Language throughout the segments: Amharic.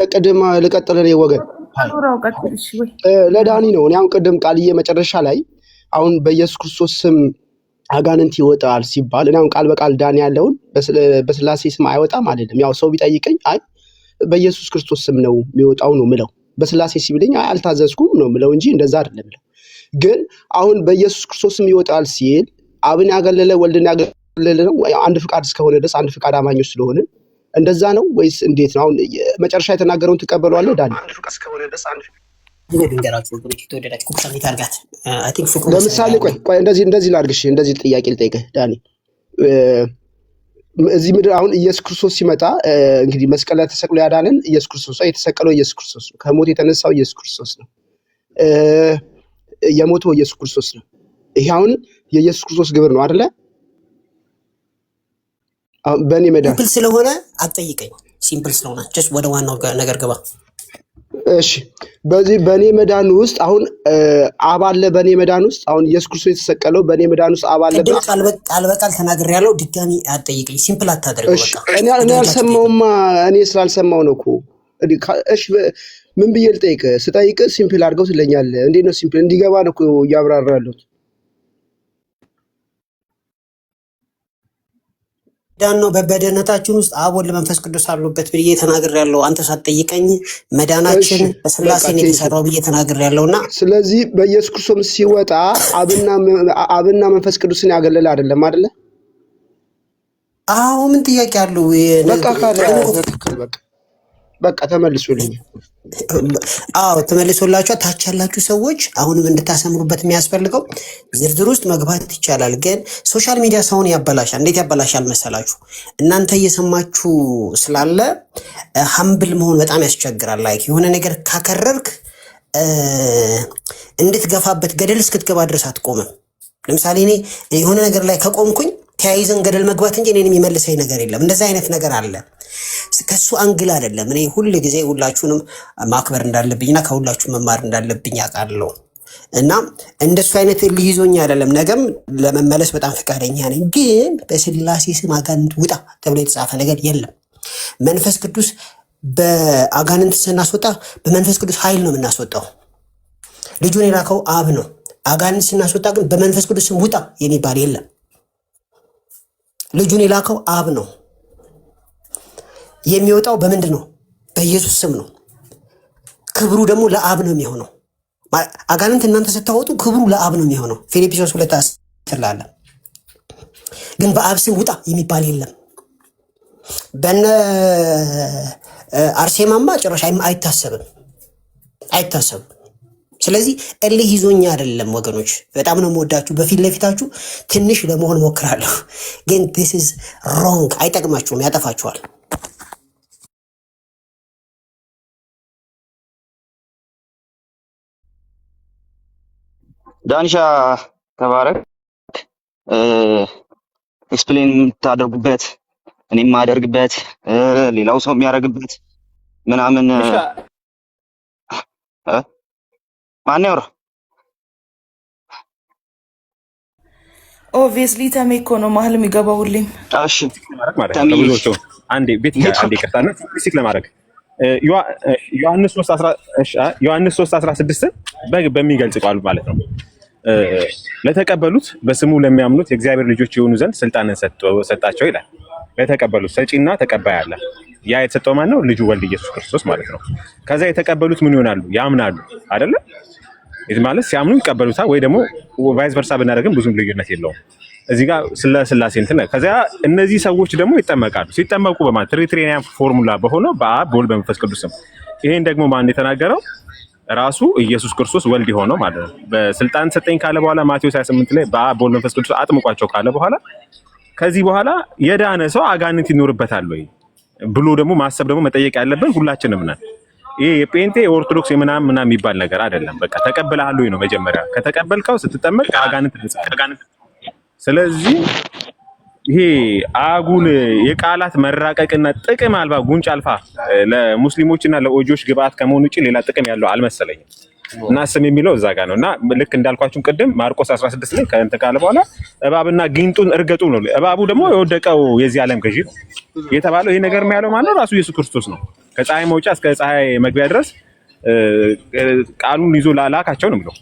ቅድም ልቀጥል ነው ወገን ለዳኒ ነው። እኔ አሁን ቅድም ቃልዬ መጨረሻ ላይ አሁን በኢየሱስ ክርስቶስ ስም አጋንንት ይወጣል ሲባል እኔ አሁን ቃል በቃል ዳኒ ያለውን በስላሴ ስም አይወጣም አይደለም። ያው ሰው ቢጠይቀኝ አይ በኢየሱስ ክርስቶስ ስም ነው የሚወጣው ነው ምለው። በስላሴ ሲብልኝ አይ አልታዘዝኩም ነው ምለው እንጂ እንደዛ አይደለም ምለው። ግን አሁን በኢየሱስ ክርስቶስ ስም ይወጣል ሲል አብን ያገለለ ወልድን ያገለለ ነው አንድ ፍቃድ እስከሆነ ድረስ አንድ ፍቃድ አማኞች ስለሆነ እንደዛ ነው ወይስ እንዴት ነው? አሁን መጨረሻ የተናገረውን ትቀበሏለህ ዳኒ? አንድ ፍቃድ እስከሆነ ድረስ አንድ ለምሳሌ ቆይ እንደዚህ ላድርግሽ፣ እንደዚህ ጥያቄ ልጠይቅህ ዳኒ። እዚህ ምድር አሁን ኢየሱስ ክርስቶስ ሲመጣ እንግዲህ መስቀል ላይ ተሰቅሎ ያዳነን ኢየሱስ ክርስቶስ ነው። የተሰቀለው ኢየሱስ ክርስቶስ ነው። ከሞት የተነሳው ኢየሱስ ክርስቶስ ነው። የሞተው ኢየሱስ ክርስቶስ ነው። ይሄ አሁን የኢየሱስ ክርስቶስ ግብር ነው አይደለ? በእኔ መዳን ሲምፕል ስለሆነ አትጠይቀኝ። ሲምፕል ስለሆነ ጀስት ወደ ዋናው ነገር ገባ። እሺ በዚህ በእኔ መዳን ውስጥ አሁን አብ አለ። በእኔ መዳን ውስጥ አሁን ኢየሱስ ክርስቶስ የተሰቀለው በእኔ መዳን ውስጥ አብ አለ። ቃል በቃል ተናግሬያለሁ። ድጋሚ አትጠይቀኝ። ሲምፕል አታደርገው። በቃ እኔ አልሰማሁማ። እኔ ስላልሰማሁ ነው እኮ። እሺ ምን ብዬ ልጠይቅ? ስጠይቅ ሲምፕል አድርገው ትለኛለህ። እንዴት ነው ሲምፕል? እንዲገባ ነው እኮ እያብራራ ያለሁት። ዳን ነው በበደህንነታችን ውስጥ አብ ወልድ መንፈስ ቅዱስ አሉበት ብዬ ተናግሬያለሁ። አንተ ሳትጠይቀኝ መዳናችን በስላሴ ነው የተሰራው ብዬ ተናግሬያለሁና ስለዚህ በኢየሱስ ክርስቶስ ሲወጣ አብና መንፈስ ቅዱስን ያገለለ አይደለም አይደለ? አዎ ምን ጥያቄ አለው? በቃ ተመልሶልኝ። አዎ ተመልሶላችሁ ታች ያላችሁ ሰዎች አሁንም እንድታሰምሩበት የሚያስፈልገው ዝርዝር ውስጥ መግባት ይቻላል፣ ግን ሶሻል ሚዲያ ሰውን ያበላሻል። እንዴት ያበላሻል መሰላችሁ? እናንተ እየሰማችሁ ስላለ ሀምብል መሆን በጣም ያስቸግራል። ላይክ የሆነ ነገር ካከረርክ እንድትገፋበት ገደል እስክትገባ ድረስ አትቆምም። ለምሳሌ እኔ የሆነ ነገር ላይ ከቆምኩኝ ተያይዘን ገደል መግባት እንጂ እኔን የሚመልሰኝ ነገር የለም። እንደዛ አይነት ነገር አለ። ከሱ አንግል አይደለም። እኔ ሁሉ ጊዜ ሁላችሁንም ማክበር እንዳለብኝና ከሁላችሁ መማር እንዳለብኝ አውቃለሁ። እና እንደሱ አይነት ልይዞኝ አይደለም። ነገም ለመመለስ በጣም ፈቃደኛ ነኝ። ግን በስላሴ ስም አጋንንት ውጣ ተብሎ የተጻፈ ነገር የለም። መንፈስ ቅዱስ በአጋንንት ስናስወጣ በመንፈስ ቅዱስ ኃይል ነው የምናስወጣው። ልጁን የላከው አብ ነው። አጋንንት ስናስወጣ ግን በመንፈስ ቅዱስ ስም ውጣ የሚባል የለም። ልጁን የላከው አብ ነው። የሚወጣው በምንድን ነው? በኢየሱስ ስም ነው። ክብሩ ደግሞ ለአብ ነው የሚሆነው። አጋንንት እናንተ ስታወጡ ክብሩ ለአብ ነው የሚሆነው። ፊልጵስዩስ 2:10 ላለ ግን በአብ ስም ውጣ የሚባል የለም። በነ አርሴማማ ጭራሽ አይታሰብም። ስለዚህ እልህ ይዞኛ አይደለም ወገኖች፣ በጣም ነው የምወዳችሁ። በፊት ለፊታችሁ ትንሽ ለመሆን ሞክራለሁ፣ ግን this is wrong። አይጠቅማችሁም፣ ያጠፋችኋል። ዳንሻ ተባረክ። ኤክስፕሌን የምታደርጉበት እኔ የማደርግበት ሌላው ሰው የሚያደርግበት ምናምን ማን ያወራ? ኦብቪየስሊ ተሜ እኮ ነው መሀል የሚገባው ሁሌም። እሺ ተሚዞቹ አንዴ ቤት አንዴ ይቅርታና ፊዚክ ለማድረግ ዮሐንስ 3:16 በሚገልጽ ቃሉ ማለት ነው። ለተቀበሉት በስሙ ለሚያምኑት የእግዚአብሔር ልጆች የሆኑ ዘንድ ስልጣንን ሰጣቸው ይላል። ለተቀበሉት ሰጪና ተቀባይ አለ። ያ የተሰጠው ማን ነው? ልጁ ወልድ ኢየሱስ ክርስቶስ ማለት ነው። ከዛ የተቀበሉት ምን ይሆናሉ? ያምናሉ አይደለ? ይሄ ማለት ሲያምኑ ይቀበሉታል፣ ወይ ደግሞ ቫይስ ቨርሳ ብናደርግም ብዙም ልዩነት የለውም። እዚህ ጋር ስላሴ እንትን ከዛ እነዚህ ሰዎች ደግሞ ይጠመቃሉ። ሲጠመቁ በማን ትሪትሪኒያን ፎርሙላ በሆነው በአብ በወልድ በመንፈስ ቅዱስ ስም። ይሄን ደግሞ ማን የተናገረው? ራሱ ኢየሱስ ክርስቶስ ወልድ የሆነው ማለት ነው። በስልጣን ሰጠኝ ካለ በኋላ ማቴዎስ 28 ላይ በአብ በወልድ በመንፈስ ቅዱስ አጥምቋቸው ካለ በኋላ ከዚህ በኋላ የዳነ ሰው አጋንንት ይኖርበታል ወይ ብሎ ደግሞ ማሰብ ደግሞ መጠየቅ ያለብን ሁላችንም ነን። ይሄ የጴንጤ የኦርቶዶክስ የምናምን የሚባል ነገር አይደለም። በቃ ተቀበልሃል ወይ ነው መጀመሪያ። ከተቀበልከው ስትጠመቅ አጋንንት ትነጻለህ። ስለዚህ ይሄ አጉል የቃላት መራቀቅና ጥቅም አልባ ጉንጭ አልፋ ለሙስሊሞችና ለኦጆች ግብአት ከመሆኑ ውጪ ሌላ ጥቅም ያለው አልመሰለኝም። እና ስም የሚለው እዛ ጋር ነው። እና ልክ እንዳልኳችሁ ቅድም ማርቆስ 16 ላይ ከእንተ ካለ በኋላ እባብና ጊንጡን እርገጡ ነው። እባቡ ደግሞ የወደቀው የዚህ ዓለም ገዢ ነው የተባለው። ይሄ ነገር የሚያለው ማለት ራሱ ኢየሱስ ክርስቶስ ነው። ከፀሐይ መውጫ እስከ ፀሐይ መግቢያ ድረስ ቃሉን ይዞ ላካቸው ነው የሚለው።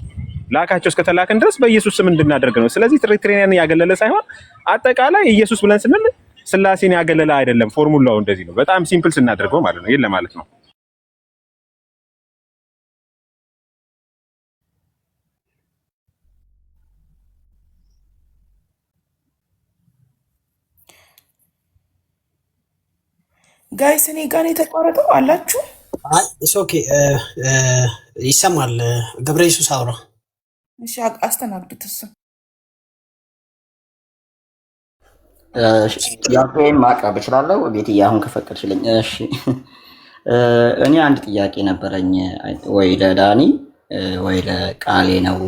ላካቸው እስከተላከን ድረስ በኢየሱስ ስም እንድናደርግ ነው። ስለዚህ ትሪኒቲያን ያገለለ ሳይሆን አጠቃላይ ኢየሱስ ብለን ስንል ስላሴን ያገለለ አይደለም። ፎርሙላው እንደዚህ ነው። በጣም ሲምፕል ስናደርገው ማለት ነው። ይሄን ለማለት ነው። ጋይስ እኔ ጋር ነው የተቋረጠው አላችሁ? ኢትስ ኦኬ ይሰማል። ገብረ ኢየሱስ አውራ። እሺ አስተናግዱት። እሱ ጥያቄን ማቅረብ እችላለሁ ቤትዬ አሁን ከፈቀድሽልኝ? እሺ እኔ አንድ ጥያቄ ነበረኝ፣ ወይ ለዳኒ ወይ ለቃሌ ነው።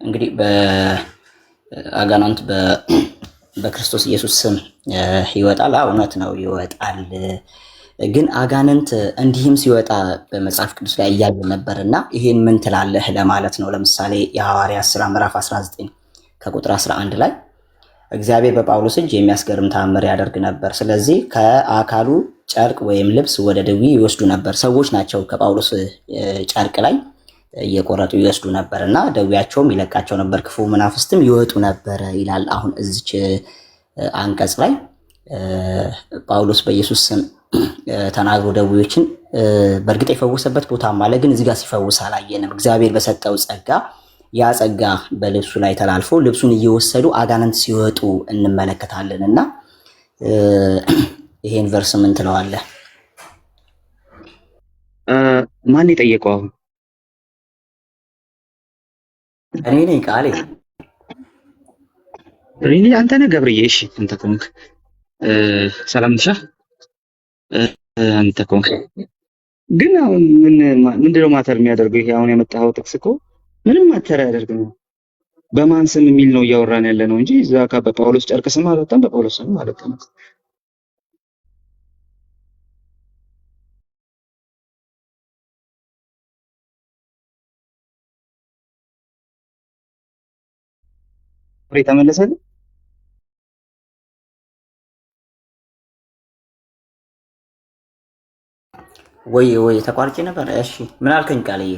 እንግዲህ በአጋናንት በክርስቶስ ኢየሱስ ስም ይወጣል። እውነት ነው ይወጣል። ግን አጋንንት እንዲህም ሲወጣ በመጽሐፍ ቅዱስ ላይ እያየን ነበር እና ይሄን ምን ትላለህ ለማለት ነው። ለምሳሌ የሐዋርያት ሥራ ምዕራፍ 19 ከቁጥር 11 ላይ እግዚአብሔር በጳውሎስ እጅ የሚያስገርም ተአምር ያደርግ ነበር። ስለዚህ ከአካሉ ጨርቅ ወይም ልብስ ወደ ድዊ ይወስዱ ነበር። ሰዎች ናቸው ከጳውሎስ ጨርቅ ላይ እየቆረጡ ይወስዱ ነበር እና ደዌያቸውም ይለቃቸው ነበር፣ ክፉ መናፍስትም ይወጡ ነበር ይላል። አሁን እዚች አንቀጽ ላይ ጳውሎስ በኢየሱስ ስም ተናግሮ ደዌዎችን በእርግጥ የፈወሰበት ቦታም አለ፣ ግን እዚህ ጋር ሲፈውስ አላየንም። እግዚአብሔር በሰጠው ጸጋ ያ ጸጋ በልብሱ ላይ ተላልፎ ልብሱን እየወሰዱ አጋንንት ሲወጡ እንመለከታለን እና ይሄን ቨርስ ምን ትለዋለህ? ማን የጠየቀው? አሁን እኔ ነኝ ቃሌ። ሪሊ አንተ ነህ ገብርዬ? እሺ አንተ ኮንክ ሰላም ነሽ? አንተ ኮንክ ግን አሁን ምንድነው ማተር የሚያደርገው? ይሄ አሁን ያመጣኸው ጥቅስ እኮ ምንም ማተር አያደርግም። በማን ስም የሚል ነው እያወራን ያለ ነው እንጂ እዛ በጳውሎስ ጨርቅ ስም አልወጣም፣ በጳውሎስ ስም አልወጣም። ተመለሰልህ ወይ ተቋርጬ ነበር። እሺ ምን አልከኝ ቃልዬ?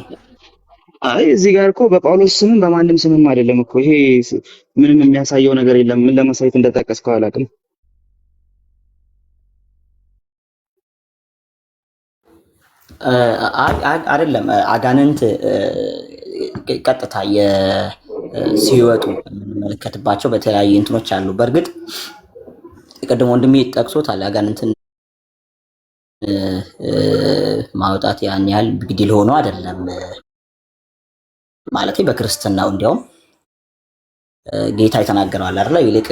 አይ እዚህ ጋር እኮ በጳውሎስ ስምም በማንም ስምም አይደለም እኮ ይሄ ምንም የሚያሳየው ነገር የለም። ምን ለማሳየት እንደጠቀስከው አላውቅም። አይደለም አጋንንት ቀጥታ ሲወጡ የምንመለከትባቸው በተለያዩ እንትኖች አሉ። በእርግጥ ቅድም ወንድሜ ጠቅሶታል። አጋንንትን ማውጣት ያን ያህል ግድል ሆኖ አይደለም ማለት በክርስትናው እንዲያውም ጌታ የተናገረዋል አይደል? ይልቅ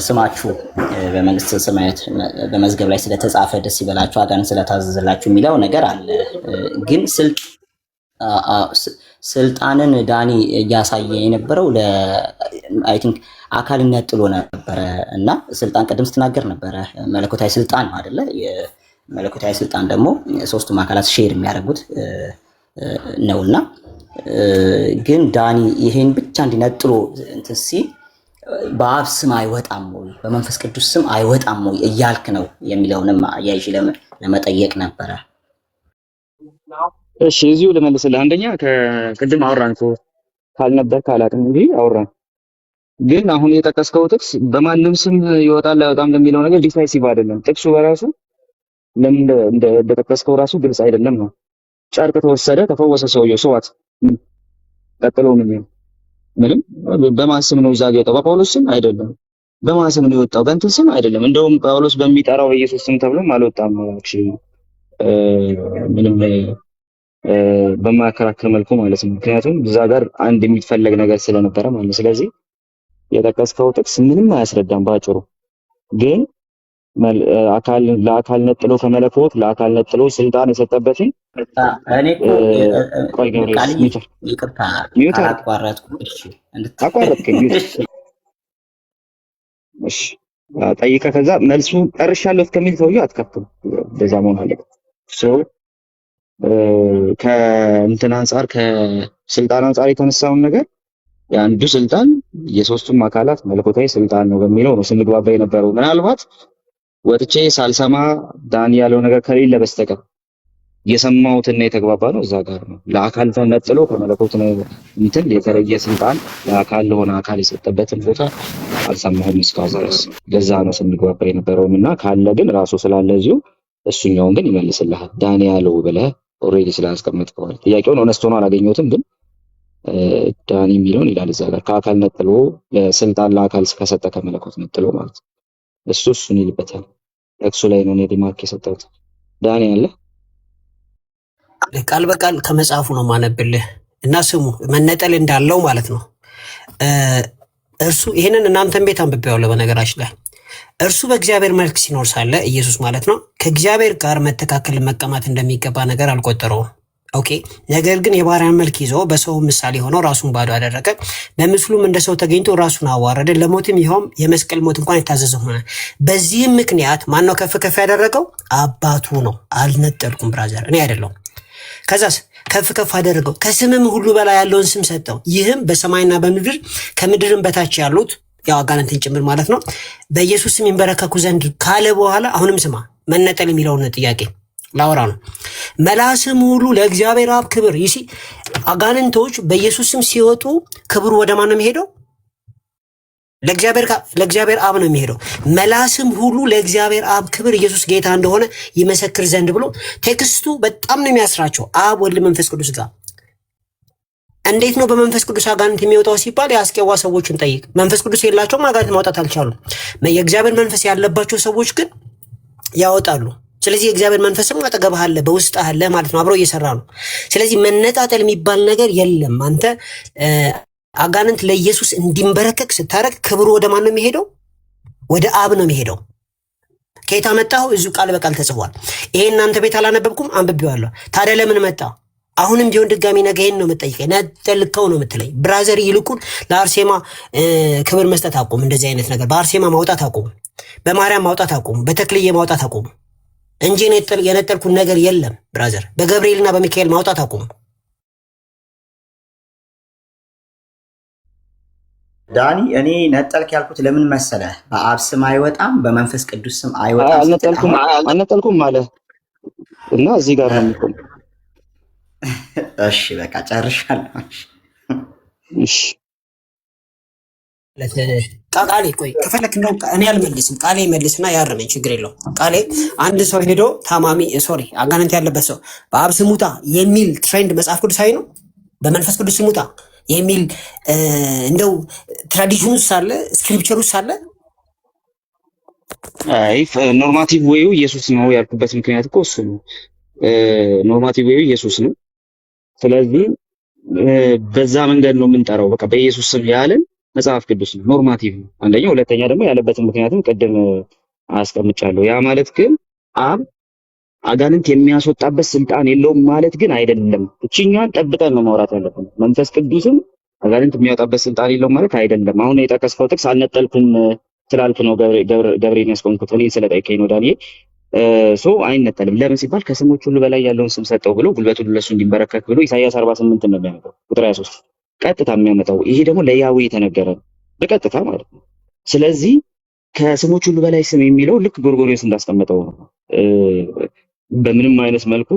ስማችሁ በመንግስተ ሰማያት በመዝገብ ላይ ስለተጻፈ ደስ ይበላችሁ፣ አጋንንት ስለታዘዘላችሁ የሚለው ነገር አለ። ግን ስልጣንን ዳኒ እያሳየ የነበረው አይ ቲንክ አካልን ነጥሎ ነበረ እና ስልጣን ቅድም ስትናገር ነበረ መለኮታዊ ስልጣን ነው አይደለ? መለኮታዊ ስልጣን ደግሞ ሶስቱም አካላት ሼር የሚያደርጉት ነውና ግን ዳኒ ይሄን ብቻ እንዲነጥሎ እንትን ሲል በአብ ስም አይወጣም ወይ በመንፈስ ቅዱስ ስም አይወጣም ወይ እያልክ ነው የሚለውንም አያይዤ ለመጠየቅ ነበረ። እሺ እዚሁ ልመልስልህ። አንደኛ ከቅድም አወራን እኮ ካልነበር ካላቅም እንጂ አወራን። ግን አሁን የጠቀስከው ጥቅስ በማንም ስም ይወጣል አይወጣም ለሚለው ነገር ዲሳይሲቭ አይደለም። ጥቅሱ በራሱ ለምን እንደጠቀስከው ራሱ ግልጽ አይደለም ነው። ጨርቅ ተወሰደ፣ ተፈወሰ ሰውየው። ሰዋት ቀጥሎ ምንም በማን ስም ነው እዛ የወጣው? በጳውሎስ ስም አይደለም። በማን ስም ነው የወጣው? በእንትን ስም አይደለም። እንደውም ጳውሎስ በሚጠራው በኢየሱስ ስም ተብሎም አልወጣም። ምንም በማያከራክር መልኩ ማለት ነው። ምክንያቱም እዛ ጋር አንድ የሚፈለግ ነገር ስለነበረ ማለት ነው። ስለዚህ የጠቀስከው ጥቅስ ምንም አያስረዳም ባጭሩ። ግን ለአካል ነጥሎ ከመለኮት ለአካል ነጥሎ ስልጣን የሰጠበትን እኔ እኮ ይቅርታ አቋረጥኩኝ። እሺ ጠይቀህ ከዛ መልሱ ጨርሻለሁ እስከሚል ሰውዬው አትከፍትም። እንደዛ መሆን አለበት። ከእንትን አንጻር ከስልጣን አንጻር የተነሳውን ነገር የአንዱ ስልጣን የሶስቱም አካላት መለኮታዊ ስልጣን ነው በሚለው ነው ስንግባባ የነበረው። ምናልባት ወጥቼ ሳልሰማ ዳኒ ያለው ነገር ከሌለ በስተቀር የሰማሁትና የተግባባ ነው እዛ ጋር ነው። ለአካል ተነጥሎ ከመለኮት እንትን የተለየ ስልጣን ለአካል ለሆነ አካል የሰጠበትን ቦታ አልሰማሁም እስካሁን ድረስ። ለዛ ነው ስንግባባ የነበረውም እና ካለ ግን ራሱ ስላለ እዚሁ እሱኛውን ግን ይመልስልሃል። ዳኒ ያለው ብለህ ኦልሬዲ ስላስቀመጥከዋል። ጥያቄውን ኦነስት ሆኖ አላገኘሁትም፣ ግን ዳኒ የሚለውን ይላል እዛ ጋር ከአካል ነጥሎ ለስልጣን ለአካል ከሰጠ ከመለኮት ነጥሎ ማለት ነው። እሱን ይልበታል። እሱ ላይ ነው ዲማርክ የሰጠሁት። ዳኒ ያለ ቃል በቃል ከመጽሐፉ ነው ማነብልህ እና ስሙ መነጠል እንዳለው ማለት ነው። እርሱ ይህንን እናንተን ቤት አንብቤዋለሁ በነገራችን ላይ እርሱ በእግዚአብሔር መልክ ሲኖር ሳለ ኢየሱስ ማለት ነው ከእግዚአብሔር ጋር መተካከል መቀማት እንደሚገባ ነገር አልቆጠረውም። ኦኬ። ነገር ግን የባሪያን መልክ ይዞ በሰው ምሳሌ ሆኖ ራሱን ባዶ አደረገ፣ በምስሉም እንደ ሰው ተገኝቶ ራሱን አዋረደ፣ ለሞትም ይኸውም የመስቀል ሞት እንኳን የታዘዘ ሆነ። በዚህም ምክንያት ማነው ከፍ ከፍ ያደረገው? አባቱ ነው። አልነጠልኩም ብራዘር፣ እኔ አይደለሁም። ከዛስ ከፍ ከፍ አደረገው፣ ከስምም ሁሉ በላይ ያለውን ስም ሰጠው። ይህም በሰማይና በምድር ከምድርም በታች ያሉት ያው አጋንንትን ጭምር ማለት ነው በኢየሱስ ስም ይንበረከኩ ዘንድ ካለ በኋላ አሁንም ስማ መነጠል የሚለውን ጥያቄ ላወራ ነው። መላስም ሁሉ ለእግዚአብሔር አብ ክብር ይሲ አጋንንቶች በኢየሱስ ስም ሲወጡ ክብሩ ወደ ማን ነው የሚሄደው? ለእግዚአብሔር አብ ነው የሚሄደው። መላስም ሁሉ ለእግዚአብሔር አብ ክብር ኢየሱስ ጌታ እንደሆነ ይመሰክር ዘንድ ብሎ ቴክስቱ በጣም ነው የሚያስራቸው። አብ ወልድ መንፈስ ቅዱስ ጋር እንዴት ነው በመንፈስ ቅዱስ አጋንንት የሚወጣው ሲባል የአስቄዋ ሰዎችን ጠይቅ። መንፈስ ቅዱስ የላቸውም፣ አጋንንት ማውጣት አልቻሉም። የእግዚአብሔር መንፈስ ያለባቸው ሰዎች ግን ያወጣሉ። ስለዚህ የእግዚአብሔር መንፈስም አጠገብህ አለ፣ በውስጥ አለ ማለት ነው። አብሮ እየሰራ ነው። ስለዚህ መነጣጠል የሚባል ነገር የለም። አንተ አጋንንት ለኢየሱስ እንዲንበረከክ ስታረግ ክብሩ ወደ ማን ነው የሚሄደው? ወደ አብ ነው የሚሄደው። ከየት አመጣው? እዚሁ ቃል በቃል ተጽፏል። ይሄ እናንተ ቤት አላነበብኩም? አንብቤዋለሁ። ታዲያ ለምን መጣ? አሁንም ቢሆን ድጋሚ ነገ ይሄን ነው የምጠይቀኝ። ነጠልከው ነው የምትለኝ ብራዘር። ይልቁን ለአርሴማ ክብር መስጠት አቁም። እንደዚህ አይነት ነገር በአርሴማ ማውጣት አቁም፣ በማርያም ማውጣት አቁም፣ በተክልዬ ማውጣት አቁም እንጂ የነጠልኩን ነገር የለም ብራዘር። በገብርኤልና በሚካኤል ማውጣት አቁም። ዳኒ እኔ ነጠልክ ያልኩት ለምን መሰለህ? በአብ ስም አይወጣም፣ በመንፈስ ቅዱስ ስም አይወጣም። አልነጠልኩም አለ እና እዚህ ጋር ነው የሚቆም። እሺ በቃ ጨርሻለሁ። እሺ ቃሌ ቆይ ከፈለክ እንደው እኔ አልመልስም። ቃሌ ይመልስና ያርመኝ፣ ችግር የለው። ቃሌ አንድ ሰው ሄዶ ታማሚ አጋንንት ያለበት ሰው በአብ ስሙታ የሚል ትሬንድ መጽሐፍ ቅዱሳዊ ነው። በመንፈስ ቅዱስ ስሙታ የሚል እንደው ትራዲሽኑ ሳለ ስክሪፕቸሩ ሳለ አይ ኖርማቲቭ ዌዩ ኢየሱስ ነው ያልኩበት ምክንያት እኮ እሱ ነው። ኖርማቲቭ ዌዩ ኢየሱስ ነው። ስለዚህ በዛ መንገድ ነው የምንጠራው። በቃ በኢየሱስ ስም ያለን መጽሐፍ ቅዱስ ነው፣ ኖርማቲቭ ነው። አንደኛ፣ ሁለተኛ ደግሞ ያለበትን ምክንያትም ቅድም አስቀምጫለሁ። ያ ማለት ግን አብ አጋንንት የሚያስወጣበት ስልጣን የለውም ማለት ግን አይደለም። እቺኛን ጠብቀን ነው ማውራት ያለብን። መንፈስ ቅዱስም አጋንንት የሚያወጣበት ስልጣን የለውም ማለት አይደለም። አሁን የጠቀስከው ጥቅስ አልነጠልኩም ስላልክ ነው ገብሬን ያስቆምኩት። እኔ ስለጠይቀኝ ነው ዳንኤል አይነጠልም። ለምን ሲባል ከስሞች ሁሉ በላይ ያለውን ስም ሰጠው ብሎ ጉልበቱ ለሱ እንዲንበረከክ ብሎ ኢሳይያስ 48 ነው የሚያመጣው ቁጥር 23 ቀጥታ የሚያመጣው። ይሄ ደግሞ ለያዌ የተነገረ በቀጥታ ማለት ነው። ስለዚህ ከስሞች ሁሉ በላይ ስም የሚለው ልክ ጎርጎርዮስ እንዳስቀመጠው ነው። በምንም አይነት መልኩ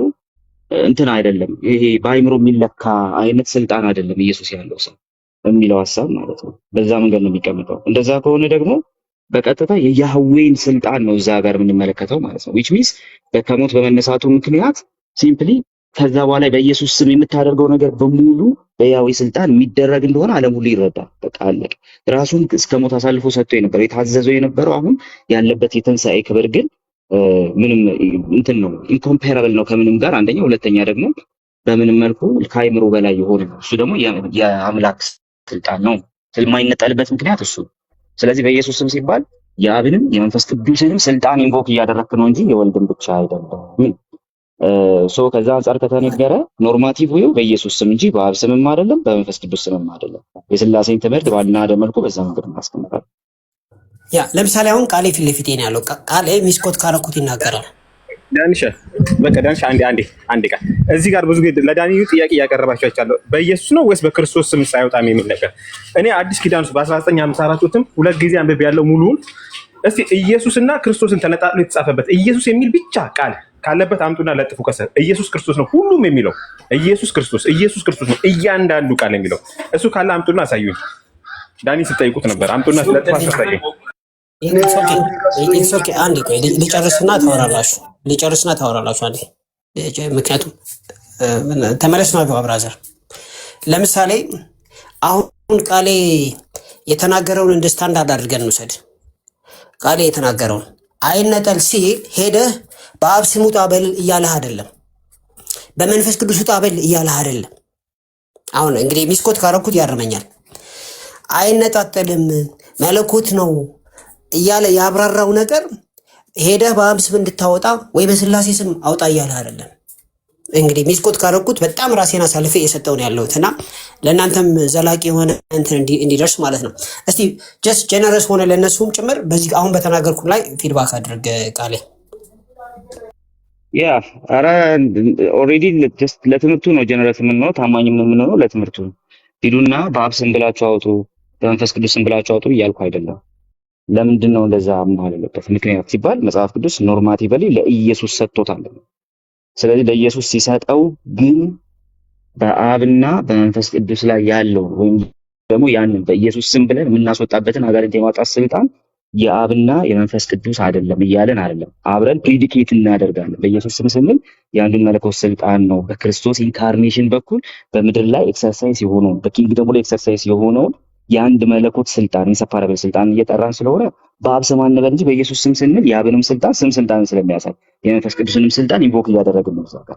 እንትን አይደለም። ይሄ በአይምሮ የሚለካ አይነት ስልጣን አይደለም ኢየሱስ ያለው ሰው የሚለው ሐሳብ ማለት ነው። በዛ መንገድ ነው የሚቀመጠው። እንደዛ ከሆነ ደግሞ በቀጥታ የያህዌን ስልጣን ነው እዛ ጋር የምንመለከተው ማለት ነው። which means ከሞት በመነሳቱ ምክንያት ሲምፕሊ ከዛ በኋላ በኢየሱስ ስም የምታደርገው ነገር በሙሉ በያህዌ ስልጣን የሚደረግ እንደሆነ ዓለም ሁሉ ይረዳል። በቃ አለቀ። ራሱን እስከ ሞት አሳልፎ ሰጥቶ የነበረው የታዘዘው የነበረው አሁን ያለበት የትንሣኤ ክብር ግን ምንም እንትን ነው፣ ኢንኮምፓራብል ነው ከምንም ጋር። አንደኛ፣ ሁለተኛ ደግሞ በምንም መልኩ ከአይምሮ በላይ የሆነ ነው። እሱ ደግሞ የአምላክ ስልጣን ነው። የማይነጠልበት ምክንያት እሱ። ስለዚህ በኢየሱስ ስም ሲባል የአብንም የመንፈስ ቅዱስንም ስልጣን ኢንቮክ እያደረክ ነው እንጂ የወልድን ብቻ አይደለም። ከዛ አንጻር ከተነገረ ኖርማቲቭ ወይ በኢየሱስ ስም እንጂ በአብ ስምም አይደለም በመንፈስ ቅዱስ ስምም አይደለም። የሥላሴን ትምህርት ባልናደ መልኩ በዛ መንገድ እናስቀምጣለን። ያ ለምሳሌ አሁን ቃሌ ፊት ለፊቴ ነው ያለው። ቃሌ ሚስኮት ካረኩት ይናገራል። ዳንሻ በቃ ዳንሻ አንዴ ቃል እዚህ ጋር ብዙ ጊዜ ለዳንዩ ጥያቄ እያቀረባችሁ አይቻለሁ። በኢየሱስ ነው ወይስ በክርስቶስ ስም ሳይወጣም የሚል ነገር? እኔ አዲስ ኪዳን ውስጥ በ1954 ሁለት ጊዜ አንብቤ ያለው ሙሉውን እስቲ ኢየሱስና ክርስቶስን ተነጣጥሎ የተጻፈበት ኢየሱስ የሚል ብቻ ቃል ካለበት አምጡና ለጥፉ። ከሰር ኢየሱስ ክርስቶስ ነው ሁሉም የሚለው ኢየሱስ ክርስቶስ ነው እያንዳንዱ ቃል የሚለው እሱ ካለ አምጡና አሳዩኝ። ዳኒ ስትጠይቁት ነበር። አምጡና ስለጥፋ አሳዩኝ። አንዴ ቆይ ሊጨርስና ታወራላችሁ አንዴ። ምክንያቱም ተመለስና ገባ ብራዘር። ለምሳሌ አሁን ቃሌ የተናገረውን እንደ ስታንዳርድ አድርገን እንውሰድ። ቃሌ የተናገረውን አይነጠል ሲል ሄደህ በአብ ስም ውጣ በል እያለህ አይደለም፣ በመንፈስ ቅዱስ ውጣ በል እያለህ አይደለም። አሁን እንግዲህ ሚስኮት ካረኩት ያርመኛል። አይነጣጠልም መለኮት ነው እያለ ያብራራው ነገር ሄደህ በአብ ስም እንድታወጣ ወይ በስላሴ ስም አውጣ እያለህ አይደለም። እንግዲህ ሚስኮት ካረኩት በጣም ራሴን አሳልፌ እየሰጠው ነው ያለሁት እና ለእናንተም ዘላቂ የሆነ እንትን እንዲደርስ ማለት ነው። እስቲ ጀስት ጀነረስ ሆነ ለእነሱም ጭምር በዚህ አሁን በተናገርኩም ላይ ፊድባክ አድርግ ቃሌ። ያ ኧረ ኦልሬዲ ጀስት ለትምህርቱ ነው ጀነረስ የምንሆነው፣ ታማኝም የምንሆነው ለትምህርቱ። ሂዱና በአብ ስም ብላችሁ አውጡ፣ በመንፈስ ቅዱስ ስም ብላችሁ አውጡ እያልኩ አይደለም። ለምንድን ነው እንደዛ መሆን ያለበት ምክንያት ሲባል መጽሐፍ ቅዱስ ኖርማቲቭሊ ለኢየሱስ ሰጥቶታል። ስለዚህ ለኢየሱስ ሲሰጠው ግን በአብና በመንፈስ ቅዱስ ላይ ያለው ወይም ደግሞ ያንን በኢየሱስ ስም ብለን የምናስወጣበትን አጋንንት የማውጣት ስልጣን የአብና የመንፈስ ቅዱስ አይደለም እያለን አይደለም። አብረን ፕሪዲኬት እናደርጋለን። በኢየሱስ ስም ስንል የአንዱን መለኮት ስልጣን ነው በክርስቶስ ኢንካርኔሽን በኩል በምድር ላይ ኤክሰርሳይዝ የሆነው በኪንግደሙ ላይ ኤክሰርሳይዝ የሆነውን የአንድ መለኮት ስልጣን ኢንሰፓራብል ስልጣን እየጠራን ስለሆነ በአብ ስም አንበል እንጂ በኢየሱስ ስም ስንል የአብንም ስልጣን ስልጣንን ስለሚያሳይ የመንፈስ ቅዱስንም ስልጣን ኢንቮክ እያደረግን ነው። ዛጋ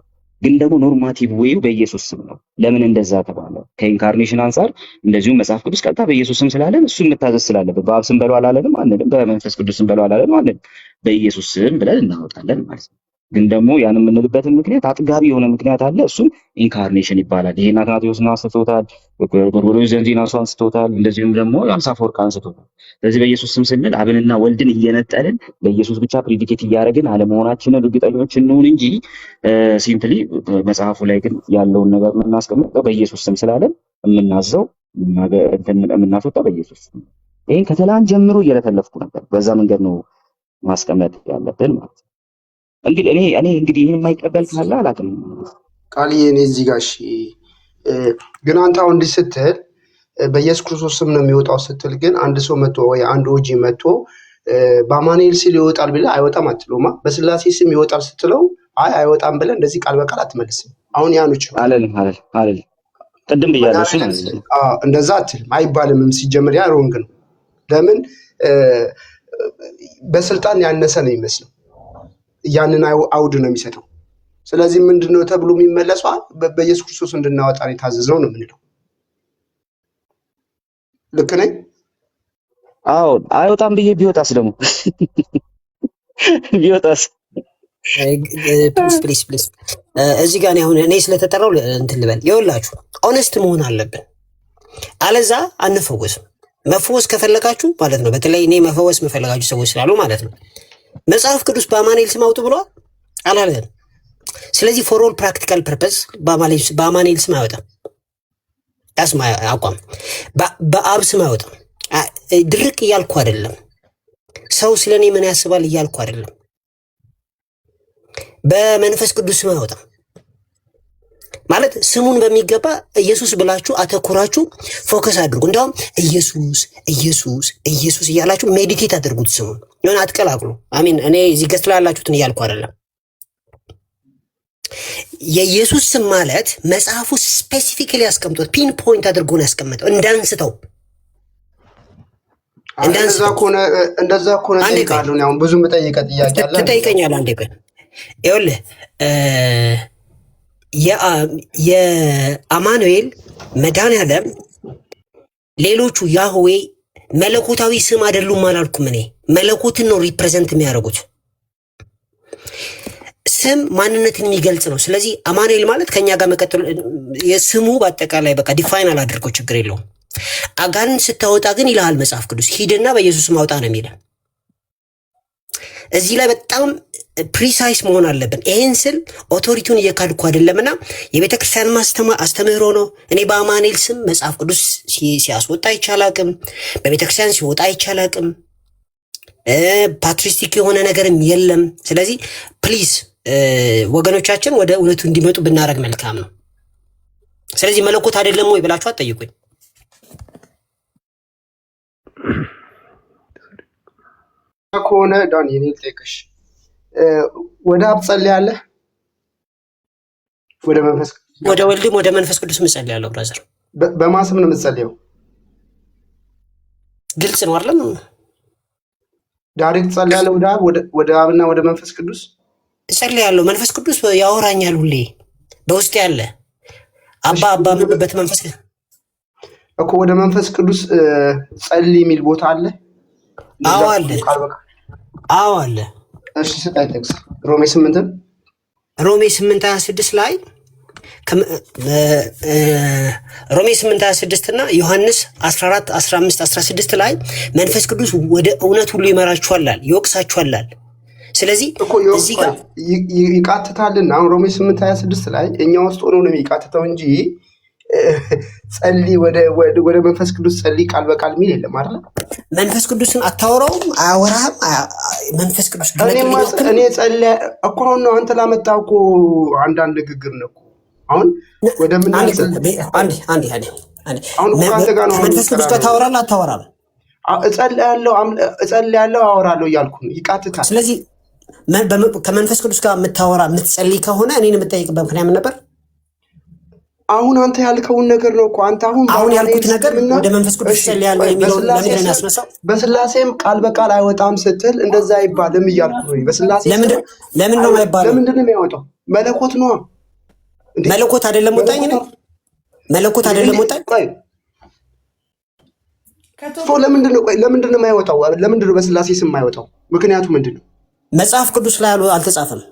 ግን ደግሞ ኖርማቲቭ ዌይው በኢየሱስ ስም ነው። ለምን እንደዛ ተባለ? ከኢንካርኔሽን አንጻር እንደዚሁም መጽሐፍ ቅዱስ ቀጥታ በኢየሱስ ስም ስላለን እሱን መታዘዝ ስላለበት በአብ ስም በለው አላለንም አንልም፣ በመንፈስ ቅዱስ ስም በለው አላለንም አንልም፣ በኢየሱስ ስም ብለን እናወጣለን ማለት ነው። ግን ደግሞ ያን የምንልበትን ምክንያት አጥጋቢ የሆነ ምክንያት አለ። እሱም ኢንካርኔሽን ይባላል። ይሄን አትናቴዎስን አንስቶታል፣ ጎርጎርዮስ ዘንዚናሱ አንስቶታል፣ እንደዚሁም ደግሞ የአምሳ አፈወርቅ አንስቶታል። ስለዚህ በኢየሱስ ስም ስንል አብንና ወልድን እየነጠልን ለኢየሱስ ብቻ ፕሪዲኬት እያደረግን አለመሆናችንን እርግጠኞች እንሁን እንጂ ሲምፕሊ መጽሐፉ ላይ ግን ያለውን ነገር የምናስቀምጠው በኢየሱስ ስም ስላለን የምናዘው የምናስወጣው በኢየሱስ ስም። ይሄን ከትላንት ጀምሮ እየለፈለፍኩ ነበር። በዛ መንገድ ነው ማስቀመጥ ያለብን ማለት ነው። እንግዲህ እኔ ይሄን የማይቀበል ካለ አላውቅም። ቃልዬ እኔ እዚህ ጋር እሺ፣ ግን አንተ አሁን እንዲህ ስትል በኢየሱስ ክርስቶስ ስም ነው የሚወጣው ስትል ግን አንድ ሰው መጥቶ ወይ አንድ ኦጂ መጥቶ በአማኑኤል ሲል ይወጣል ብለህ አይወጣም አትለውማ። በስላሴ ስም ይወጣል ስትለው አይወጣም ብለህ እንደዚህ ቃል በቃል አትመልስም። አሁን ያኑች አለል ቅድም ብያለሁ እሱ ነው እንደዛ አትልም አይባልም። ሲጀምር ያ ሮንግ ነው። ለምን በስልጣን ያነሰ ነው ይመስለው ያንን አውድ ነው የሚሰጠው። ስለዚህ ምንድነው ተብሎ የሚመለሰው በኢየሱስ ክርስቶስ እንድናወጣ ነው የታዘዝነው ነው የምንለው። ልክ ነኝ? አዎ አይወጣም ብዬ ቢወጣስ ደግሞ ቢወጣስ ፕሊስ እዚህ ጋር አሁን እኔ ስለተጠራው እንትን ልበል። ይኸውላችሁ ኦነስት መሆን አለብን፣ አለዛ አንፈወስም። መፈወስ ከፈለጋችሁ ማለት ነው፣ በተለይ እኔ መፈወስ መፈለጋችሁ ሰዎች ስላሉ ማለት ነው መጽሐፍ ቅዱስ በአማኑኤል ስም አውጡ ብሏል አላለን። ስለዚህ ፎር ኦል ፕራክቲካል ፐርፐስ በአማኑኤል ስም አይወጣም። ያስማ አቋም በአብ ስም አይወጣም። ድርቅ እያልኩ አይደለም። ሰው ስለኔ ምን ያስባል እያልኩ አይደለም። በመንፈስ ቅዱስ ስም አይወጣም ማለት ስሙን በሚገባ ኢየሱስ ብላችሁ አተኩራችሁ ፎከስ አድርጉ። እንዲያውም ኢየሱስ እያላችሁ ሜዲቴት አድርጉት። ስሙን የሆነ አትቀላቅሉ። አሚን። እኔ እዚህ ገስት ላይ ያላችሁትን እያልኩ አይደለም። የኢየሱስ ስም ማለት መጽሐፉ ስፔሲፊካሊ ያስቀምጦት ፒን ፖይንት አድርጎ ነው ያስቀመጠው። እንዳንስተው እንደዛ ከሆነ ጠይቃለሁ። አሁን ብዙ የምጠይቀህ ጥያቄ አለ። ትጠይቀኛለህ አንዴ ቆይ። ይኸውልህ የአማኑኤል መድኃኔዓለም ሌሎቹ ያህዌ መለኮታዊ ስም አይደሉም አላልኩም። እኔ መለኮትን ነው ሪፕሬዘንት የሚያደርጉት። ስም ማንነትን የሚገልጽ ነው። ስለዚህ አማኑኤል ማለት ከኛ ጋር መቀጠል የስሙ በአጠቃላይ በቃ ዲፋይን አላደርገው ችግር የለውም። አጋንንት ስታወጣ ግን ይልሃል መጽሐፍ ቅዱስ ሂድና በኢየሱስ ማውጣ ነው የሚለው። እዚህ ላይ በጣም ፕሪሳይስ መሆን አለብን። ይሄን ስል ኦቶሪቲውን እየካድኩ አይደለምና የቤተ ክርስቲያን አስተምህሮ ነው። እኔ በአማኑኤል ስም መጽሐፍ ቅዱስ ሲያስወጣ አይቻላቅም፣ በቤተ ክርስቲያን ሲወጣ አይቻላቅም። ፓትሪስቲክ የሆነ ነገርም የለም። ስለዚህ ፕሊዝ ወገኖቻችን ወደ እውነቱ እንዲመጡ ብናደርግ መልካም ነው። ስለዚህ መለኮት አይደለም ወይ ብላችሁ አትጠይቁኝ። ከሆነ ዳንኤል ልጠይቅሽ፣ ወደ አብ ጸልያለህ? ወደ መንፈስ ወደ ወልድም ወደ መንፈስ ቅዱስ እጸልያለሁ። ብራዘር በማን ስም ነው የምትጸልየው? ግልጽ ነው አይደለም? ዳይሬክት ጸልያለህ ወደ አብ ወደ አብና ወደ መንፈስ ቅዱስ እጸልያለሁ። መንፈስ ቅዱስ ያወራኛል፣ ሁሌ በውስጥ ያለ አባ ምንበት መንፈስ እኮ ወደ መንፈስ ቅዱስ ጸልይ የሚል ቦታ አለ? አዎ አለ። አዎ አለ። እሺ ስታይ ጥቅስ ሮሜ 8:26 ላይ ሮሜ 8:26 እና ዮሐንስ 14:15-16 ላይ መንፈስ ቅዱስ ወደ እውነት ሁሉ ይመራችኋል፣ ይወቅሳችኋል። ስለዚህ እዚህ ጋር ይቃትታልና አሁን ሮሜ 8:26 ላይ እኛ ውስጥ ሆኖ ነው የሚቃትተው እንጂ ጸልይ ወደ መንፈስ ቅዱስ ጸልይ ቃል በቃል የሚል የለም አይደል? መንፈስ ቅዱስን አታወራውም፣ አያወራህም። መንፈስ ቅዱስ እኔ ጸልይ እኮ ነው አንተ ላመጣው እኮ አንዳንድ ንግግር ነው እኮ አሁን ወደ ምን አንዴ አሁን አንተ ጋር ነው መንፈስ ቅዱስ ጋር ታወራለህ አታወራም? እጸልያለሁ አወራለሁ እያልኩ ነው። ይቃትታል። ስለዚህ ከመንፈስ ቅዱስ ጋር የምታወራ የምትጸልይ ከሆነ እኔን የምትጠይቅበት ምክንያት ምን ነበር? አሁን አንተ ያልከውን ነገር ነው እኮ አሁን ያልኩት ነገር ወደ መንፈስ ቅዱስ ጸልያለሁ የሚለው ለምን ነው ያስነሳው? በስላሴም ቃል በቃል አይወጣም ስትል እንደዛ አይባልም እያልኩ ነው። በስላሴ ለምን ነው አይባልም? ለምንድን ነው የሚያወጣው? መለኮት ነው። መለኮት አይደለም ወጣኝ ነው። መለኮት አይደለም ወጣኝ። ቆይ ለምንድን ነው የማይወጣው? ለምንድን ነው በስላሴ ስም የማይወጣው? ምክንያቱ ምንድን ነው? መጽሐፍ ቅዱስ ላይ አልተጻፈም።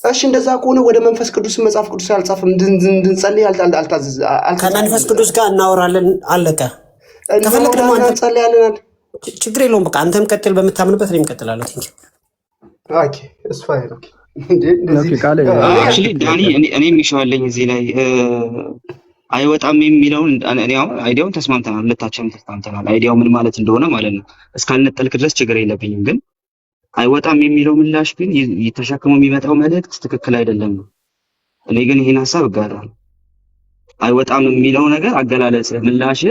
እሺ እንደዛ ከሆነ ወደ መንፈስ ቅዱስ መጽሐፍ ቅዱስ ላይ አልጻፈም። እንድንጸልይ አልታዘዝ። ከመንፈስ ቅዱስ ጋር እናወራለን። አለቀ። ከፈለክ ደግሞ አንተ እንጸልያለን። ችግር የለውም። በቃ አንተም ቀጥል፣ በምታምንበት እኔም እቀጥላለሁ። ቴንክ ዩ። ኦኬ እሱ ፋይል ኦኬ። አክቹሊ ዳኒ እኔ የሚሻለኝ እዚህ ላይ አይወጣም የሚለውን እኔ አሁን አይዲያውን ተስማምተናል፣ ሁለታችንም ተስማምተናል። አይዲያው ምን ማለት እንደሆነ ማለት ነው። እስካልነጠልክ ድረስ ችግር የለብኝም። ግን አይወጣም የሚለው ምላሽ ግን ተሸክሞ የሚመጣው መልእክት ትክክል አይደለም ነው። እኔ ግን ይሄን ሐሳብ እጋራለሁ። አይወጣም የሚለው ነገር አገላለጽ ምላሽ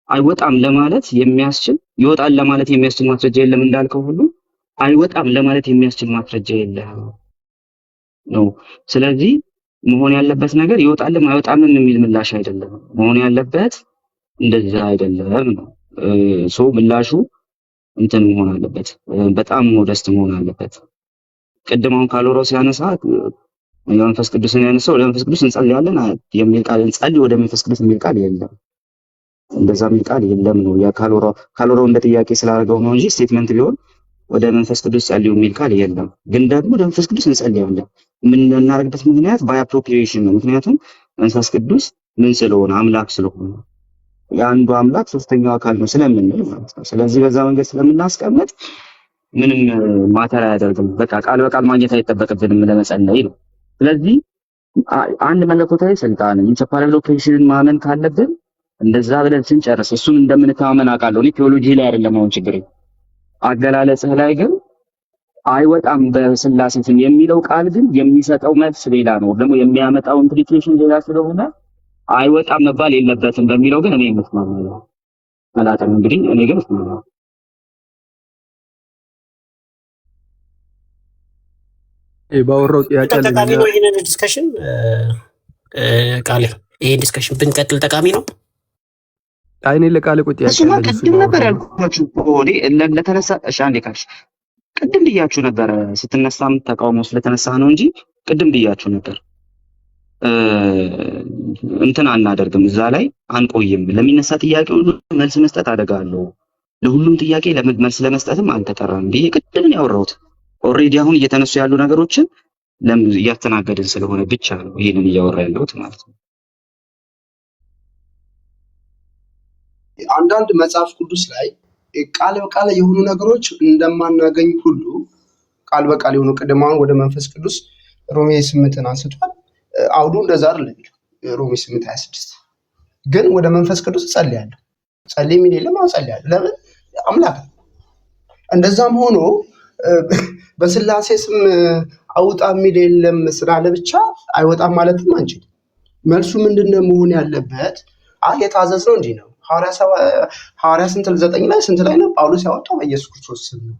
አይወጣም ለማለት የሚያስችል ይወጣል ለማለት የሚያስችል ማስረጃ የለም እንዳልከው ሁሉ አይወጣም ለማለት የሚያስችል ማስረጃ የለም ነው። ስለዚህ መሆን ያለበት ነገር ይወጣልም አይወጣምም የሚል ምላሽ አይደለም። መሆን ያለበት እንደዛ አይደለም ነው። ሶ ምላሹ እንትን መሆን አለበት፣ በጣም ሞደስት መሆን አለበት። ቅድም አሁን ካሎሮ ሲያነሳ የመንፈስ ቅዱስን ያነሳው ለመንፈስ ቅዱስ እንጸልያለን የሚል ቃል እንጸልይ ወደ መንፈስ ቅዱስ የሚል ቃል የለም፣ እንደዛ የሚል ቃል የለም ነው። ያ ካሎሮ እንደ ጥያቄ ስላደረገው ነው እንጂ ስቴትመንት ቢሆን ወደ መንፈስ ቅዱስ ጸልዩ የሚል ቃል የለም። ግን ደግሞ ወደ መንፈስ ቅዱስ እንጸልያለን። ምን እናደርግበት ምክንያት ባይ አፕሮፕሪዬሽን ነው። ምክንያቱም መንፈስ ቅዱስ ምን ስለሆነ አምላክ ስለሆነ የአንዱ አምላክ ሶስተኛው አካል ነው ስለምንል ማለት ነው። ስለዚህ በዛ መንገድ ስለምናስቀምጥ ምንም ማተር አያደርግም። በቃ ቃል በቃል ማግኘት አይጠበቅብንም ለመጸለይ ነው። ስለዚህ አንድ መለኮታዊ ስልጣን ኢንሰፓራብል ኦፕሬሽንን ማመን ካለብን እንደዛ ብለን ስንጨርስ እሱን እንደምንተማመን አውቃለሁ። እኔ ቴዎሎጂ ላይ አይደለም አሁን ችግሬ፣ አገላለጽህ ላይ ግን አይወጣም በስላሴ ስም የሚለው ቃል ግን የሚሰጠው መልስ ሌላ ነው፣ ደግሞ የሚያመጣው ኢምፕሊኬሽን ሌላ ስለሆነ አይወጣም መባል የለበትም በሚለው ግን እኔ የምስማማው አላውቅም። እንግዲህ እኔ ግን እስማማለሁ። ባወራው ጥያቄ ጠቃሚ ነው። ይሄንን ዲስከሽን ቃሌ ይሄን ዲስከሽን ብንቀጥል ጠቃሚ ነው። አይኔ ለቃለ ቁጥ ያለ እሱማ ቅድም ነበር ያልኳችሁ እኮ ለተነሳ እሺ፣ አንዴ ካልሽ ቅድም ብያችሁ ነበር። ስትነሳም ተቃውሞ ስለተነሳ ነው እንጂ ቅድም ብያችሁ ነበር። እንትን አናደርግም፣ እዛ ላይ አንቆይም። ለሚነሳ ጥያቄ ሁሉ መልስ መስጠት አደጋለሁ። ለሁሉም ጥያቄ መልስ ለመስጠትም አልተጠራም ብዬ ቅድም ያወራሁት። ኦልሬዲ አሁን እየተነሱ ያሉ ነገሮችን እያስተናገድን ስለሆነ ብቻ ነው ይሄንን እያወራ ያለሁት ማለት ነው። አንዳንድ መጽሐፍ ቅዱስ ላይ ቃል በቃል የሆኑ ነገሮች እንደማናገኝ ሁሉ ቃል በቃል የሆኑ ቅድማውን ወደ መንፈስ ቅዱስ ሮሜ 8ን አንስቷል። አውዱ እንደዛ አይደለም የሚለው ሮሜ 8:26 ግን ወደ መንፈስ ቅዱስ ጸልያለሁ። ጸልይ ምን የለም ጸልያለሁ። ለምን አምላክ እንደዛም ሆኖ በስላሴ ስም አውጣ የሚል የለም ስላለ ብቻ አይወጣም ማለትም አንችልም። መልሱ ምንድነው መሆን ያለበት? የታዘዝነው እንዲህ ነው። ሐዋርያ ስንት 9 ላይ ስንት ላይ ነው ጳውሎስ ያወጣው? በኢየሱስ ክርስቶስ ስም ነው።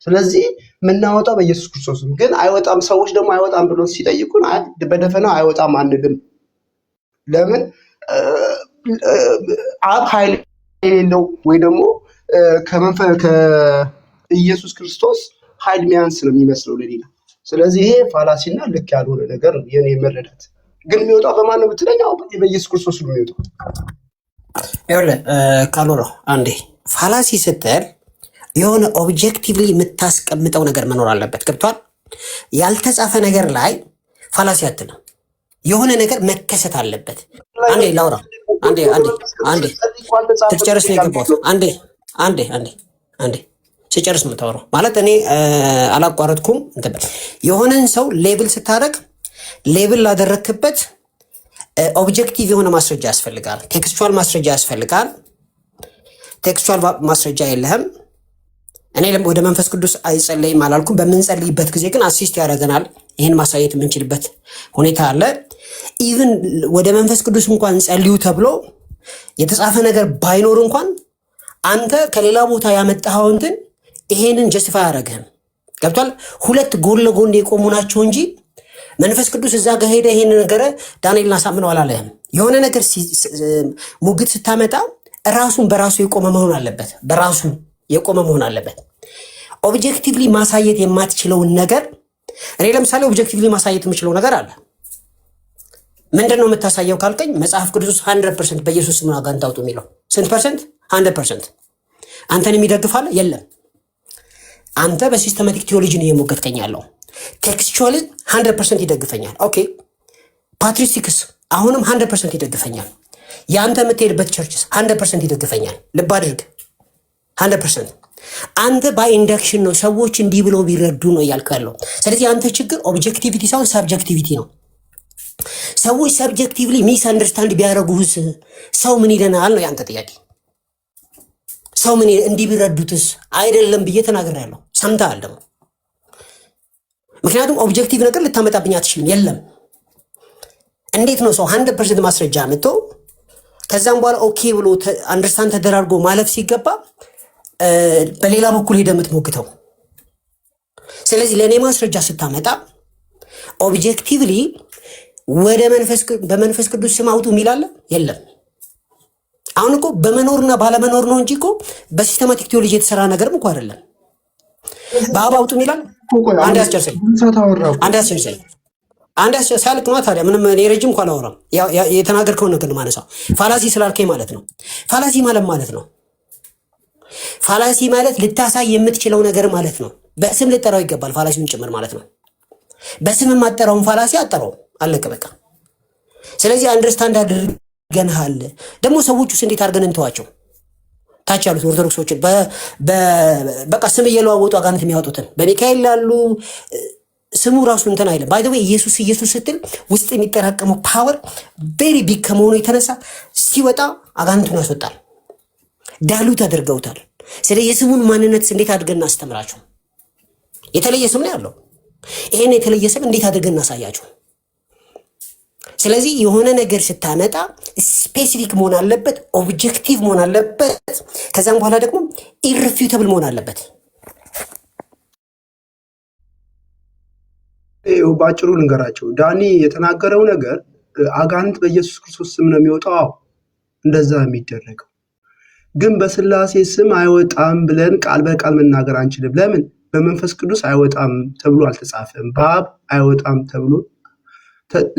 ስለዚህ የምናወጣው በኢየሱስ ክርስቶስ ስም። ግን አይወጣም፣ ሰዎች ደግሞ አይወጣም ብሎ ሲጠይቁን በደፈናው አይወጣም አንልም። ለምን? አብ ኃይል የሌለው ወይ ደግሞ ከኢየሱስ ክርስቶስ ኃይል ሚያንስ ነው የሚመስለው ለሌላ። ስለዚህ ይሄ ፋላሲና ልክ ያልሆነ ነገር ነው የኔ መረዳት። ግን የሚወጣው በማን ነው ብትለኝ፣ በኢየሱስ ክርስቶስ ነው የሚወጣው። ይኸውልህ ካሎሮ አንዴ ፋላሲ ስትል የሆነ ኦብጀክቲቭሊ የምታስቀምጠው ነገር መኖር አለበት። ገብቷል? ያልተጻፈ ነገር ላይ ፋላሲ አትልም። የሆነ ነገር መከሰት አለበት። አንዴ ላውራ፣ አንዴ ትጨርስ ነው የገባሁት። አንዴ ሲጨርስ የምታወራው ማለት እኔ አላቋረጥኩም። የሆነን ሰው ሌብል ስታደርግ ሌብል ላደረክበት ኦብጀክቲቭ የሆነ ማስረጃ ያስፈልጋል። ቴክስቹዋል ማስረጃ ያስፈልጋል። ቴክስቹዋል ማስረጃ የለህም። እኔ ወደ መንፈስ ቅዱስ አይጸለይም አላልኩም። በምንጸልይበት ጊዜ ግን አሲስት ያደርገናል። ይህን ማሳየት የምንችልበት ሁኔታ አለ። ኢቭን ወደ መንፈስ ቅዱስ እንኳን ጸልዩ ተብሎ የተጻፈ ነገር ባይኖር እንኳን አንተ ከሌላ ቦታ ያመጣኸው እንትን ይሄንን ጀስቲፋይ አያደርግህም። ገብቷል? ሁለት ጎን ለጎን የቆሙ ናቸው እንጂ መንፈስ ቅዱስ እዛ ጋር ሄደ ይሄን ነገር ዳንኤልን አሳምነው አላለህም። የሆነ ነገር ሙግት ስታመጣ ራሱን በራሱ የቆመ መሆን አለበት። በራሱ የቆመ መሆን አለበት። ኦብጀክቲቭሊ ማሳየት የማትችለውን ነገር እኔ ለምሳሌ ኦብጀክቲቭሊ ማሳየት የምችለው ነገር አለ። ምንድን ነው የምታሳየው ካልከኝ መጽሐፍ ቅዱስ 100% በኢየሱስ ስም አጋንንት አውጡ የሚለው ስንት ፐርሰንት? 100%። አንተን የሚደግፋል የለም። አንተ በሲስተማቲክ ቴዎሎጂ ነው የሞገትከኝ ያለው። ቴክስቹዋሊ 100% ይደግፈኛል። ኦኬ ፓትሪስቲክስ አሁንም 100% ይደግፈኛል። የአንተ የምትሄድበት ቸርችስ 100% ይደግፈኛል። ልብ አድርግ 100%። አንተ ባይ ኢንዳክሽን ነው ሰዎች እንዲህ ብለው ቢረዱ ነው እያልክ ያለው። ስለዚህ አንተ ችግር ኦብጀክቲቪቲ ሳይሆን ሰብጀክቲቪቲ ነው። ሰዎች ሰብጀክቲቭሊ ሚስ አንደርስታንድ ቢያደርጉህስ ሰው ምን ይለናል ነው ያንተ ጥያቄ። ሰው ምን እንዲህ ቢረዱትስ አይደለም ብዬ ተናግሬያለሁ። ሰምተሃል ደግሞ። ምክንያቱም ኦብጀክቲቭ ነገር ልታመጣብኝ አትችልም። የለም። እንዴት ነው ሰው 100% ማስረጃ አምጥቶ ከዛም በኋላ ኦኬ ብሎ አንደርስታንድ ተደራርጎ ማለፍ ሲገባ በሌላ በኩል ሄደህ የምትሞግተው? ስለዚህ ለእኔ ማስረጃ ስታመጣ ኦብጀክቲቭሊ ወደ በመንፈስ ቅዱስ ስም አውጡ የሚላለ የለም። አሁን እኮ በመኖርና ባለመኖር ነው እንጂ እኮ በሲስተማቲክ ቴዎሎጂ የተሰራ ነገርም እኮ አይደለም። በአብ አውጡ የሚላል አንድ ያስጨርሰኝ ሲያልቅ ነው። ታዲያ ምንም እኔ ረጅም እንኳን አላወራም። የተናገርከውን ነገር ማነሳው ፋላሲ ስላልከኝ ማለት ነው። ፋላሲ ማለት ነው። ፋላሲ ማለት ልታሳይ የምትችለው ነገር ማለት ነው። በስም ልጠራው ይገባል፣ ፋላሲውን ጭምር ማለት ነው። በስም የማጠራውን ፋላሲ አጠራው፣ አለቀ በቃ። ስለዚህ አንደርስታንድ አድርገንሃል። ደግሞ ሰዎች ውስጥ እንዴት አድርገን እንተዋቸው? ታች ያሉት ኦርቶዶክሶችን በቃ ስም እየለዋወጡ አጋንንት የሚያወጡትን በሚካኤል ላሉ ስሙ ራሱ እንትን አይልም። ባይ ዘ ዌይ ኢየሱስ ስትል ውስጥ የሚጠራቀመው ፓወር ቬሪ ቢግ ከመሆኑ የተነሳ ሲወጣ አጋንንቱን ያስወጣል። ዳሉት አድርገውታል። ስለዚህ የስሙን ማንነት እንዴት አድርገን እናስተምራቸው? የተለየ ስም ነው ያለው። ይሄን የተለየ ስም እንዴት አድርገን እናሳያቸው? ስለዚህ የሆነ ነገር ስታመጣ ስፔሲፊክ መሆን አለበት፣ ኦብጀክቲቭ መሆን አለበት። ከዛም በኋላ ደግሞ ኢርፊዩተብል መሆን አለበት። በአጭሩ ልንገራቸው። ዳኒ የተናገረው ነገር አጋንንት በኢየሱስ ክርስቶስ ስም ነው የሚወጣው። እንደዛ የሚደረገው ግን በስላሴ ስም አይወጣም ብለን ቃል በቃል መናገር አንችልም። ለምን? በመንፈስ ቅዱስ አይወጣም ተብሎ አልተጻፈም። በአብ አይወጣም ተብሎ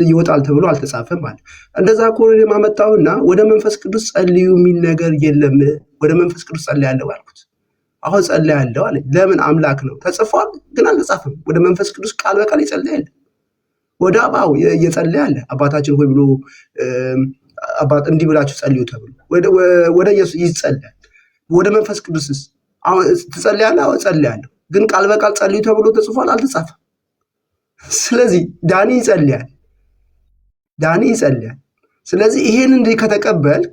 ይወጣል ተብሎ አልተጻፈም ማለት። እንደዛ ከሆነ የማመጣውና ወደ መንፈስ ቅዱስ ጸልዩ የሚል ነገር የለም። ወደ መንፈስ ቅዱስ ጸልያለሁ አልኩት። አሁን ጸልያለሁ አለ። ለምን? አምላክ ነው፣ ተጽፏል፣ ግን አልተጻፈም። ወደ መንፈስ ቅዱስ ቃል በቃል ይጸልያል። ወደ አባው እየጸለያለ አባታችን ሆይ ብሎ አባት እንዲህ ብላችሁ ጸልዩ ተብሎ ወደ ኢየሱስ ይጸልያል። ወደ መንፈስ ቅዱስስ አሁን ትጸልያለህ? አዎ ጸልያለሁ፣ ግን ቃል በቃል ጸልዩ ተብሎ ተጽፏል፣ አልተጻፈም። ስለዚህ ዳኒ ይጸልያል። ስለዚህ ይሄን እንዲህ ከተቀበልክ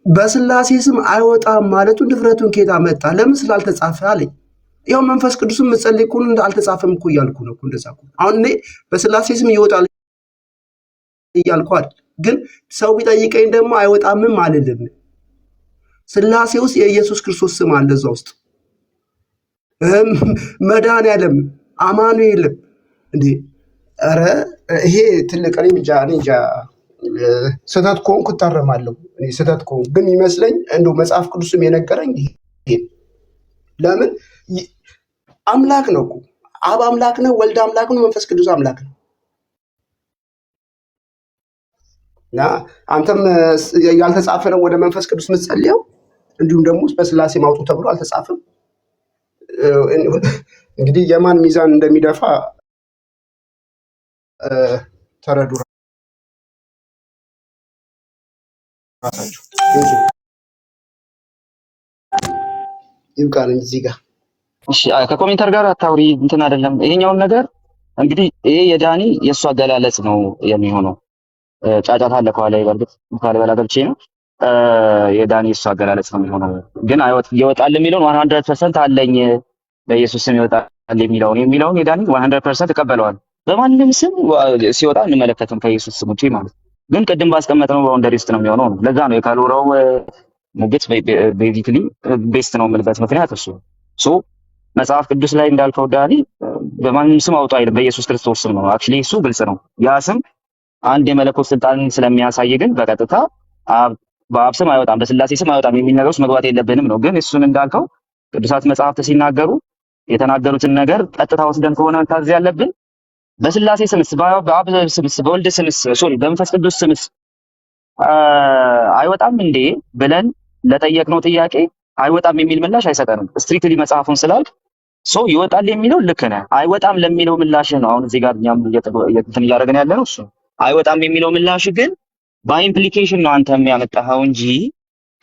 በስላሴ ስም አይወጣም ማለቱ ድፍረቱን ኬታ መጣ? ለምን? ስላልተጻፈ አለኝ። ያው መንፈስ ቅዱስም መጸለይ እኮ አልተጻፈም እኮ እያልኩ ነው። እንደዛ እኮ አሁን እኔ በስላሴ ስም ይወጣል እያልኩ አይደል። ግን ሰው ቢጠይቀኝ ደግሞ አይወጣምም አልልም። ስላሴ ውስጥ የኢየሱስ ክርስቶስ ስም አለ እዛ ውስጥ መድኃኒዓለም አማኑኤልም እንዴ! ኧረ ይሄ ትልቅ እኔ እንጃ ስህተት ከሆንኩ እታረማለሁ። እኔ ስህተት ከሆንኩ ግን ይመስለኝ እንደው መጽሐፍ ቅዱስም የነገረኝ ይሄ ለምን አምላክ ነው እኮ አብ አምላክ ነው፣ ወልድ አምላክ ነው፣ መንፈስ ቅዱስ አምላክ ነው። እና አንተም ያልተጻፈ ነው ወደ መንፈስ ቅዱስ የምትጸልየው፣ እንዲሁም ደግሞ በስላሴ ማውጡ ተብሎ አልተጻፈም። እንግዲህ የማን ሚዛን እንደሚደፋ ተረዱ ራሳችሁ። ይብቃን እዚህ ጋር እሺ። ከኮሜንተር ጋር አታውሪ እንትን አይደለም። ይሄኛውን ነገር እንግዲህ ይሄ የዳኒ የእሱ አገላለጽ ነው የሚሆነው። ጫጫታ አለ ከኋላ ይበልጥ ካልበላ ገብቼ ነው። የዳኒ የእሱ አገላለጽ ነው የሚሆነው። ግን ይወጣል የሚለውን 100% አለኝ በኢየሱስ ስም ይወጣል የሚለውን የዳኒ 100% ተቀበለዋል። በማንም ስም ሲወጣ እንመለከትም ከኢየሱስ ስም ውጪ ማለት። ግን ቅድም ባስቀመጥነው ባውንደሪ ውስጥ ነው የሚሆነው። ለዛ ነው የካሎራው ሙግት ቤዚክሊ ቤስት ነው የምልበት ምክንያት እሱ ሶ መጽሐፍ ቅዱስ ላይ እንዳልከው ዳኒ በማንም ስም አውጡ አይልም፣ በኢየሱስ ክርስቶስ ስም ነው። አክቹሊ እሱ ግልጽ ነው። ያ ስም አንድ የመለኮት ስልጣንን ስለሚያሳይ ግን በቀጥታ በአብ ስም አይወጣም፣ በስላሴ ስም አይወጣም የሚል ነገር ውስጥ መግባት የለብንም ነው። ግን እሱን እንዳልከው ቅዱሳት መጽሐፍት ሲናገሩ የተናገሩትን ነገር ቀጥታ ወስደን ከሆነ ታዝ ያለብን በስላሴ ስምስ፣ በአብ ስምስ፣ በወልድ ስምስ፣ በመንፈስ ቅዱስ ስምስ አይወጣም እንዴ ብለን ለጠየቅነው ጥያቄ አይወጣም የሚል ምላሽ አይሰጠንም። ስትሪክትሊ መጽሐፉን ስላል ይወጣል የሚለው ልክ ነህ። አይወጣም ለሚለው ምላሽ ነው አሁን እዚህ ጋር እኛም እንትን እያደረግን ያለ ነው። እሱ አይወጣም የሚለው ምላሽ ግን በኢምፕሊኬሽን ነው አንተ የሚያመጣኸው እንጂ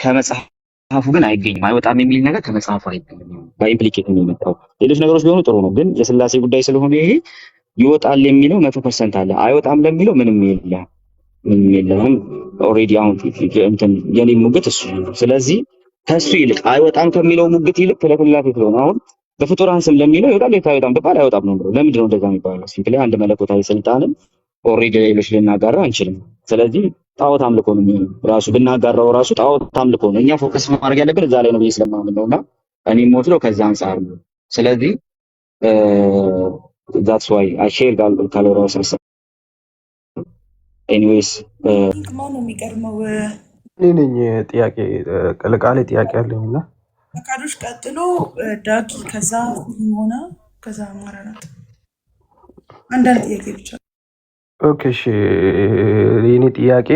ከመጽሐፉ ግን አይገኝም። አይወጣም የሚል ነገር ከመጽሐፉ አይገኝም፣ በኢምፕሊኬሽን ነው የመጣው። ሌሎች ነገሮች ቢሆኑ ጥሩ ነው፣ ግን የስላሴ ጉዳይ ስለሆነ ይሄ ይወጣል የሚለው 100% አለ። አይወጣም ለሚለው ምንም የለም። ኦልሬዲ አሁን እንትን የኔ ሙግት እሱ ነው። ስለዚህ ከሱ ይልቅ አይወጣም ከሚለው ሙግት ይልቅ ስለፍላፊ ስለሆነ አሁን በፍጡራን ስም ለሚለው ይወጣል አይወጣም በቃል አይወጣም ነው። ለምንድን ነው እንደዛ የሚባለው? ሲምፕሊ አንድ መለኮታዊ ስልጣንን ኦልሬዲ ሌሎች ልናጋራ አንችልም። ስለዚህ ጣዖት አምልኮ ነው የሚሆነው። ራሱ ብናጋራው ራሱ ጣዖት አምልኮ ነው። እኛ ፎከስ ማድረግ ያለብን እዛ ላይ ነው ብዬ ስለማምን ነውና እኔም ወስደው ከዛ አንፃር ነው። ስለዚህ that's why I share ካሎራው ስርሰ ኤኒዌይስ ማን ነው የሚቀድመው? እኔ ነኝ። ጥያቄ ቃሌ ጥያቄ አለኝና አካዶች ቀጥሎ ዳጊ፣ ከዛ ሆና፣ ከዛ ማራናት። አንዳንድ ጥያቄ ብቻ። ኦኬ እሺ። የኔ ጥያቄ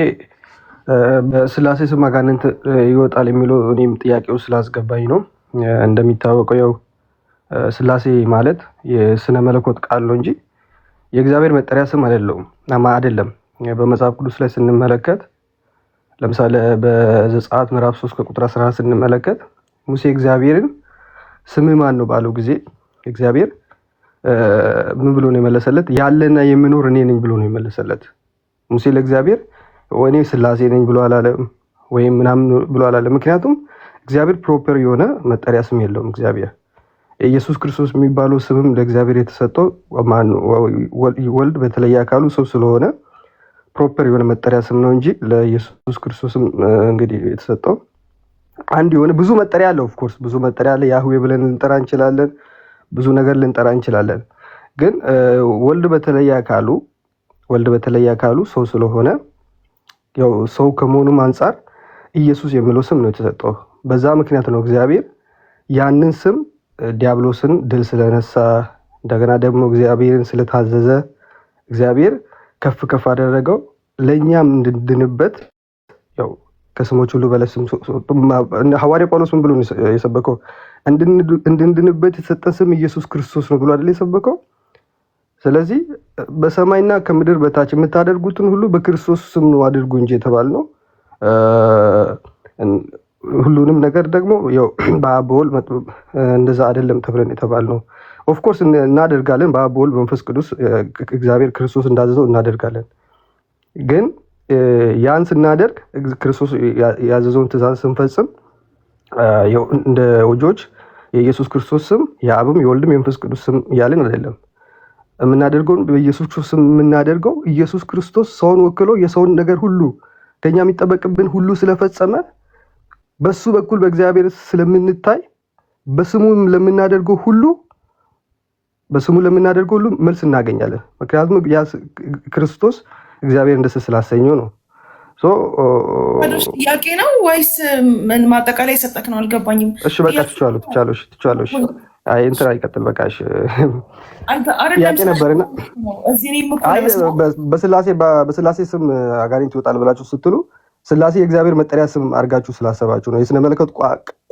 በስላሴ ስም አጋንንት ይወጣል የሚለው እኔም ጥያቄው ስላስገባኝ ነው። እንደሚታወቀው ያው ስላሴ ማለት የስነ መለኮት ቃል ነው እንጂ የእግዚአብሔር መጠሪያ ስም አይደለም። በመጽሐፍ ቅዱስ ላይ ስንመለከት ለምሳሌ በዘጸአት ምዕራፍ 3 ከቁጥር 14 ስንመለከት ሙሴ እግዚአብሔርን ስምህ ማን ነው ባለው ጊዜ እግዚአብሔር ምን ብሎ ነው የመለሰለት? ያለና የምኖር እኔ ነኝ ብሎ ነው የመለሰለት። ሙሴ ለእግዚአብሔር እኔ ስላሴ ነኝ ብሎ አላለም፣ ወይም ምናምን ብሎ አላለም። ምክንያቱም እግዚአብሔር ፕሮፐር የሆነ መጠሪያ ስም የለውም። እግዚአብሔር ኢየሱስ ክርስቶስ የሚባለው ስምም ለእግዚአብሔር የተሰጠው ወልድ በተለየ አካሉ ሰው ስለሆነ ፕሮፐር የሆነ መጠሪያ ስም ነው እንጂ ለኢየሱስ ክርስቶስም እንግዲህ የተሰጠው አንድ የሆነ ብዙ መጠሪያ አለ። ኦፍ ኮርስ ብዙ መጠሪያ አለ። ያህዌ ብለን ልንጠራ እንችላለን፣ ብዙ ነገር ልንጠራ እንችላለን። ግን ወልድ በተለየ አካሉ ሰው ስለሆነ ያው ሰው ከመሆኑም አንፃር ኢየሱስ የሚለው ስም ነው የተሰጠው። በዛ ምክንያት ነው እግዚአብሔር ያንን ስም ዲያብሎስን ድል ስለነሳ እንደገና ደግሞ እግዚአብሔርን ስለታዘዘ እግዚአብሔር ከፍ ከፍ አደረገው። ለእኛም እንድንድንበት ያው ከስሞች ሁሉ በላይ ስም ሐዋርያ ጳውሎስ ምን ብሎ የሰበከው? እንድንድንበት የተሰጠ ስም ኢየሱስ ክርስቶስ ነው ብሎ አይደል የሰበከው? ስለዚህ በሰማይና ከምድር በታች የምታደርጉትን ሁሉ በክርስቶስ ስም ነው አድርጉ እንጂ የተባልነው ሁሉንም ነገር ደግሞ ያው በአብ በወልድ እንደዛ አይደለም ተብለን የተባልነው። ኦፍ ኮርስ እናደርጋለን፣ በአብ በወልድ መንፈስ ቅዱስ እግዚአብሔር ክርስቶስ እንዳዘዘው እናደርጋለን። ግን ያን ስናደርግ ክርስቶስ ያዘዘውን ትእዛዝ ስንፈጽም እንደ ወጆች የኢየሱስ ክርስቶስ ስም የአብም የወልድም የመንፈስ ቅዱስ ስም እያልን አይደለም የምናደርገውን። በኢየሱስ ክርስቶስ ስም የምናደርገው ኢየሱስ ክርስቶስ ሰውን ወክሎ የሰውን ነገር ሁሉ ከኛ የሚጠበቅብን ሁሉ ስለፈጸመ በሱ በኩል በእግዚአብሔር ስለምንታይ በስሙ ለምናደርገው ሁሉ መልስ እናገኛለን። ምክንያቱም ያ ክርስቶስ እግዚአብሔር ደስ ስላሰኘው ነው። ጥያቄ ነው ወይስ ማጠቃለያ የሰጠክ ነው? አልገባኝም። እሺ በቃ ትችዋለሽ። አይ እንትን አይቀጥል በቃ እሺ። ጥያቄ ነበርና በስላሴ ስም አጋንንት ይወጣል ብላችሁ ስትሉ ስላሴ የእግዚአብሔር መጠሪያ ስም አድርጋችሁ ስላሰባችሁ ነው። የስነ መለኮት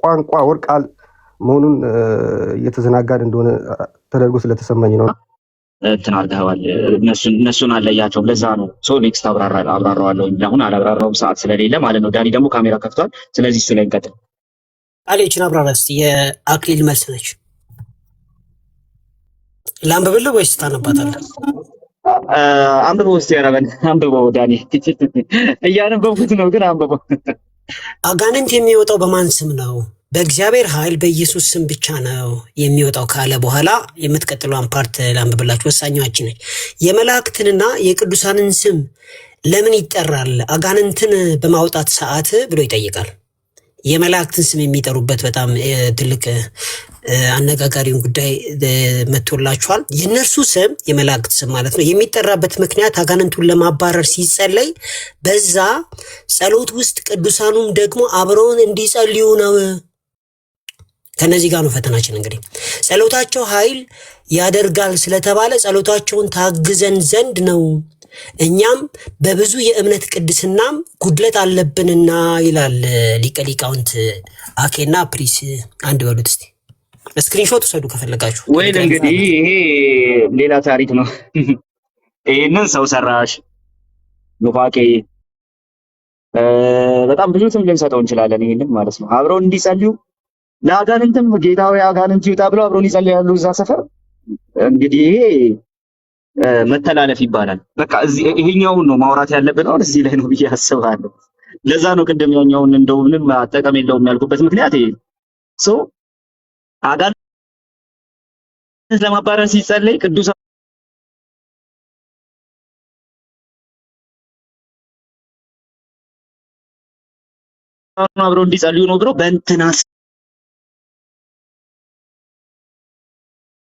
ቋንቋ ወር ቃል መሆኑን እየተዘናጋን እንደሆነ ተደርጎ ስለተሰማኝ ነው። እንትን አድርገዋል። እነሱን አለያቸውም። ለዛ ነው ኔክስት አብራራዋለሁ። አሁን አላብራራውም ሰዓት ስለሌለ ማለት ነው። ዳኒ ደግሞ ካሜራ ከፍቷል። ስለዚህ እሱ ላይ እንቀጥል። ቃሌችን አብራራ እስኪ። የአክሊል መልስ ነች። ላንብብልህ ወይስ ታነባታለህ? አንብበው እስኪ። ኧረ በል አንብበው ዳኒ። እያነበብኩት ነው ግን አንብበው። አጋንንት የሚወጣው በማን ስም ነው? በእግዚአብሔር ኃይል በኢየሱስ ስም ብቻ ነው የሚወጣው ካለ በኋላ የምትቀጥለውን ፓርት ላንብብላችሁ። ወሳኛችን ነች። የመላእክትንና የቅዱሳንን ስም ለምን ይጠራል አጋንንትን በማውጣት ሰዓት ብሎ ይጠይቃል። የመላእክትን ስም የሚጠሩበት በጣም ትልቅ አነጋጋሪውን ጉዳይ መጥቶላችኋል። የእነርሱ ስም የመላእክት ስም ማለት ነው የሚጠራበት ምክንያት አጋንንቱን ለማባረር ሲጸለይ በዛ ጸሎት ውስጥ ቅዱሳኑም ደግሞ አብረውን እንዲጸልዩ ነው። ከነዚህ ጋር ነው ፈተናችን። እንግዲህ ጸሎታቸው ኃይል ያደርጋል ስለተባለ ጸሎታቸውን ታግዘን ዘንድ ነው። እኛም በብዙ የእምነት ቅድስናም ጉድለት አለብንና ይላል ሊቀ ሊቃውንት አኬና ፕሪስ። አንድ በሉት እስቲ፣ ስክሪንሾት ውሰዱ ከፈለጋችሁ። ወይ እንግዲህ ይሄ ሌላ ታሪክ ነው። ይሄንን ሰው ሰራሽ ኑፋቄ በጣም ብዙ ስም ልንሰጠው እንችላለን። ይሄንን ማለት ነው አብረው እንዲጸልዩ ለአጋንንትም ጌታዊ አጋንንት ይውጣ ብለው አብረውን ይጸልያሉ እዛ ሰፈር። እንግዲህ ይሄ መተላለፍ ይባላል። በቃ እዚህ ይሄኛውን ነው ማውራት ያለብን። አሁን እዚህ ላይ ነው ብዬ አስባለሁ። ለዛ ነው ቅድም ያኛውን እንደው ምንም አጠቀም የለውም ያልኩበት ምክንያት ይሄ ሰው አጋንንት ለማባረር ሲጸለይ ቅዱሳን አብረው እንዲጸልዩ ነው ብለው በእንትና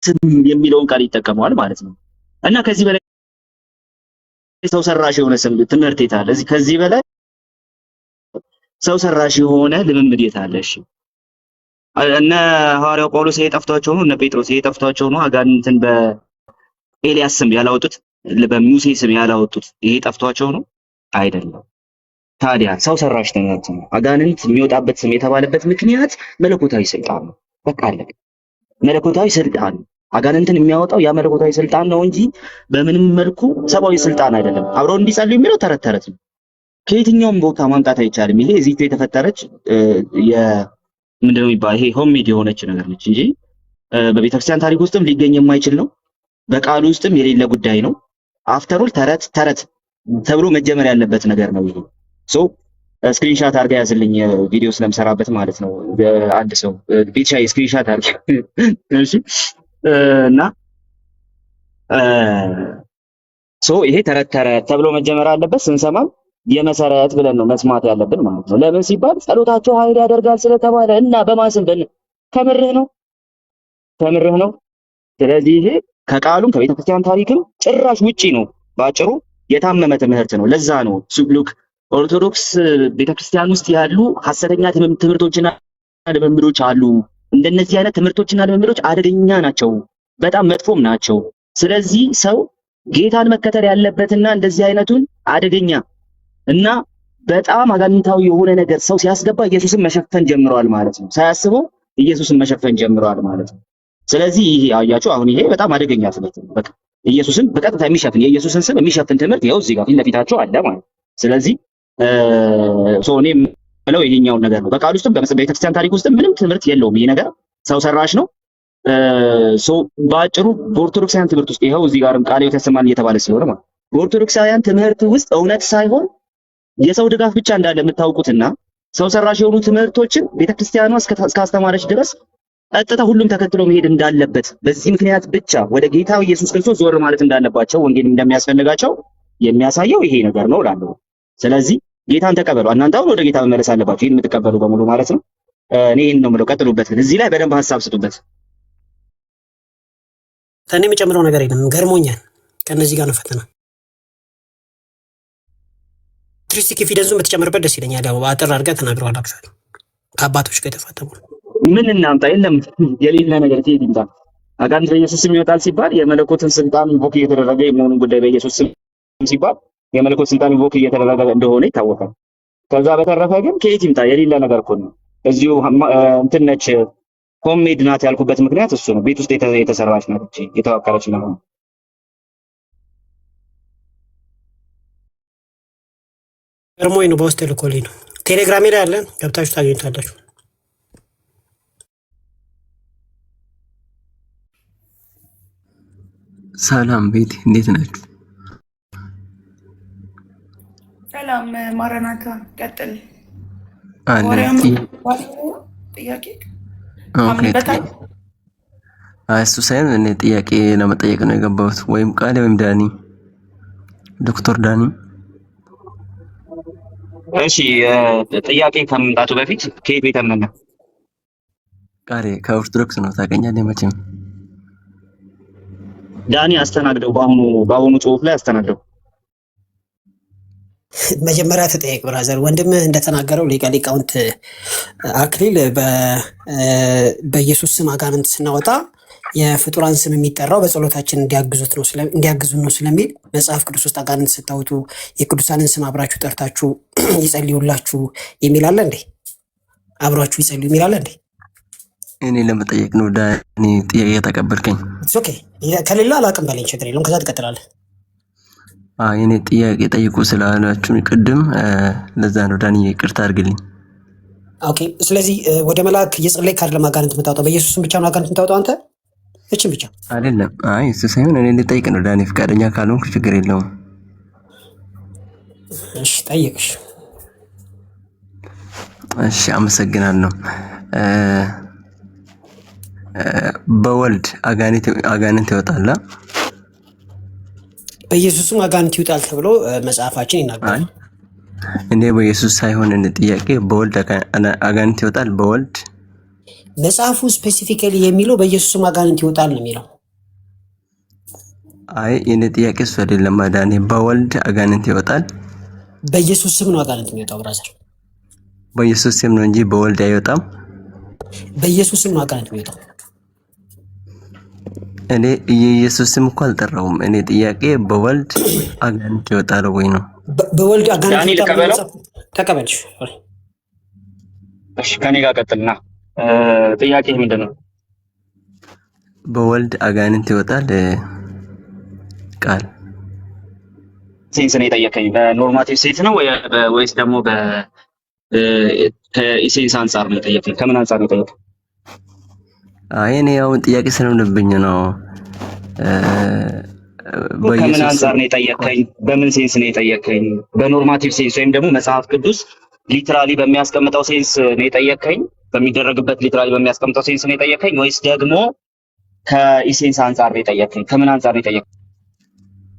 ስም የሚለውን ቃል ይጠቀመዋል ማለት ነው። እና ከዚህ በላይ ሰው ሰራሽ የሆነ ስም ትምህርት የት አለ? ከዚህ በላይ ሰው ሰራሽ የሆነ ልምምድ የት አለ? እሺ እነ ሐዋርያው ጳውሎስ የጠፍቷቸው ነው፣ እነ ጴጥሮስ የጠፍቷቸው ነው። አጋንንትን በኤልያስ ስም ያላወጡት፣ በሙሴ ስም ያላወጡት ይሄ ጠፍቷቸው ነው አይደለም። ታዲያ ሰው ሰራሽ ትምህርት ነው። አጋንንት የሚወጣበት ስም የተባለበት ምክንያት መለኮታዊ ስልጣን ነው። በቃ አለቀ። መለኮታዊ ስልጣን አጋንንትን የሚያወጣው ያ መለኮታዊ ስልጣን ነው እንጂ በምንም መልኩ ሰብአዊ ስልጣን አይደለም። አብረው እንዲጸልዩ የሚለው ተረት ተረት ነው። ከየትኛውም ቦታ ማምጣት አይቻልም። ይሄ እዚሁ የተፈጠረች ምንድነው የሚባለው? ይሄ ሆምሜድ የሆነች ነገር ነች እንጂ በቤተክርስቲያን ታሪክ ውስጥም ሊገኝ የማይችል ነው። በቃሉ ውስጥም የሌለ ጉዳይ ነው። አፍተሩል ተረት ተረት ተብሎ መጀመር ያለበት ነገር ነው። ይሄ ሶ ስክሪንሻት አድርጋ ያዝልኝ ቪዲዮ ስለምሰራበት ማለት ነው። አንድ ሰው ቤትሻይ ስክሪንሻት አድርጋ እሺ። እና ሶ ይሄ ተረት ተረት ተብሎ መጀመር አለበት። ስንሰማም የመሰረት ብለን ነው መስማት ያለብን ማለት ነው። ለምን ሲባል ጸሎታቸው ኃይል ያደርጋል ስለተባለ እና በማስም ከምርህ ነው። ስለዚህ ይሄ ከቃሉም ከቤተክርስቲያን ታሪክም ጭራሽ ውጪ ነው። ባጭሩ የታመመ ትምህርት ነው። ለዛ ነው ሱብሉክ ኦርቶዶክስ ቤተክርስቲያን ውስጥ ያሉ ሐሰተኛ ትምህርቶችና ልምምዶች አሉ። እንደነዚህ አይነት ትምህርቶችና ልምምዶች አደገኛ ናቸው፣ በጣም መጥፎም ናቸው። ስለዚህ ሰው ጌታን መከተል ያለበትና እንደዚህ አይነቱን አደገኛ እና በጣም አጋንንታዊ የሆነ ነገር ሰው ሲያስገባ ኢየሱስን መሸፈን ጀምሯል ማለት ነው። ሳያስበው ኢየሱስን መሸፈን ጀምሯል ማለት ነው። ስለዚህ ይሄ አያችሁ፣ አሁን ይሄ በጣም አደገኛ ትምህርት ነው። በቃ ኢየሱስን በቀጥታ የሚሸፍን የኢየሱስን ስም የሚሸፍን ትምህርት ይኸው እዚህ ጋር ፊት ለፊታቸው አለ ማለት ነው። ስለዚህ እኔ የምለው ይሄኛውን ነገር ነው። በቃል ውስጥም በቤተክርስቲያን ታሪክ ውስጥም ምንም ትምህርት የለውም። ይሄ ነገር ሰው ሰራሽ ነው። በአጭሩ በኦርቶዶክሳውያን ትምህርት ውስጥ ይኸው እዚህ ጋርም ቃለ ሕይወት ያሰማን እየተባለ ስለሆነ ማለት በኦርቶዶክሳውያን ትምህርት ውስጥ እውነት ሳይሆን የሰው ድጋፍ ብቻ እንዳለ የምታውቁትና ሰው ሰራሽ የሆኑ ትምህርቶችን ቤተክርስቲያኗ እስካስተማረች ድረስ ቀጥታ ሁሉም ተከትሎ መሄድ እንዳለበት በዚህ ምክንያት ብቻ ወደ ጌታ ኢየሱስ ክርስቶስ ዞር ማለት እንዳለባቸው ወንጌል እንደሚያስፈልጋቸው የሚያሳየው ይሄ ነገር ነው እላለሁ። ስለዚህ ጌታን ተቀበሉ። እናንተ አሁን ወደ ጌታ መመለስ አለባችሁ፣ ይህን የምትቀበሉ በሙሉ ማለት ነው። እኔ ይህን ነው የምለው። ቀጥሉበት፣ ግን እዚህ ላይ በደንብ ሀሳብ ስጡበት። እኔ የምጨምረው ነገር የለም። ገርሞኛል። ከእነዚህ ጋር ነው ፈተና። ትሪስቲክ ኤቪደንሱን ብትጨምርበት ደስ ይለኛል። ያው አጥር አድርገህ ተናግረዋል። አክቹዋሊ ከአባቶች ጋር የተፋተሙ ምን እናምጣ? የለም የሌለ ነገር ከየት ይምጣ? አጋንንት በኢየሱስ ስም ይወጣል ሲባል የመለኮትን ስልጣን ኢንቮክ እየተደረገ የመሆኑን ጉዳይ በኢየሱስ ስም ሲባል የመለኮት ስልጣን ኢንቮክ እየተደረገ እንደሆነ ይታወቃል። ከዛ በተረፈ ግን ከየት ይምጣ? የሌለ ነገር እኮ ነው። እዚሁ እንትን ነች ሆምሜድ ናት ያልኩበት ምክንያት እሱ ነው። ቤት ውስጥ የተሰራች ናት እቺ የተዋቀረች ነው። ገርሞኝ ነው። በውስጥ ልኮልኝ ነው። ቴሌግራሜ ላይ አለ፣ ገብታችሁ ታገኙታላችሁ። ሰላም ቤት እንዴት ናችሁ? ሰላም ማረናታ፣ ቀጥል። ጥያቄ እሱ ሳይሆን እኔ ጥያቄ ለመጠየቅ ነው የገባሁት። ወይም ቃሌ ወይም ዳኒ፣ ዶክተር ዳኒ። እሺ ጥያቄ ከመምጣቱ በፊት ከየት ቤተ እምነት ነው? ቃሌ ከኦርቶዶክስ ነው። ታውቀኛለህ መቼም። ዳኒ አስተናግደው፣ በአሁኑ ጽሁፍ ላይ አስተናግደው። መጀመሪያ ተጠየቅ ብራዘር። ወንድምህ እንደተናገረው ሊቀ ሊቃውንት አክሊል በኢየሱስ ስም አጋንንት ስናወጣ የፍጡራን ስም የሚጠራው በጸሎታችን እንዲያግዙን ነው ስለሚል መጽሐፍ ቅዱስ ውስጥ አጋንንት ስታወጡ የቅዱሳንን ስም አብራችሁ ጠርታችሁ ይጸልዩላችሁ የሚል አለ እንዴ? አብሯችሁ ይጸልዩ የሚል አለ እንዴ? እኔ ለመጠየቅ ነው ዳኒ ጥያቄ ተቀበልከኝ። ኦኬ ከሌላ አላቅም በለኝ፣ ችግር የለውም። ከዛ ትቀጥላለህ። እኔ ጥያቄ ጠይቁ ስላላችሁኝ ቅድም ለዛ ነው ዳኒ፣ ይቅርታ አድርግልኝ። ኦኬ ስለዚህ ወደ መልአክ እየጸለይክ አይደለም አጋንንት የምታወጣው፣ በኢየሱስም ብቻ ነው አጋንንት የምታወጣው አንተ? እቺን ብቻ አይደለም። እሱ ሳይሆን እኔ ልጠይቅ ነው ዳኒ፣ ፈቃደኛ ካልሆንክ ችግር የለውም። እሺ ጠይቅሽ። እሺ አመሰግናለሁ። በወልድ አጋንንት ይወጣላ? በኢየሱስም አጋንንት ይወጣል ተብሎ መጽሐፋችን ይናገራል። እኔ በኢየሱስ ሳይሆን እንደ ጥያቄ በወልድ አጋንንት ይወጣል? በወልድ መጽሐፉ ስፔሲፊካሊ የሚለው በኢየሱስም አጋንንት ይወጣል ነው የሚለው። የኔ ጥያቄ እሱ አይደለም ዳኒ። በወልድ አጋንንት ይወጣል? በኢየሱስ ስም ነው አጋንንት የሚወጣው ብራዘር። በኢየሱስ ስም ነው እንጂ በወልድ አይወጣም። በኢየሱስ ስም ነው አጋንንት የሚወጣው። እኔ የኢየሱስ ስም እኮ አልጠራውም። እኔ ጥያቄ በወልድ አጋንንት ይወጣል ወይ ነው። በወልድ አጋንንት ይወጣል ተቀበልሽ። እሺ ከኔ ጋር ቀጥልና ጥያቄ ምንድን ነው? በወልድ አጋንንት ይወጣል ቃል ሴንስ ነው የጠየቀኝ። በኖርማቲቭ ሴንስ ነው ወይስ ደግሞ ከኢሴንስ አንጻር ነው የጠየቀኝ? ከምን አንጻር ነው የጠየቀኝ? እኔ አሁን ጥያቄ ስለሆነብኝ ነው። ከምን አንጻር ነው የጠየቀኝ? በምን ሴንስ ነው የጠየቀኝ? በኖርማቲቭ ሴንስ ወይም ደግሞ መጽሐፍ ቅዱስ ሊትራሊ በሚያስቀምጠው ሴንስ ነው የጠየቀኝ? በሚደረግበት ሊትራሊ በሚያስቀምጠው ሴንስ ነው የጠየቀኝ ወይስ ደግሞ ከኢሴንስ አንጻር ነው የጠየቀኝ? ከምን አንጻር ነው የጠየቀኝ?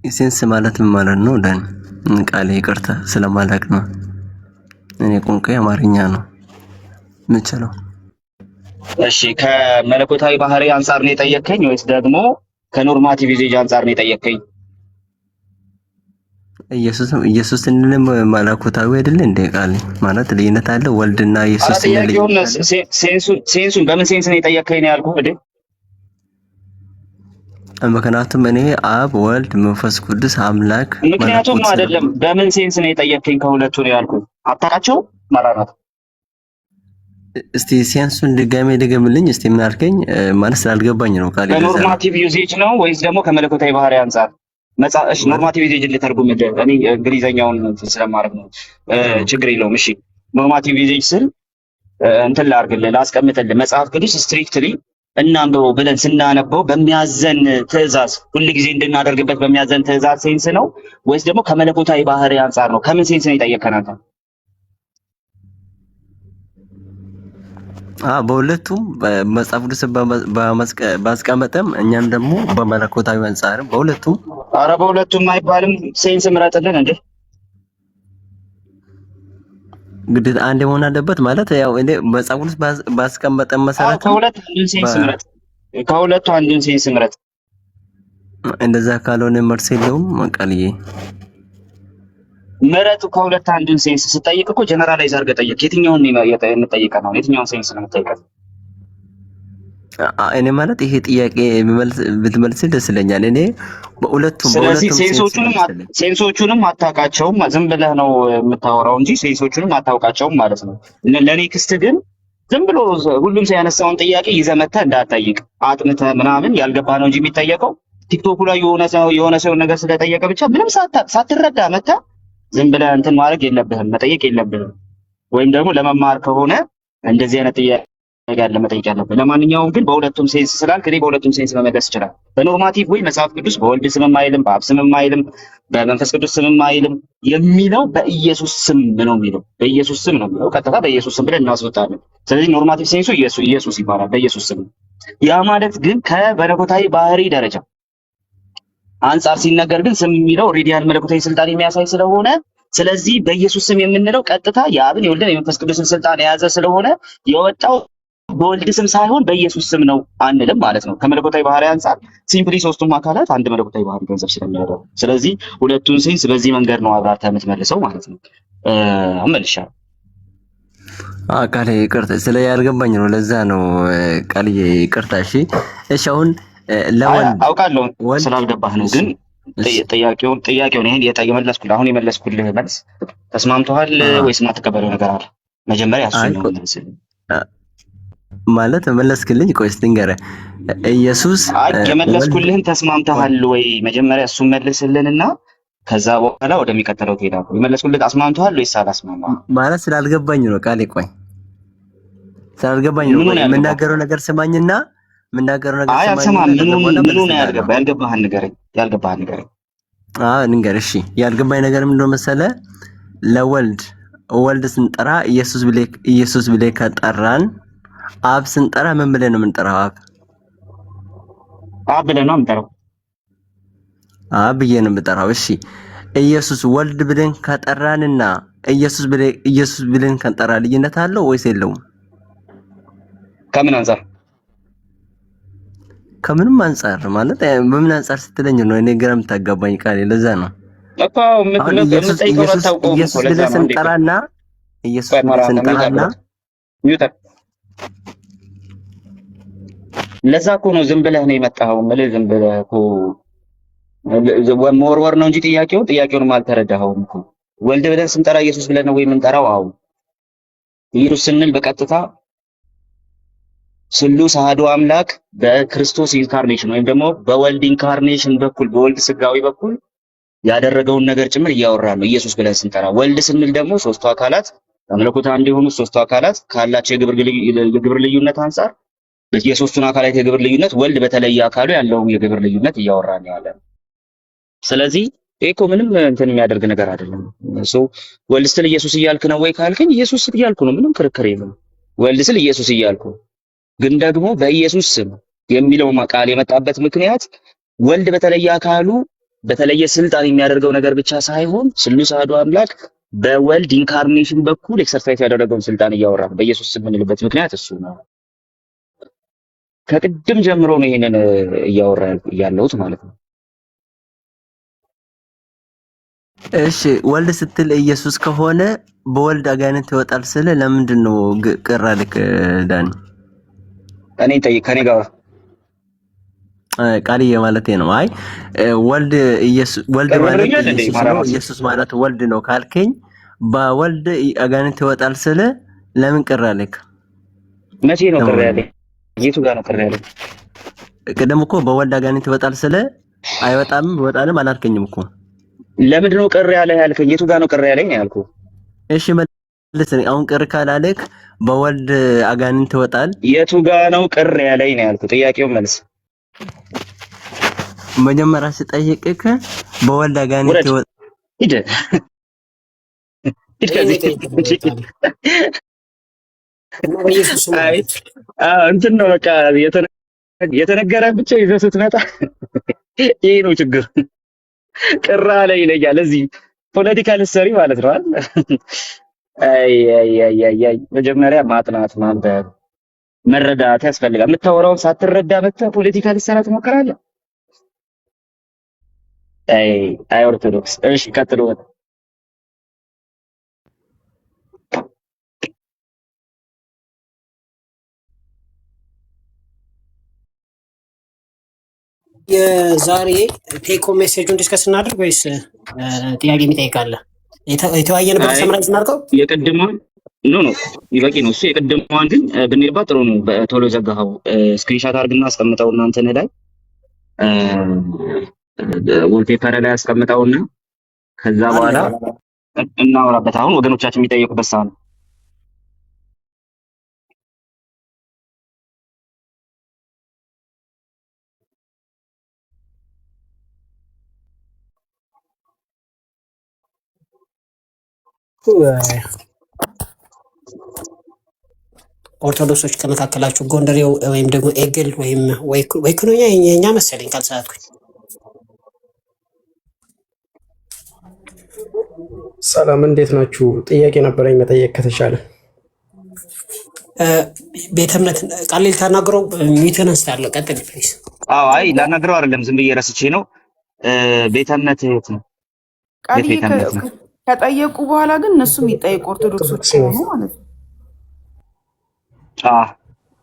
ኢሴንስ ማለት ምን ማለት ነው? ዳን ቃል ይቅርታ ስለማላቅ ነው። እኔ ቋንቋ አማርኛ ነው የምችለው። እሺ ከመለኮታዊ ባህሪ አንጻር ነው የጠየቀኝ ወይስ ደግሞ ከኖርማቲቭ ዩዜጅ አንጻር ነው የጠየቀኝ? ኢየሱስ እንልም መለኮታዊ አይደለ እንደ ቃል ማለት ልዩነት አለ? ወልድና ኢየሱስ ሴንሱን በምን ሴንስ ነው የጠየቀኝ ነው ያልኩህ አይደል? ምክንያቱም እኔ አብ ወልድ መንፈስ ቅዱስ አምላክ ምክንያቱም አይደለም። በምን ሴንስ ነው የጠየቀኝ ከሁለቱ ነው ያልኩህ። አታውቃቸው ማራራት እስቲ ሴንሱን ድጋሜ ድገምልኝ እስቲ። ምን አልከኝ? ማለት ስላልገባኝ ነው። ቃል ከኖርማቲቭ ዩዜጅ ነው ወይስ ደግሞ ከመለኮታዊ ባህሪ አንጻር? እሺ ኖርማቲቭ ዩዜጅ ልተርጉም። እኔ እንግሊዘኛውን ስለማድረግ ነው። ችግር የለውም። እሺ ኖርማቲቭ ዩዜጅ ስል እንትን ላድርግልህ፣ ላስቀምጥልህ። መጽሐፍ ቅዱስ ስትሪክትሊ እናንብበው ብለን ስናነበው በሚያዘን ትእዛዝ ሁልጊዜ እንድናደርግበት በሚያዘን ትእዛዝ ሴንስ ነው ወይስ ደግሞ ከመለኮታዊ ባህሪ አንጻር ነው? ከምን ሴንስ ነው የጠየቀናል? በሁለቱም መጽሐፍ ቅዱስ ባስቀመጠም እኛም ደግሞ በመለኮታዊ አንጻርም በሁለቱም። ኧረ በሁለቱም አይባልም። ሴንስ ምረጥልን እንዴ! ግዴታ አንድ መሆን አለበት ማለት ያው እኔ መጽሐፍ ቅዱስ ባስቀመጠ መሰረት ከሁለት አንዱን ሴንስ ምረጥ። ከሁለቱ አንዱን ሴንስ ምረጥ። እንደዛ ካልሆነ መልስ የለውም። ቃልዬ ምረጡ። ከሁለት አንዱን ሴንስ ስጠይቅ እኮ ጀነራላይዝ አድርገህ ጠይቅ። የትኛውን የምጠይቀህ ነው? የትኛውን ሴንስ ነው የምጠይቀህ? እኔ ማለት ይሄ ጥያቄ ብትመልስ ደስ ይለኛል። እኔ በሁለቱም ስለዚህ ሴንሶቹንም አታውቃቸውም። ዝም ብለህ ነው የምታወራው እንጂ ሴንሶቹንም አታውቃቸውም ማለት ነው። ለኔክስት ግን ዝም ብሎ ሁሉም ሰው ያነሳውን ጥያቄ ይዘህ መተህ እንዳትጠይቅ። አጥንተህ ምናምን ያልገባህ ነው እንጂ የሚጠየቀው። ቲክቶክ ላይ የሆነ ሰው ነገር ስለጠየቀ ብቻ ምንም ሳትረዳ መተህ ዝም ብለህ እንትን ማድረግ የለብህም፣ መጠየቅ የለብህም። ወይም ደግሞ ለመማር ከሆነ እንደዚህ አይነት ጥያቄ ያለ መጠየቅ ያለብህ። ለማንኛውም ግን በሁለቱም ሴንስ ስላልክ እኔ በሁለቱም ሴንስ መመለስ ይችላል። በኖርማቲቭ ወይ መጽሐፍ ቅዱስ በወልድ ስምም አይልም፣ በአብ ስምም አይልም፣ በመንፈስ ቅዱስ ስምም አይልም። የሚለው በኢየሱስ ስም ነው የሚለው፣ በኢየሱስ ስም ነው የሚለው። ቀጥታ በኢየሱስ ስም ብለን እናስወጣለን። ስለዚህ ኖርማቲቭ ሴንሱ ኢየሱስ ይባላል፣ በኢየሱስ ስም። ያ ማለት ግን ከመለኮታዊ ባህሪ ደረጃ አንጻር ሲነገር ግን ስም የሚለው ኦልሬዲ መለኮታዊ ስልጣን የሚያሳይ ስለሆነ ስለዚህ በኢየሱስ ስም የምንለው ቀጥታ የአብን የወልድን የመንፈስ ቅዱስን ስልጣን የያዘ ስለሆነ የወጣው በወልድ ስም ሳይሆን በኢየሱስ ስም ነው አንልም ማለት ነው። ከመለኮታዊ ባህሪ አንጻር ሲምፕሊ ሶስቱም አካላት አንድ መለኮታዊ ባህሪ ገንዘብ ስለሚያደርጉ ስለዚህ ሁለቱን ሴንስ በዚህ መንገድ ነው አብራርተህ የምትመልሰው ማለት ነው። አመልሻለሁ። ቃል ይቅርታ ስለ ያልገባኝ ነው። ለዛ ነው ቃል ይቅርታ። እሺ አሁን ለወልድ አውቃለሁ ስላልገባህ ነው። ግን ጥያቄውን ይሄን የመለስኩልህ አሁን የመለስኩልህ መልስ ተስማምተዋል ወይስ ማትቀበለው ነገር አለ? መጀመሪያ እሱ ነው ማለት መለስክልኝ። ቆይ ስትንገረ ኢየሱስ የመለስኩልህን ተስማምተሃል ወይ? መጀመሪያ እሱ መልስልንና ከዛ በኋላ ወደሚቀጥለው ትሄዳለህ። የመለስኩልህ አስማምተዋል ወይስ አላስማማህም? ማለት ስላልገባኝ ነው ቃሌ። ቆይ ስላልገባኝ ነው። የምናገረው ነገር ስማኝና የምናገረው ነገር ስማኝና ምኑ ነው ያልገባህን ንገረኝ። ንገር። እሺ ያልገባኝ ነገር ምንድነው መሰለህ? ወልድ ስንጠራ ኢየሱስ ብለህ ከጠራን አብ ስንጠራ ምን ብለን ነው የምንጠራው? አብ ብለን ነው የምንጠራው። አብ ብዬ ነው የምጠራው። እሺ ኢየሱስ ወልድ ብለን ከጠራንና ኢየሱስ ብለን ከጠራ ልዩነት አለው ወይስ የለውም? ከምን አንፃር? ከምንም አንፃር ማለት በምን አንፃር ስትለኝ ነው እኔ ግራ የምታጋባኝ ቃል። ለዛ ነው እኮ ኢየሱስ ብለን ስንጠራና ለዛ እኮ ነው ዝም ብለህ ነው የመጣኸው። ዝም ብለህ እኮ መወርወር ነው እንጂ ጥያቄውንም አልተረዳኸውም እኮ። ወልድ ብለን ስንጠራ ኢየሱስ ብለን ነው ወይ የምንጠራው? አዎ ኢየሱስ ስንል በቀጥታ ስሉስ አሐዱ አምላክ በክርስቶስ ኢንካርኔሽን ወይም ደግሞ በወልድ ኢንካርኔሽን በኩል በወልድ ስጋዊ በኩል ያደረገውን ነገር ጭምር እያወራ ነው ኢየሱስ ብለን ስንጠራ። ወልድ ስንል ደግሞ ሶስቱ አካላት አምላኮት አንድ የሆኑ ሶስቱ አካላት ካላቸው የግብር ልዩነት አንፃር የሶስቱን አካላት የግብር ልዩነት ወልድ በተለየ አካሉ ያለው የግብር ልዩነት እያወራ ነው ያለ። ስለዚህ እኮ ምንም እንትን የሚያደርግ ነገር አይደለም። ወልድ ስል ኢየሱስ እያልክ ነው ወይ ካልከኝ ኢየሱስ እያልኩ ነው፣ ምንም ክርክር የለም። ወልድ ስል ኢየሱስ እያልኩ ግን ደግሞ በኢየሱስ ስም የሚለው ቃል የመጣበት ምክንያት ወልድ በተለየ አካሉ በተለየ ስልጣን የሚያደርገው ነገር ብቻ ሳይሆን ስሉስ አሐዱ አምላክ በወልድ ኢንካርኔሽን በኩል ኤክሰርሳይዝ ያደረገውን ስልጣን እያወራ ነው። በኢየሱስ ስም የምንልበት ምክንያት እሱ ነው። ከቅድም ጀምሮ ነው ይሄንን እያወራ ያለሁት ማለት ነው። እሺ ወልድ ስትል ኢየሱስ ከሆነ በወልድ አጋንንት ይወጣል ስለ ለምንድን ነው ቅር አልክ ዳኒ? እኔ ጠይቅ ከኔ ጋር ቃልዬ ማለቴ ነው። አይ ወልድ ማለት ኢየሱስ ማለት ወልድ ነው ካልከኝ በወልድ አጋንንት ይወጣል ስለ ለምን ቅር አልክ? መቼ ነው ቅር ያለኝ? የቱ ጋር ነው ቅር ያለኝ? ቅድም እኮ በወልድ አጋንንት ይወጣል ስለ አይወጣም ይወጣልም አላልከኝም እኮ። ለምንድን ነው ቅር ያለ ያልከኝ? የቱ ጋር ነው ቅር ያለኝ ያልኩህ? እሺ መልስ። አሁን ቅር ካላለክ በወልድ አጋንንት ይወጣል የቱ ጋር ነው ቅር ያለኝ ነው ያልኩህ። ጥያቄውን መልስ። መጀመሪያ ስጠይቅህ በወልድ አጋንንት ይወጣል ሂድ ከዚህ እና በኢየሱስ ስም አይ ማለት እንትን ነው በቃ የተነገረ ብቻ ይዘህ ስትመጣ ይሄ ነው ችግር። ቅራ ላይ ይለኛል። እዚህ ፖለቲካል ስተዲ ማለት ነው አይደል? አይ አይ አይ አይ አይ መጀመሪያ ማጥናት ማንበብ መረዳት ያስፈልጋል። የምታወራውን ሳትረዳ መጥተህ ፖለቲካ ልትሰራ ትሞክራለህ። አይ አይ ኦርቶዶክስ። እሺ ቀጥሎ። የዛሬ ቴኮ ሜሴጁን ዲስከስ እናድርግ ወይስ ጥያቄ የሚጠይቃለ? የተወያየንበት ሰምራይዝ እናድርገው። የቅድሟን ኖ ይበቂ ነው እሱ። የቅድሟን ግን ብንሄድባት ጥሩ ነው። በቶሎ ዘጋኸው። ስክሪንሻት አድርግና አስቀምጠውና እንትን ላይ ወልፔፐር ላይ አስቀምጠውና ከዛ በኋላ እናወራበት። አሁን ወገኖቻችን የሚጠየቁበት ሰዓት ነው። ኦርቶዶክሶች ከመካከላችሁ ጎንደሬው ወይም ደግሞ ኤግል ወይም ወይክኖኛ የኛ መሰለኝ ካልሰዓትኩኝ። ሰላም እንዴት ናችሁ? ጥያቄ ነበረኝ መጠየቅ ከተቻለ። ቤተ እምነት ቃል ልታናግረው ሚትን አንስታለሁ። ቀጥል ፕሊዝ። አዎ አይ ላናግረው አይደለም ዝም ብዬ ረስቼ ነው። ቤተ እምነት የት ነው? ቃል ከጠየቁ በኋላ ግን እነሱ የሚጠይቁ ኦርቶዶክሶች ሆኑ ማለት ነው።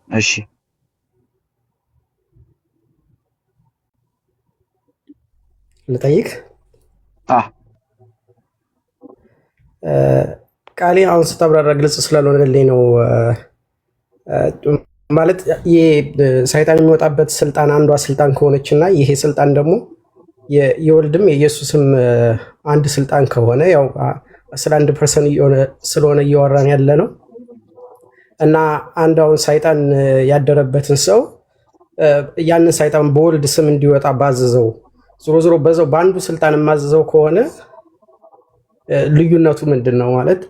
እሺ ልጠይቅ። ቃሌ አሁን ስታብራራ ግልጽ ስላልሆነልኝ ነው። ማለት ይሄ ሰይጣን የሚወጣበት ስልጣን አንዷ ስልጣን ከሆነች እና ይሄ ስልጣን ደግሞ የወልድም የኢየሱስም አንድ ስልጣን ከሆነ ያው ስለ 1% ስለሆነ እያወራን ያለ ነው እና አንድ አሁን ሰይጣን ያደረበትን ሰው ያንን ሰይጣን በወልድ ስም እንዲወጣ ባዘዘው ዞሮ ዞሮ በዛው በአንዱ ስልጣን የማዘዘው ከሆነ ልዩነቱ ምንድን ነው? ማለት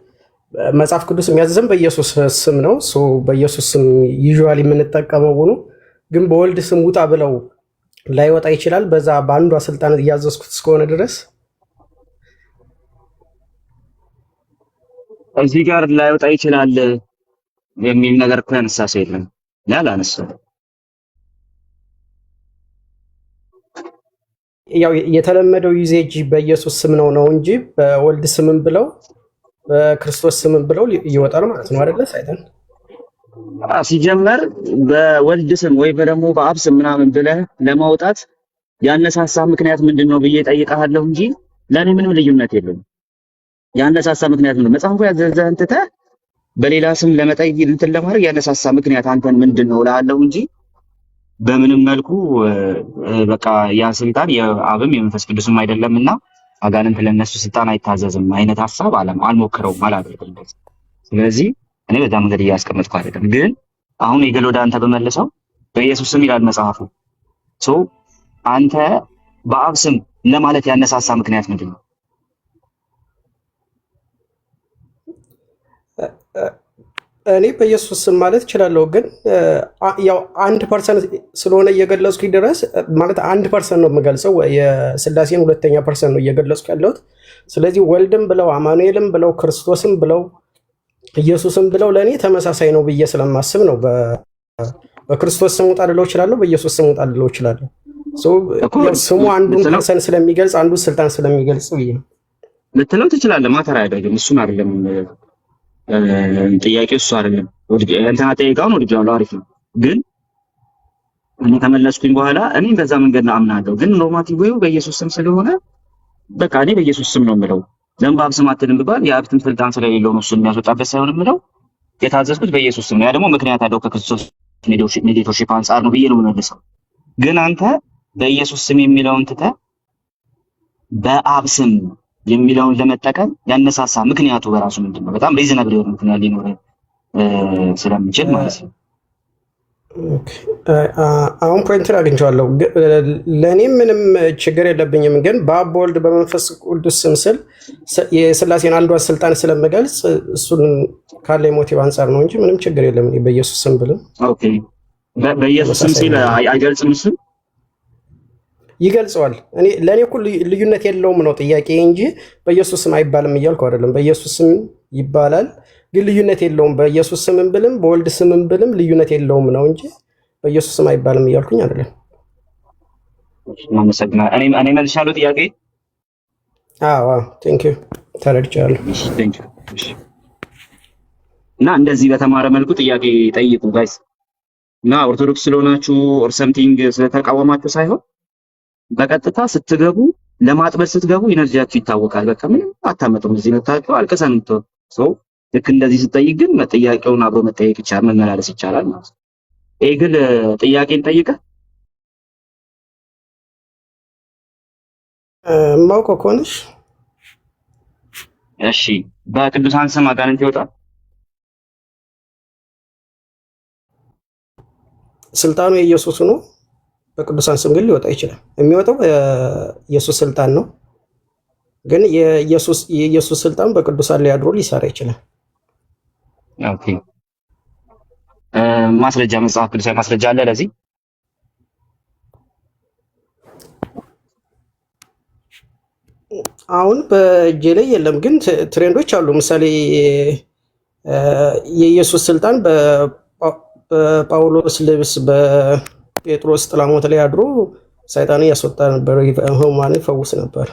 መጽሐፍ ቅዱስ የሚያዘዘን በኢየሱስ ስም ነው። በኢየሱስ ስም ዩዥዋሊ የምንጠቀመው ነው። ግን በወልድ ስም ውጣ ብለው ላይወጣ ይችላል። በዛ በአንዷ ስልጣን እያዘዝኩት እስከሆነ ድረስ እዚህ ጋር ላይወጣ ይችላል የሚል ነገር እኮ ያነሳ ሰው የለም። ያላነሳው ያው የተለመደው ዩዜጅ በኢየሱስ ስም ነው እንጂ በወልድ ስምም ብለው በክርስቶስ ስምም ብለው ይወጣል ማለት ነው አይደለ? ሰይጣን ሲጀመር በወልድ ስም ወይ ደግሞ በአብ ስም ምናምን ብለህ ለማውጣት ያነሳሳ ምክንያት ምንድን ነው ብዬ ጠይቀሃለሁ እንጂ ለኔ ምንም ልዩነት የለውም። ያነሳሳ ምክንያት ምንድን ነው? መጽሐፉ ያዘዘህን ትተህ በሌላ ስም ለመጠየቅ እንትን ለማድረግ ያነሳሳ ምክንያት አንተን ምንድን ነው እልሃለሁ እንጂ በምንም መልኩ በቃ ያ ስልጣን የአብም የመንፈስ ቅዱስም አይደለምና አጋንንት ለነሱ ስልጣን አይታዘዝም አይነት ሐሳብ አልሞክረውም፣ አላደርግም። ስለዚህ እኔ በዛ መንገድ እያስቀመጥኩ አይደለም። ግን አሁን የገል ወደ አንተ በመለሰው በኢየሱስ ስም ይላል መጽሐፉ። አንተ በአብ ስም ለማለት ያነሳሳ ምክንያት ምንድን ነው? እኔ በኢየሱስ ስም ማለት እችላለሁ። ግን ያው 1% ስለሆነ እየገለጽኩኝ ድረስ ማለት 1% ነው የምገልጸው። የስላሴን 2% ነው እየገለጽኩ ያለሁት። ስለዚህ ወልድም ብለው አማኑኤልም ብለው ክርስቶስም ብለው ኢየሱስም ብለው ለእኔ ተመሳሳይ ነው ብዬ ስለማስብ ነው በክርስቶስ ስም ውጣ ልለው እችላለሁ፣ በኢየሱስ ስም ውጣ ልለው እችላለሁ። ስሙ አንዱን ፐርሰን ስለሚገልጽ አንዱን ስልጣን ስለሚገልጽ ብዬ ነው ልትለው ትችላለህ። ማተር አያደርግም። እሱን አይደለም ጥያቄው፣ እሱ አይደለም እንትና ጠይቃውን ወድጃለሁ፣ አሪፍ ነው። ግን እኔ ከመለስኩኝ በኋላ እኔ በዛ መንገድ አምናለሁ። ግን ኖርማቲቭ በኢየሱስ ስም ስለሆነ በቃ እኔ በኢየሱስ ስም ነው የምለው። ለምን በአብ ስም አትልም ብባል የአብትም ስልጣን ስለሌለው ነው እሱን የሚያስወጣበት ሳይሆን የምለው የታዘዝኩት በኢየሱስ ስም ነው። ያ ደግሞ ምክንያት አለው ከክርስቶስ ሜዲቶርሺፕ አንጻር ነው ብዬ ነው የምመልሰው። ግን አንተ በኢየሱስ ስም የሚለውን ትተህ በአብ ስም የሚለውን ለመጠቀም ያነሳሳ ምክንያቱ በራሱ ምንድን ነው? በጣም ሪዝነብል የሆነ ምክንያት ሊኖር ስለሚችል ማለት ነው። ኦኬ፣ አሁን ፖይንትን አግኝቼዋለሁ። ለእኔም ምንም ችግር የለብኝም፣ ግን በአብ በወልድ በመንፈስ ቅዱስ ስም ስል የስላሴን አንዷን ስልጣን ስለምገልጽ እሱን ካለ ሞቲቭ አንጻር ነው እንጂ ምንም ችግር የለም። እኔ በኢየሱስ ስም ብልም ኦኬ። በኢየሱስ ስም ሲል አይገልጽም? እሱ ይገልጸዋል። ለእኔ እኮ ልዩነት የለውም ነው ጥያቄ እንጂ በኢየሱስ ስም አይባልም እያልኩ አይደለም። በኢየሱስ ስም ይባላል ግን ልዩነት የለውም። በኢየሱስ ስምም ብልም በወልድ ስምም ብልም ልዩነት የለውም ነው እንጂ በኢየሱስ ስም አይባልም እያልኩኝ አይደለም። አመሰግናለሁ። እኔ መልሻለሁ ጥያቄ። አዎ ቴንክ ዩ ተረድቻለሁ። እና እንደዚህ በተማረ መልኩ ጥያቄ ጠይቁ ጋይስ። እና ኦርቶዶክስ ስለሆናችሁ ኦር ሰምቲንግ ስለተቃወማችሁ ሳይሆን በቀጥታ ስትገቡ ለማጥበል ስትገቡ ኢነርጂያችሁ ይታወቃል። በቃ ምንም አታመጡም። እዚህ መታችሁ አልቀሰን ሰው ልክ እንደዚህ ስጠይቅ ግን ጥያቄውን አብሮ መጠየቅ ይቻላል፣ መመላለስ ይቻላል ማለት ነው። ይሄ ግን ጥያቄን ጠይቀህ ማውቀው ከሆነሽ እሺ፣ በቅዱሳን ስም አጋንንት ይወጣል? ስልጣኑ የኢየሱስ ነው። በቅዱሳን ስም ግን ሊወጣ ይችላል። የሚወጣው የኢየሱስ ስልጣን ነው፣ ግን የኢየሱስ ስልጣን በቅዱሳን ላይ አድሮ ሊሰራ ይችላል። ኦኬ፣ ማስረጃ መጽሐፍ ቅዱሳዊ ማስረጃ አለ ለዚህ? አሁን በእጄ ላይ የለም፣ ግን ትሬንዶች አሉ። ምሳሌ የኢየሱስ ስልጣን በጳውሎስ ልብስ በጴጥሮስ ጥላሞት ላይ አድሮ ሰይጣንን ያስወጣ ነበር፣ ህሙማንን ይፈውስ ነበር።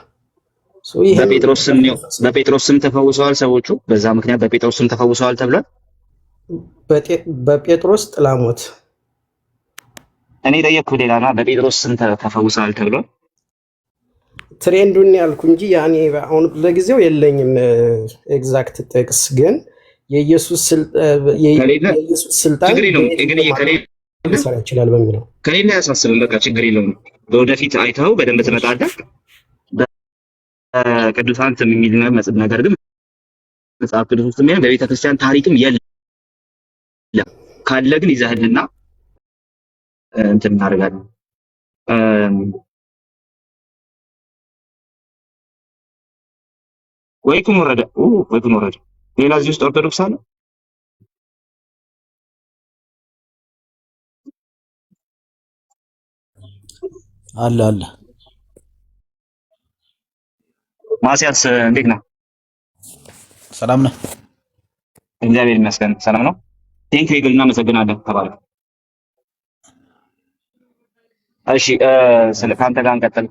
በጴጥሮስ ስም ተፈውሰዋል ሰዎቹ። በዛ ምክንያት በጴጥሮስ ስም ተፈውሰዋል ተብሏል። በጴጥሮስ ጥላሞት እኔ ጠየቅኩህ ሌላና በጴጥሮስ ስም ተፈውሰዋል ተብሏል። ትሬንዱን ያልኩ እንጂ ያኔ አሁን ለጊዜው የለኝም ኤግዛክት ጥቅስ፣ ግን የኢየሱስ ስልጣን ሊሰራ ይችላል በሚለው ከሌላ ያሳስብም። በቃ ችግር የለውም። በወደፊት አይተኸው በደንብ ትመጣለህ። ቅዱሳን ስም የሚል ነገር ግን መጽሐፍ ቅዱስ ውስጥ የሚሆን በቤተ ክርስቲያን ታሪክም የለም። ካለ ግን ይዘህልና እንትን እናደርጋለን። ወይኩም ወረደ። ሌላ እዚህ ውስጥ ኦርቶዶክስ አለ? አለ። ማስያስ እንዴት ነው? ሰላም ነው፣ እግዚአብሔር ይመስገን ሰላም ነው። ቴንክ ዩ ይግልና እናመሰግናለን ተባለ። እሺ ከአንተ ጋር እንቀጥል።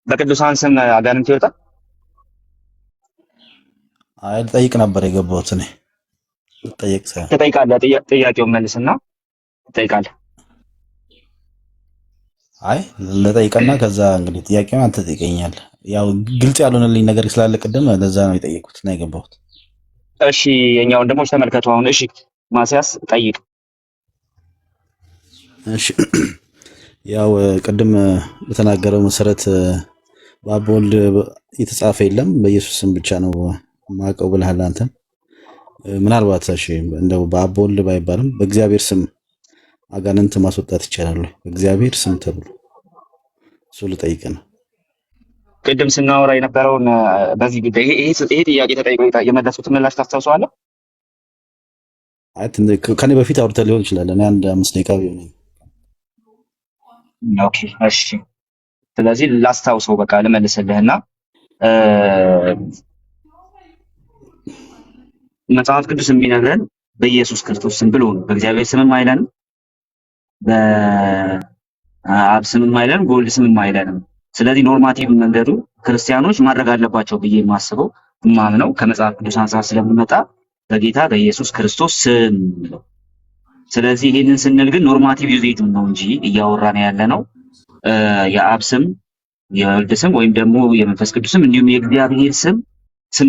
በቅዱሳን ስም አጋንንት ይወጣል? አይ ልጠይቅ ነበር የገባሁት እኔ። ልጠይቅ ሳይሆን ትጠይቃለህ። ጥያቄውን መልስና ትጠይቃለህ። አይ ልጠይቅና ከዛ እንግዲህ ጥያቄውን አንተ ትጠይቀኛለህ። ያው ግልጽ ያልሆነልኝ ነገር ስላለ ቅድም ለዛ ነው የጠየቁት እና የገባሁት። እሺ የኛ ወንድሞች ተመልከቱ አሁን። እሺ ማስያስ ጠይቅ። እሺ ያው ቅድም በተናገረው መሰረት በአብ በወልድ የተጻፈ የለም በኢየሱስ ስም ብቻ ነው ማቀው ብለሃል አንተ። ምናልባት እሺ እንደው በአብ በወልድ ባይባልም በእግዚአብሔር ስም አጋንንት ማስወጣት ይቻላል በእግዚአብሔር ስም ተብሎ? እሱ ልጠይቅ ነው። ቅድም ስናወራ የነበረውን በዚህ ጉዳይ ይሄ ጥያቄ ተጠይቆ የመለሱት ምላሽ ታስታውሰዋለህ? አይ ከኔ በፊት አውርተህ ሊሆን ይችላል። እኔ አንድ 5 ደቂቃ ቢሆን። ኦኬ እሺ። ስለዚህ ላስታውሰው በቃ ልመልስልህና መጽሐፍ ቅዱስ የሚነግረን በኢየሱስ ክርስቶስ ስም ብሎ ነው። በእግዚአብሔር ስምም አይለንም፣ በአብ ስምም አይለንም፣ በወልድ ስምም አይለንም። ስለዚህ ኖርማቲቭ መንገዱ ክርስቲያኖች ማድረግ አለባቸው ብዬ የማስበው የማምነው ከመጽሐፍ ቅዱስ አንፃር ስለሚመጣ በጌታ በኢየሱስ ክርስቶስ ስም ነው። ስለዚህ ይህንን ስንል ግን ኖርማቲቭ ዩዜጁን ነው እንጂ እያወራን ያለ ነው የአብ ስም የወልድ ስም ወይም ደግሞ የመንፈስ ቅዱስ ስም እንዲሁም የእግዚአብሔር ስም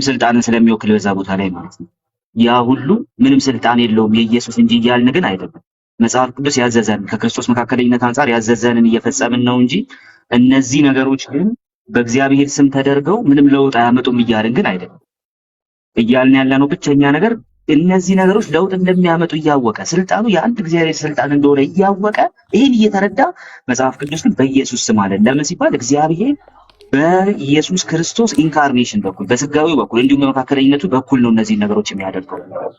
ስልጣንን ስለሚወክል በዛ ቦታ ላይ ማለት ነው። ያ ሁሉ ምንም ስልጣን የለውም የኢየሱስ እንጂ እያልን ግን አይደለም። መጽሐፍ ቅዱስ ያዘዘን ከክርስቶስ መካከለኝነት አንፃር ያዘዘንን እየፈጸምን ነው እንጂ እነዚህ ነገሮች ግን በእግዚአብሔር ስም ተደርገው ምንም ለውጥ አያመጡም እያልን ግን አይደለም። እያልን ያለነው ብቸኛ ነገር እነዚህ ነገሮች ለውጥ እንደሚያመጡ እያወቀ ስልጣኑ የአንድ እግዚአብሔር ስልጣን እንደሆነ እያወቀ ይህን እየተረዳ መጽሐፍ ቅዱስ ግን በኢየሱስ ስም አለ። ለምን ሲባል እግዚአብሔር በኢየሱስ ክርስቶስ ኢንካርኔሽን በኩል በስጋዊ በኩል እንዲሁም በመካከለኝነቱ በኩል ነው እነዚህ ነገሮች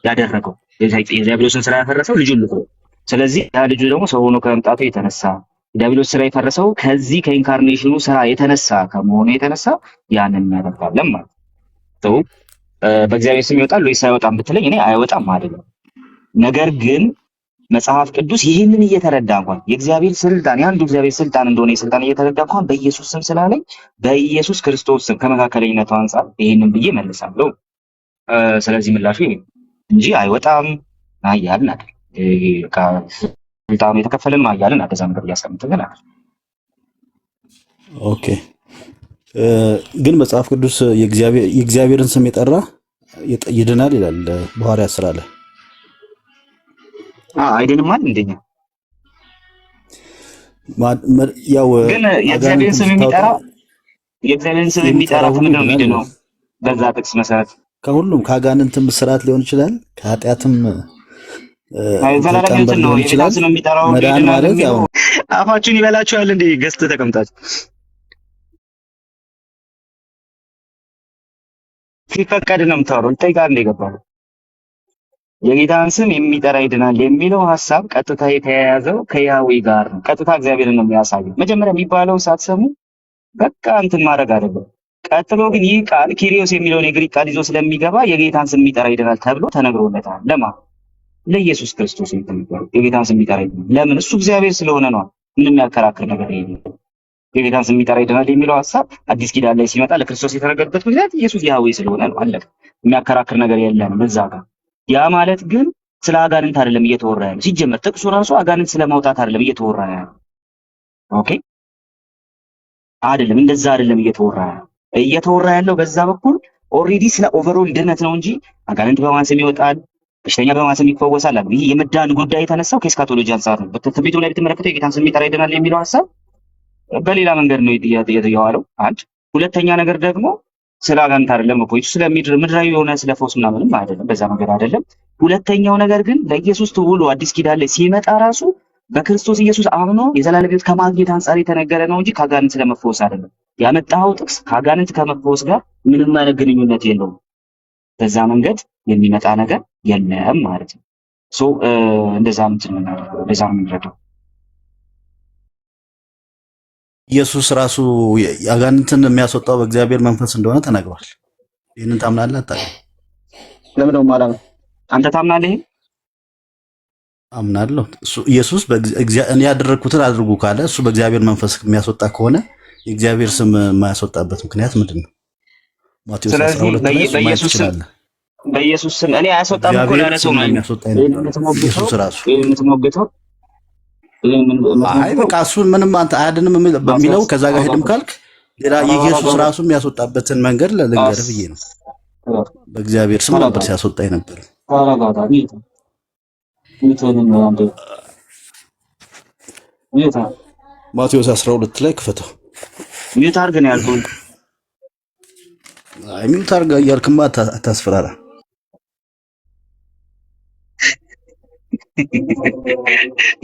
ያደረገው የዲያብሎስን ስራ ያፈረሰው ልጁን ልኮ። ስለዚህ ያ ልጁ ደግሞ ሰው ሆኖ ከመምጣቱ የተነሳ ዲያብሎስ ስራ የፈረሰው ከዚህ ከኢንካርኔሽኑ ስራ የተነሳ ከመሆኑ የተነሳ ያንን እናደርጋለን ማለት ነው። በእግዚአብሔር ስም ይወጣል ወይስ አይወጣም ብትለኝ እኔ አይወጣም አይደለም። ነገር ግን መጽሐፍ ቅዱስ ይህንን እየተረዳ እንኳን የእግዚአብሔር ስልጣን የአንዱ እግዚአብሔር ስልጣን እንደሆነ የስልጣን እየተረዳ እንኳን በኢየሱስ ስም ስላለኝ በኢየሱስ ክርስቶስ ስም ከመካከለኝነቱ አንጻር ይህንን ብዬ መልሳለሁ። ስለዚህ ምላሹ ይሄ እንጂ አይወጣም አያልን አይደል። ስልጣኑ የተከፈለን አያልን አደዛ ነገር እያስቀምጥልን አይደል። ኦኬ ግን መጽሐፍ ቅዱስ የእግዚአብሔርን ስም የጠራ ይድናል ይላል በሐዋርያት ሥራ ላይ። አይደንም ማለት እንደኛ ያው ግን የእግዚአብሔርን ስም የሚጠራ ምንድነው የሚድነው? በዛ ጥቅስ መሰረት ከሁሉም ከአጋንንትም ስርዓት ሊሆን ይችላል፣ ከኃጢአትም ዘላለም ነው የጌታን ስም የሚጠራው መዳን ማለት ያው አፋችሁን ይበላችኋል እንዴ ገዝተ ተቀምጣችሁ ሲፈቀድ ነው የምታወራው። ጠይቃል እንደ ገባው የጌታን ስም የሚጠራ ይድናል የሚለው ሐሳብ ቀጥታ የተያያዘው ከያዌ ጋር ነው። ቀጥታ እግዚአብሔርን ነው የሚያሳየው። መጀመሪያ የሚባለውን ሳትሰሙ በቃ እንትን ማድረግ አይደለም። ቀጥሎ ግን ይህ ቃል ኪሪዮስ የሚለውን የግሪክ ቃል ይዞ ስለሚገባ የጌታን ስም የሚጠራ ይድናል ተብሎ ተነግሮለታል። ለማ ለኢየሱስ ክርስቶስ የጌታን ስም የሚጠራ ይድናል። ለምን? እሱ እግዚአብሔር ስለሆነ ነው። ምንም የሚያከራክር ነገር የለም። የጌታን ስም የሚጠራ ይድናል የሚለው ሐሳብ አዲስ ኪዳን ላይ ሲመጣ ለክርስቶስ የተነገረበት ምክንያት ኢየሱስ ያህዌ ስለሆነ ነው። አለቀ። የሚያከራክር ነገር የለም እዛ ጋር። ያ ማለት ግን ስለ አጋንንት አይደለም እየተወራ ያለው። ሲጀመር ጥቅሱ ራሱ አጋንንት ስለማውጣት አይደለም እየተወራ ያለው። ኦኬ አይደለም፣ እንደዛ አይደለም እየተወራ ያለው። እየተወራ ያለው በዛ በኩል ኦልሬዲ ስለ ኦቨርኦል ድነት ነው እንጂ አጋንንት በማን ስም ይወጣል፣ በሽተኛ በማን ስም ይፈወሳል አለ። ይሄ የመዳን ጉዳይ የተነሳው ከኤስካቶሎጂ አንፃር ነው። በትንቢቱ ላይ ብትመለከተው የጌታን ስም የሚጠራ ይድናል የሚለው ሐሳብ በሌላ መንገድ ነው የተያዋለው። አንድ ሁለተኛ ነገር ደግሞ ስለ አጋንንት አይደለም እኮ ስለ ምድራዊ የሆነ ስለ ፈውስ ምናምንም አይደለም፣ በዛ መንገድ አይደለም። ሁለተኛው ነገር ግን ለኢየሱስ ተውሎ አዲስ ኪዳን ላይ ሲመጣ ራሱ በክርስቶስ ኢየሱስ አምኖ የዘላለም ሕይወት ከማግኘት አንጻር የተነገረ ነው እንጂ ከአጋንንት ስለመፈወስ አይደለም። ያመጣው ጥቅስ ከአጋንንት ከመፈወስ ጋር ምንም አይነት ግንኙነት የለውም። በዛ መንገድ የሚመጣ ነገር የለም ማለት ነው። እንደዛ የምንረዳው ኢየሱስ ራሱ አጋንንትን የሚያስወጣው በእግዚአብሔር መንፈስ እንደሆነ ተናግሯል። ይህንን ታምናለህ? አታውቅም? ለምን ነው ማለት ነው? አንተ ታምናለህ? አምናለሁ። ኢየሱስ እኔ ያደረግኩትን አድርጉ ካለ እሱ በእግዚአብሔር መንፈስ የሚያስወጣ ከሆነ የእግዚአብሔር ስም የማያስወጣበት ምክንያት ምንድን ነው? ማቴዎስ 12 ላይ በኢየሱስ ስም እኔ አያስወጣም እኮ ያለ ሰው ነው ኢየሱስ ራሱ የምትሞግተው። አይ በቃ እሱን ምንም አንተ አያድንም በሚለው ከዛ ጋር ሄድም ካልክ ሌላ የኢየሱስ ራሱ የሚያስወጣበትን መንገድ ልንገርህ ብዬ ነው። በእግዚአብሔር ስም ነበር ሲያስወጣ ነበር። ማቴዎስ 12 ላይ ክፈተው። ሚዩት አድርግ ነው ያልኩህ። አይ ሚዩት አድርግ እያልክማ አታስፈራራ።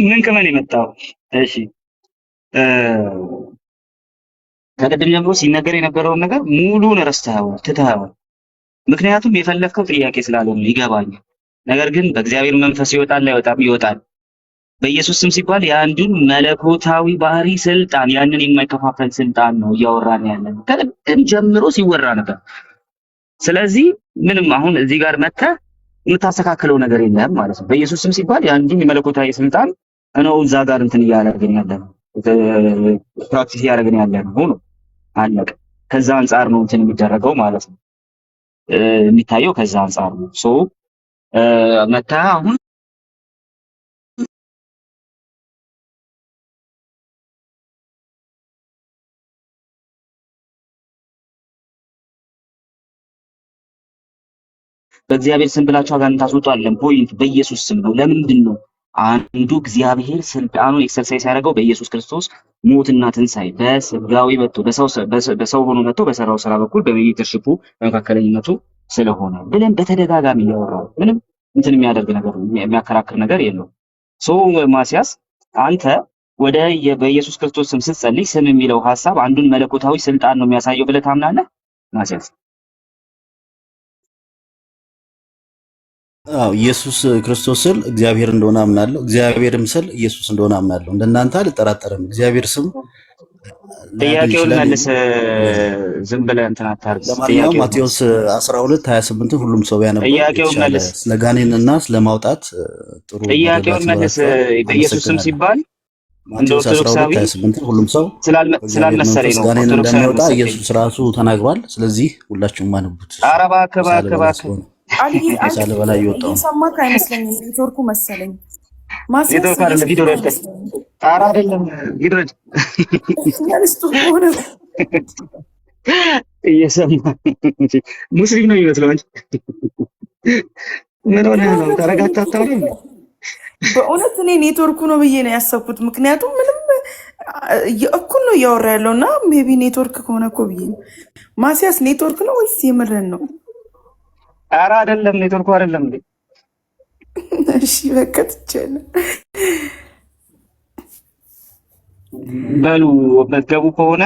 ምን ከማን የመጣው? እሺ ከቀደም ጀምሮ ሲነገር የነበረውን ነገር ሙሉን ረስተኸዋል፣ ትተኸዋል። ምክንያቱም የፈለግከው ጥያቄ ስላልሆነ ይገባኛል። ነገር ግን በእግዚአብሔር መንፈስ ይወጣል አይወጣም? ይወጣል። በኢየሱስ ስም ሲባል የአንዱን መለኮታዊ ባህሪ ስልጣን፣ ያንን የማይከፋፈል ስልጣን ነው እያወራን ያለን። ከቀደም ጀምሮ ሲወራ ነበር። ስለዚህ ምንም አሁን እዚህ ጋር መጥተህ የምታስተካክለው ነገር የለም ማለት ነው። በኢየሱስ ስም ሲባል የአንዱን የመለኮታዊ ስልጣን ነው እዛ ጋር እንትን እያደረግን ያለ ነው፣ ፕራክቲስ እያደረግን ያለ ነው። አለቀ። ከዛ አንጻር ነው እንትን የሚደረገው ማለት ነው፣ የሚታየው ከዛ አንጻር ነው። መጥተህ አሁን በእግዚአብሔር ስም ብላችሁ አጋንንት አስወጡ አይደለም ፖይንት፣ በኢየሱስ ስም ነው። ለምንድን ነው አንዱ እግዚአብሔር ስልጣኑን ኤክሰርሳይዝ ያደረገው በኢየሱስ ክርስቶስ ሞትና ትንሳኤ በስጋዊ መጥቶ በሰው ሆኖ መጥቶ በሰራው ስራ በኩል በሜዲተርሺፑ በመካከለኝነቱ ስለሆነ ብለን በተደጋጋሚ እያወራው ምንም እንትን የሚያደርግ ነገር የሚያከራክር ነገር የለውም። ሶ ማስያስ አንተ ወደ በኢየሱስ ክርስቶስ ስም ስትጸልይ ስም የሚለው ሐሳብ አንዱን መለኮታዊ ስልጣን ነው የሚያሳየው ብለህ ታምናለህ ማስያስ? አዎ ኢየሱስ ክርስቶስ ስል እግዚአብሔር እንደሆነ አምናለሁ። እግዚአብሔርም ስል ኢየሱስ እንደሆነ አምናለሁ። እንደናንተ አልጠራጠርም። እግዚአብሔር ስም ሊያድን ጥያቄውን ይችላል። መልስ። ዝም ብለህ እንትን አታርግ። ለማንኛውም ማቴዎስ 12:28 ሁሉም ሰው ቢያነበው ጥያቄውን የተሻለ መልስ። ስለ ጋኔንና ስለ ማውጣት ጥሩ ጥያቄውን መረዳት መልስ። ይኖራቸዋል። በኢየሱስ ስም አመሰግናለሁ። ሲባል እንደ ማቴዎስ ኦርቶዶክሳዊ 12:28 ሁሉም ሰው በእግዚአብሔር ስላልመሰለኝ መንፈስ ነው። ጋኔን ኦርቶዶክሳዊ እንደሚያወጣ አልመሰለኝ። ኢየሱስ ራሱ ተናግሯል። ስለዚህ ሁላችሁም አንቡት። ኧረ እባክህ ከሳለ እባክህ በላይ እባክህ። ስለሆነ አልዬ ከሳለ በላይ እየወጣው ነው። እየሰማክ አይመስለኝም። ኔትወርኩ መሰለኝ። ማስያስ ኔትወርክ አይደለም ቪዲዮ እየሰማህ ረድተህ። አይመስለኝም። ኧረ አይደለም ቪዲዮ ረድ ያንስቶ ሆነ እየሰማህ እንጂ ሙስሊም ነው የሚመስለው እንጂ ምን ሆነህ ነው? ተረጋግተህ አታወራም? በእውነት እኔ ኔትወርኩ ነው ብዬ ነው ያሰብኩት። ምክንያቱም ምንም እኩል ነው እያወራ ያለው እና ሜቢ ኔትወርክ ከሆነ እኮ ብዬ ነው። ማስያስ ኔትወርክ ነው ወይስ የምርን ነው? ኧረ አይደለም ኔትወርኩ አይደለም እንዴ። እሺ በቃ ትችያለህ። በሉ መዝገቡ ከሆነ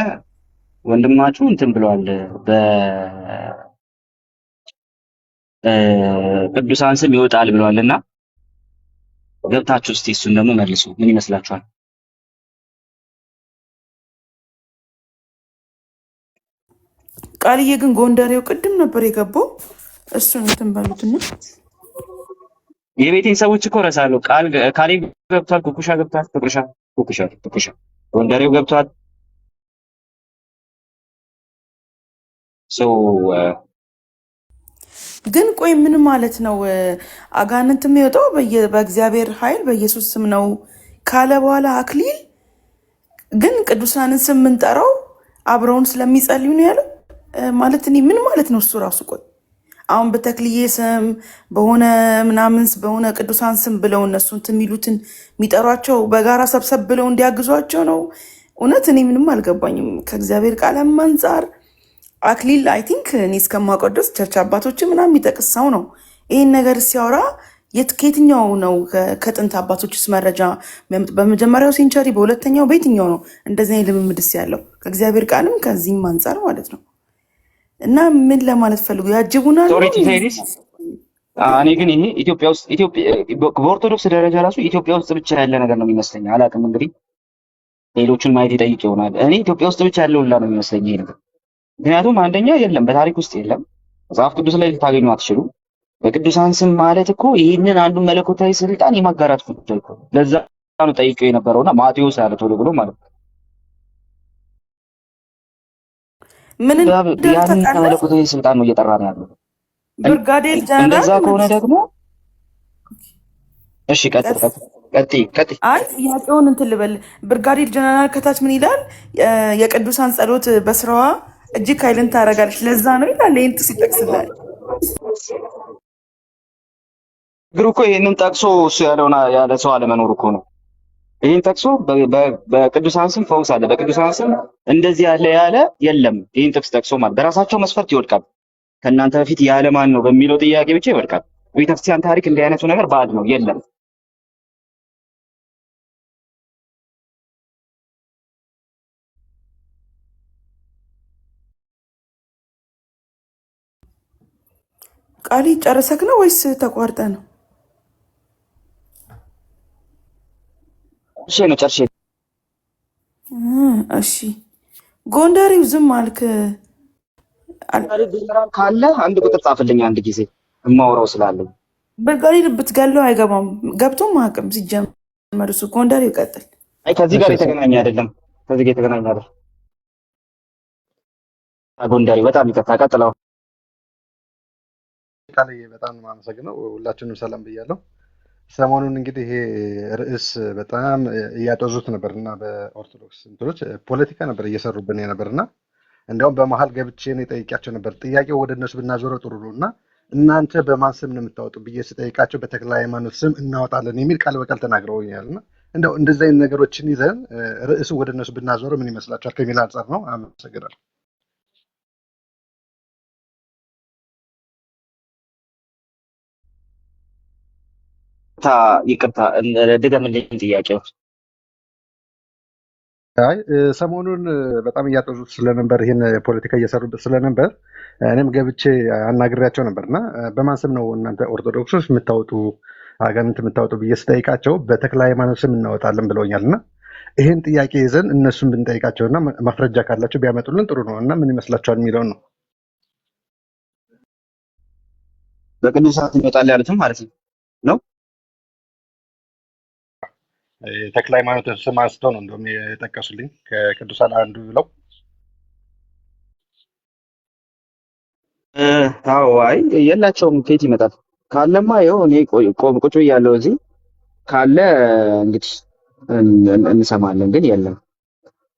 ወንድማችሁ እንትን ብለዋል። በቅዱሳን ስም ይወጣል ብለዋልና ገብታችሁ እስቲ እሱን ደግሞ መልሱ። ምን ይመስላችኋል? ቃልዬ ግን ጎንደሬው ቅድም ነበር የገባው። እሱን እንትን በሉትና የቤቴን ሰዎች እኮ እረሳለሁ። ካሌብ ገብቷል፣ ኩኩሻ ገብቷል፣ ኩኩሻ ጎንደሬው ገብቷል። ግን ቆይ ምን ማለት ነው? አጋንንት የሚወጣው በእግዚአብሔር ኃይል በኢየሱስ ስም ነው ካለ በኋላ አክሊል ግን ቅዱሳንን ስም የምንጠራው አብረውን ስለሚጸልዩ ነው ያለው። ማለት እኔ ምን ማለት ነው እሱ ራሱ? ቆይ አሁን በተክልዬ ስም በሆነ ምናምን በሆነ ቅዱሳን ስም ብለው እነሱ እንትን የሚሉትን የሚጠሯቸው በጋራ ሰብሰብ ብለው እንዲያግዟቸው ነው። እውነት እኔ ምንም አልገባኝም ከእግዚአብሔር ቃለም አንጻር። አክሊል አይ ቲንክ እኔ እስከማውቀው ድረስ ቸርች አባቶች ምናምን የሚጠቅስ ሰው ነው ይህን ነገር ሲያወራ። ከየትኛው ነው ከጥንት አባቶች ውስጥ መረጃ በመጀመሪያው ሴንቸሪ በሁለተኛው በየትኛው ነው እንደዚህ አይነት ልምምድስ ያለው? ከእግዚአብሔር ቃልም ከዚህም አንጻር ማለት ነው። እና ምን ለማለት ፈልጉ ያጅቡናል? እኔ ግን ይሄ ኢትዮጵያ ውስጥ በኦርቶዶክስ ደረጃ ራሱ ኢትዮጵያ ውስጥ ብቻ ያለ ነገር ነው የሚመስለኝ። አላውቅም እንግዲህ ሌሎቹን ማየት ይጠይቅ ይሆናል። እኔ ኢትዮጵያ ውስጥ ብቻ ያለው ሁላ ነው የሚመስለኝ ይሄ ነገር። ምክንያቱም አንደኛ የለም፣ በታሪክ ውስጥ የለም፣ መጽሐፍ ቅዱስ ላይ ልታገኙ አትችሉ። በቅዱሳን ስም ማለት እኮ ይህንን አንዱን መለኮታዊ ስልጣን የማጋራት ጉዳይ እኮ ለዛ ነው ጠይቀው የነበረውና ማቴዎስ ያለ ቶሎ ብሎ ማለት ነው። ምን ያንን መለኮታዊ ስልጣን ነው እየጠራ ነው ያለው። ብርጋዴር ጀነራል እንደዛ ከሆነ ደግሞ እሺ ቀጥይ። አይ ጥያቄውን እንትን ልበል። ብርጋዴር ጀነራል ከታች ምን ይላል? የቅዱሳን ጸሎት በስራዋ እጅግ ኃይልን ታደርጋለች ለዛ ነው ይላል። ይህን ጥቅስ ይጠቅስላል። ግሩ እኮ ይህንን ጠቅሶ እሱ ያለ ሰው አለመኖር እኮ ነው። ይህን ጠቅሶ በቅዱሳን ስም ፈውስ አለ፣ በቅዱሳን ስም እንደዚህ ያለ የለም። ይህን ጥቅስ ጠቅሶ ማለት በራሳቸው መስፈርት ይወድቃል። ከእናንተ በፊት ያለ ማን ነው በሚለው ጥያቄ ብቻ ይወድቃል። በቤተክርስቲያን ታሪክ እንዲህ አይነቱ ነገር ባዕድ ነው፣ የለም። ቃሊ ጨረሰክ ነው ወይስ ተቋርጠ ነው? ጨርሼ። እሺ ጎንደሬው ዝም አልክ። ካለ አንድ ቁጥር ጻፍልኝ አንድ ጊዜ እማወራው ስላለኝ። ብርጋዴር ብትገለው አይገባም፣ ገብቶም አቅም ሲጀመር እሱ ጎንደሬው ይቀጥል። አይ ከዚህ ጋር የተገናኘ አይደለም፣ ከዚህ ጋር የተገናኘ አይደለም። ጎንደሬው በጣም ይቅርታ፣ ቀጥለው። ቃልዬ በጣም ነው የማመሰግነው። ሁላችንም ሰላም ብያለሁ። ሰሞኑን እንግዲህ ይሄ ርዕስ በጣም እያጠዙት ነበር እና በኦርቶዶክስ እንትኖች ፖለቲካ ነበር እየሰሩብን ነበር እና እንዲያውም በመሀል ገብቼ ነው የጠይቂያቸው ነበር። ጥያቄው ወደ እነሱ ብናዞረው ጥሩ ነው እና እናንተ በማን ስም ነው የምታወጡ ብዬ ስጠይቃቸው በተክለ ሃይማኖት ስም እናወጣለን የሚል ቃል በቃል ተናግረውኛል። እና እንደው እንደዚህ አይነት ነገሮችን ይዘን ርዕሱ ወደ እነሱ ብናዞረው ምን ይመስላችኋል ከሚል አንጻር ነው። አመሰግናለሁ። ይቅርታ ድገምልኝ ጥያቄው። አይ ሰሞኑን በጣም እያጠዙት ስለነበር ይህን ፖለቲካ እየሰሩበት ስለነበር እኔም ገብቼ አናግሬያቸው ነበርና በማን ስም ነው እናንተ ኦርቶዶክሶች የምታወጡ አጋንንት የምታወጡ ብዬ ስጠይቃቸው በተክለ ሃይማኖት ስም እናወጣለን ብለውኛል። እና ይህን ጥያቄ ይዘን እነሱን ብንጠይቃቸውና ማስረጃ ካላቸው ቢያመጡልን ጥሩ ነው እና ምን ይመስላችኋል የሚለውን ነው። በቅዱሳት ይመጣል ያሉትም ማለት ነው። ተክለ ሃይማኖት ስም አንስተው ነው እንደውም የጠቀሱልኝ ከቅዱሳን አንዱ ብለው። አዎ አይ የላቸውም። ከየት ይመጣል? ካለማ ይኸው እኔ ቁጭ ብያለሁ እዚህ ካለ እንግዲህ እንሰማለን፣ ግን የለም።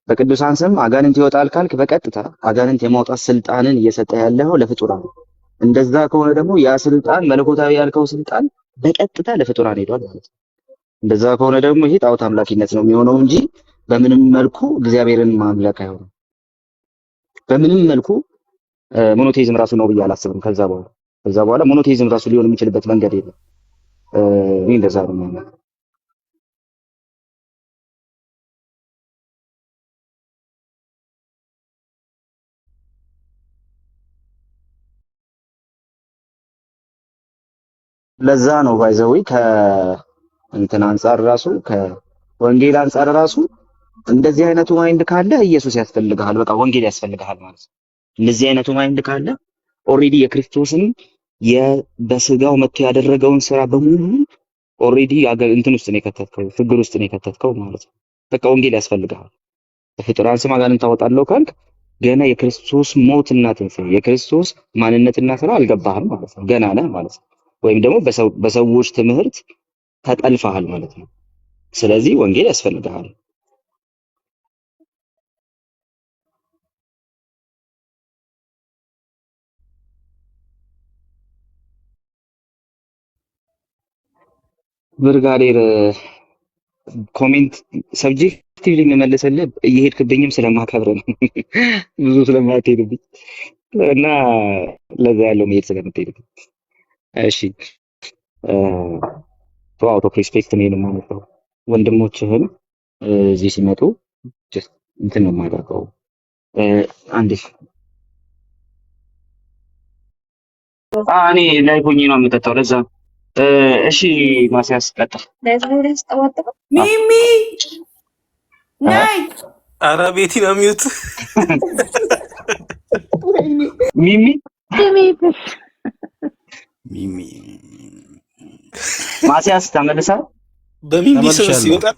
በቅዱሳን ስም አጋንንት ይወጣል ካልክ በቀጥታ አጋንንት የማውጣት ስልጣንን እየሰጠ ያለው ለፍጡራን ነው። እንደዛ ከሆነ ደግሞ ያ ስልጣን መለኮታዊ ያልከው ስልጣን በቀጥታ ለፍጡራን ሄዷል ማለት ነው። እንደዛ ከሆነ ደግሞ ይሄ ጣዖት አምላኪነት ነው የሚሆነው እንጂ በምንም መልኩ እግዚአብሔርን ማምለክ አይሆንም። በምንም መልኩ ሞኖቴይዝም ራሱ ነው ብዬ አላስብም። ከዛ በኋላ ሞኖቴይዝም ራሱ ሊሆን የሚችልበት መንገድ የለም። ይሄ እንደዛ ነው ማለት ነው። ለዛ ነው ባይዘዊ ከእንትን አንጻር ራሱ ከወንጌል አንጻር ራሱ እንደዚህ አይነቱ ማይንድ ካለ ኢየሱስ ያስፈልግሃል፣ በቃ ወንጌል ያስፈልግሃል ማለት ነው። እንደዚህ አይነቱ ማይንድ ካለ ኦሬዲ የክርስቶስን በስጋው መጥቶ ያደረገውን ስራ በሙሉ ኦሬዲ እንትን ውስጥ ነው የከተትከው፣ ችግር ውስጥ ነው የከተትከው ማለት ነው። በቃ ወንጌል ያስፈልግሃል። በፍጡራን ስም አጋንንት ታወጣለሁ ካልክ ገና የክርስቶስ ሞትና ትንሣኤ የክርስቶስ ማንነትና ስራ አልገባህም ማለት ነው። ገና ነህ ማለት ነው። ወይም ደግሞ በሰዎች ትምህርት ተጠልፈሃል ማለት ነው። ስለዚህ ወንጌል ያስፈልግሃል። ብርጋዴር ኮሜንት ሰብጀክቲቭሊ የምመልስልህ እየሄድክብኝም ስለማከብር ነው ብዙ ስለማትሄድብኝ እና ለዛ ያለው መሄድ ስለምትሄድብኝ። እሺ አውት ኦፍ ሪስፔክት ነው የማመጣው። ወንድሞችህን እዚህ ሲመጡ ጀስት እንትን ነው የማደርገው። አንዴ እኔ ላይ ሆኜ ነው የምጠጣው ለዛ። እሺ ማስያዝ ቀጥል። ሚሚ ናይ ኧረ ቤቲ ነው የሚሉት ሚሚ ማስያዝ ተመልሳ በሚሚ ስም ይወጣል።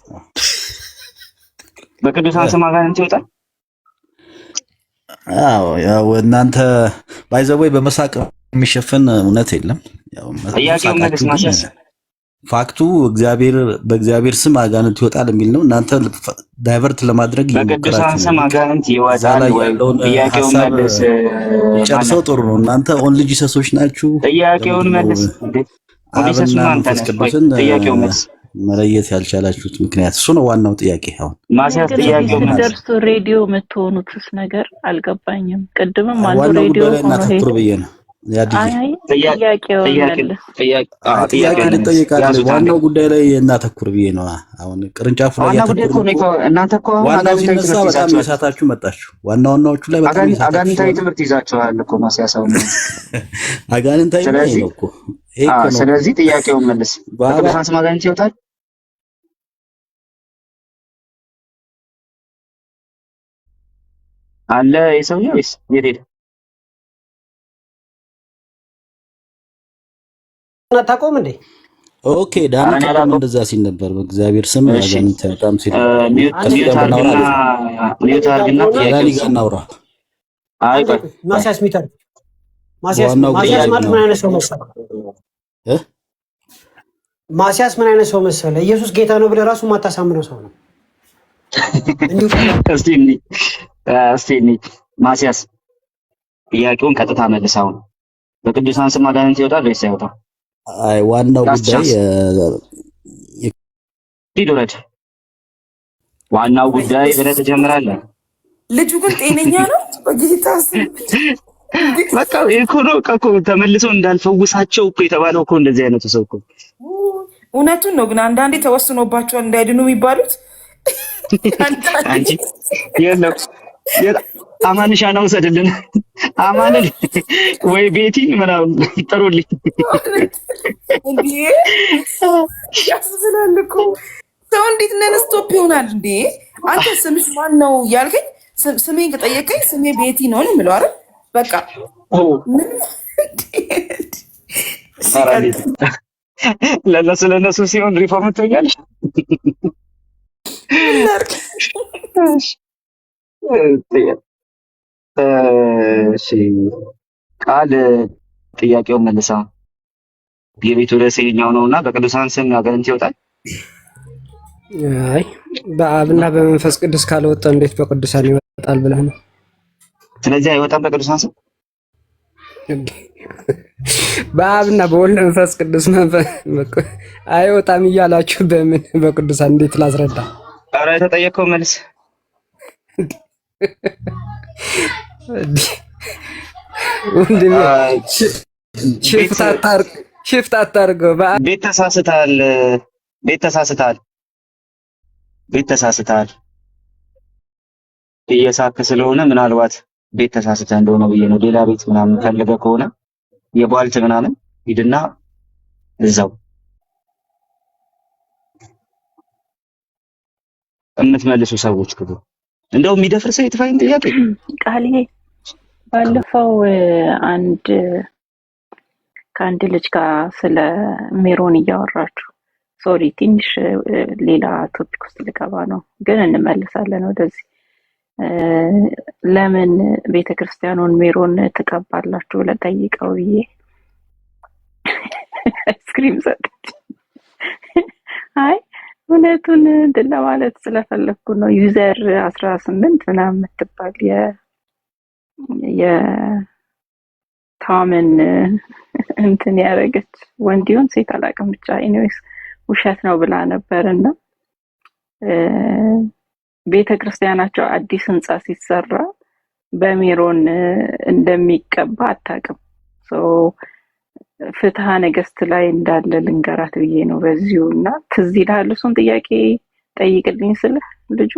በቅዱሳን ስም አጋንንት ይወጣል። አዎ ያው እናንተ ባይዘወይ በመሳቅ የሚሸፈን እውነት የለም። ያው ጥያቄው መልስ ማስያዝ ፋክቱ በእግዚአብሔር ስም አጋንንት ይወጣል የሚል ነው። እናንተ ዳይቨርት ለማድረግ በቅዱሳን ስም አጋንንት ይወጣል ወይ? ጥያቄው መልስ ጨርሰው ጥሩ ነው። እናንተ ኦንሊ ጂሰሶች ናችሁ። ጥያቄውን መልስ እንዴ ኦዲሰስ ማንተ ነው። ጥያቄው መልስ መለየት ያልቻላችሁት ምክንያት እሱ ነው ዋናው ጥያቄ። አሁን ማስያዝ ጥያቄው መልስ ደርሶ ሬዲዮ የምትሆኑትስ ነገር አልገባኝም። ቅድምም አንዱ ሬዲዮ ሆኖ እናተኩር ብዬ ነው ጥያቄ ልጠይቃለሁ። ዋናው ጉዳይ ላይ እናተኩር ብዬ ነው። አሁን ቅርንጫፉ ላይ ዋናው ሲነሳ በጣም የሳታችሁ መጣችሁ። ዋናዎቹ ላይ በጣም አጋንንታዊ ትምህርት ይዛችኋል እኮ ማስያሳው ነው አጋንንታዊ ነው እኮ። ስለዚህ ጥያቄውን መልስ። በቅዱሳን ስም አጋንንት ይወጣል? አለ የሰውዬው ወይስ የት ሄደ? አታውቀውም እንዴ? ኦኬ ዳንኤል ቀደም እንደዛ ሲል ነበር። በእግዚአብሔር ስም አጋንንት በጣም ሲል ሚዩት አድርግና እናውራ። አይ ቆይ ማስያዝ ሚተር ማስያዝ ማለት ምን አይነት ሰው መሰለህ? ማስያዝ ምን አይነት ሰው መሰለህ? ኢየሱስ ጌታ ነው ብለህ ራሱ ማታሳምነው ሰው ነው። እስቲ ማስያዝ ጥያቄውን ቀጥታ መልሰው። በቅዱሳን ስም አጋንንት ይወጣል ወይስ አይወጣም? አይ ዋናው ጉዳይ ይዱረድ ዋናው ጉዳይ ብለህ ትጀምራለህ። ልጁ ግን ጤነኛ ነው በጌታ ስም። በቃ እኮ ነው እኮ ተመልሰው እንዳልፈውሳቸው እኮ የተባለው እኮ እንደዚህ አይነቱ ሰው እኮ እውነቱን ነው። ግን አንዳንዴ ተወስኖባቸዋል እንዳይድኑ የሚባሉት አንቺ የለም አማንሻና ውሰድልን አማንን ወይ ቤቲን ምናምን ጥሩልኝ እንዴ ያስብላል እኮ ሰው እንዴት ነን ስቶፕ ይሆናል እንዴ? አንተ ስምሽ ማን ነው ያልከኝ? ስሜን ከጠየቀኝ ስሜ ቤቲ ነው ነው የምለው አይደል? በቃ ለነሱ ሲሆን ሪፎርም ትኛለሽ። እሺ ቃል ጥያቄውን መልሳ የቤቱ ርዕስ የኛው ነውና በቅዱሳን ስም አጋንንት ይወጣል? አይ በአብና በመንፈስ ቅዱስ ካልወጣ እንዴት በቅዱሳን ይወጣል ብለህ ነው? ስለዚህ አይወጣም በቅዱሳን ስም በአብና በወልድ መንፈስ ቅዱስ አይወጣም እያላችሁ በምን በቅዱሳን እንዴት ላስረዳ? ኧረ የተጠየቀው መልስ ወንድሜ ሽፍት አታርገው። ቤት ተሳስተሃል እየሳክ ስለሆነ ምናልባት ቤት ተሳስተህ እንደሆነ ብዬ ነው። ሌላ ቤት ምናምን ፈልገህ ከሆነ የቧልት ምናምን ሂድና እዛው የምትመልሱ ሰዎች ክቡ እንደው የሚደፍር ሰው የተፋይን ጥያቄ ቃል ባለፈው ከአንድ ልጅ ጋር ስለ ሜሮን እያወራችሁ ሶሪ ትንሽ ሌላ ቶፒክ ውስጥ ልገባ ነው፣ ግን እንመልሳለን ወደዚህ። ለምን ቤተክርስቲያኑን ሜሮን ትቀባላችሁ ብለህ ጠይቀው ብዬ ስክሪም ሰጠች። አይ እውነቱን እንትን ለማለት ስለፈለኩ ነው። ዩዘር 18 ምናምን የምትባል የታምን እንትን ያደረገች ወንዲውን ሴት አላውቅም ብቻ ኤኒዌይስ ውሸት ነው ብላ ነበርና ቤተክርስቲያናቸው አዲስ ህንጻ ሲሰራ በሜሮን እንደሚቀባ አታውቅም። ፍትሐ ነገስት ላይ እንዳለ ልንገራት ብዬ ነው በዚሁና ትዝ ይልሃል እሱን ጥያቄ ጠይቅልኝ ስለ ልጁ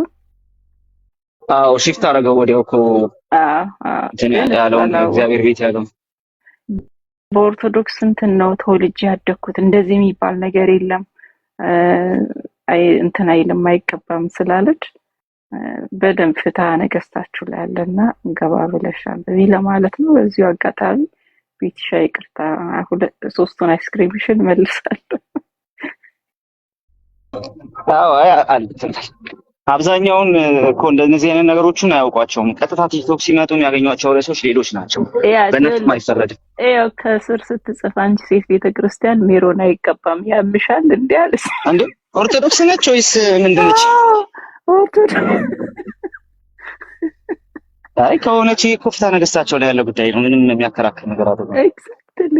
ሽፍት አደረገው ወዲያው እኮ ያለውን እግዚአብሔር ቤት ያለው በኦርቶዶክስ እንትን ነው ተወልጄ ያደግኩት እንደዚህ የሚባል ነገር የለም እንትን አይልም አይቀባም ስላለች በደንብ ፍትሐ ነገስታችሁ ላይ ያለና ገባ ብለሻል በዚህ ለማለት ነው። በዚሁ አጋጣሚ ቤትሻ ይቅርታ ሶስቱን አይስክሪምሽን መልሳለሁ። አብዛኛውን እኮ እንደነዚህ አይነት ነገሮችን አያውቋቸውም። ቀጥታ ቲክቶክ ሲመጡ የሚያገኟቸው ርዕሶች ሌሎች ናቸው። በነፍስ አይፈረድም። ያው ከስር ስትጽፍ አንቺ ሴት ቤተክርስቲያን ሜሮን አይቀባም ያምሻል እንዴ አለሽ እንዴ? ኦርቶዶክስ ነች ወይስ ምንድን ነች? ኦርቶዶክስ አይ ከሆነች እኮ ፍትሐ ነገስታቸው ላይ ያለ ጉዳይ ነው። ምንም የሚያከራክር ነገር አይደለም። ኤግዛክትሊ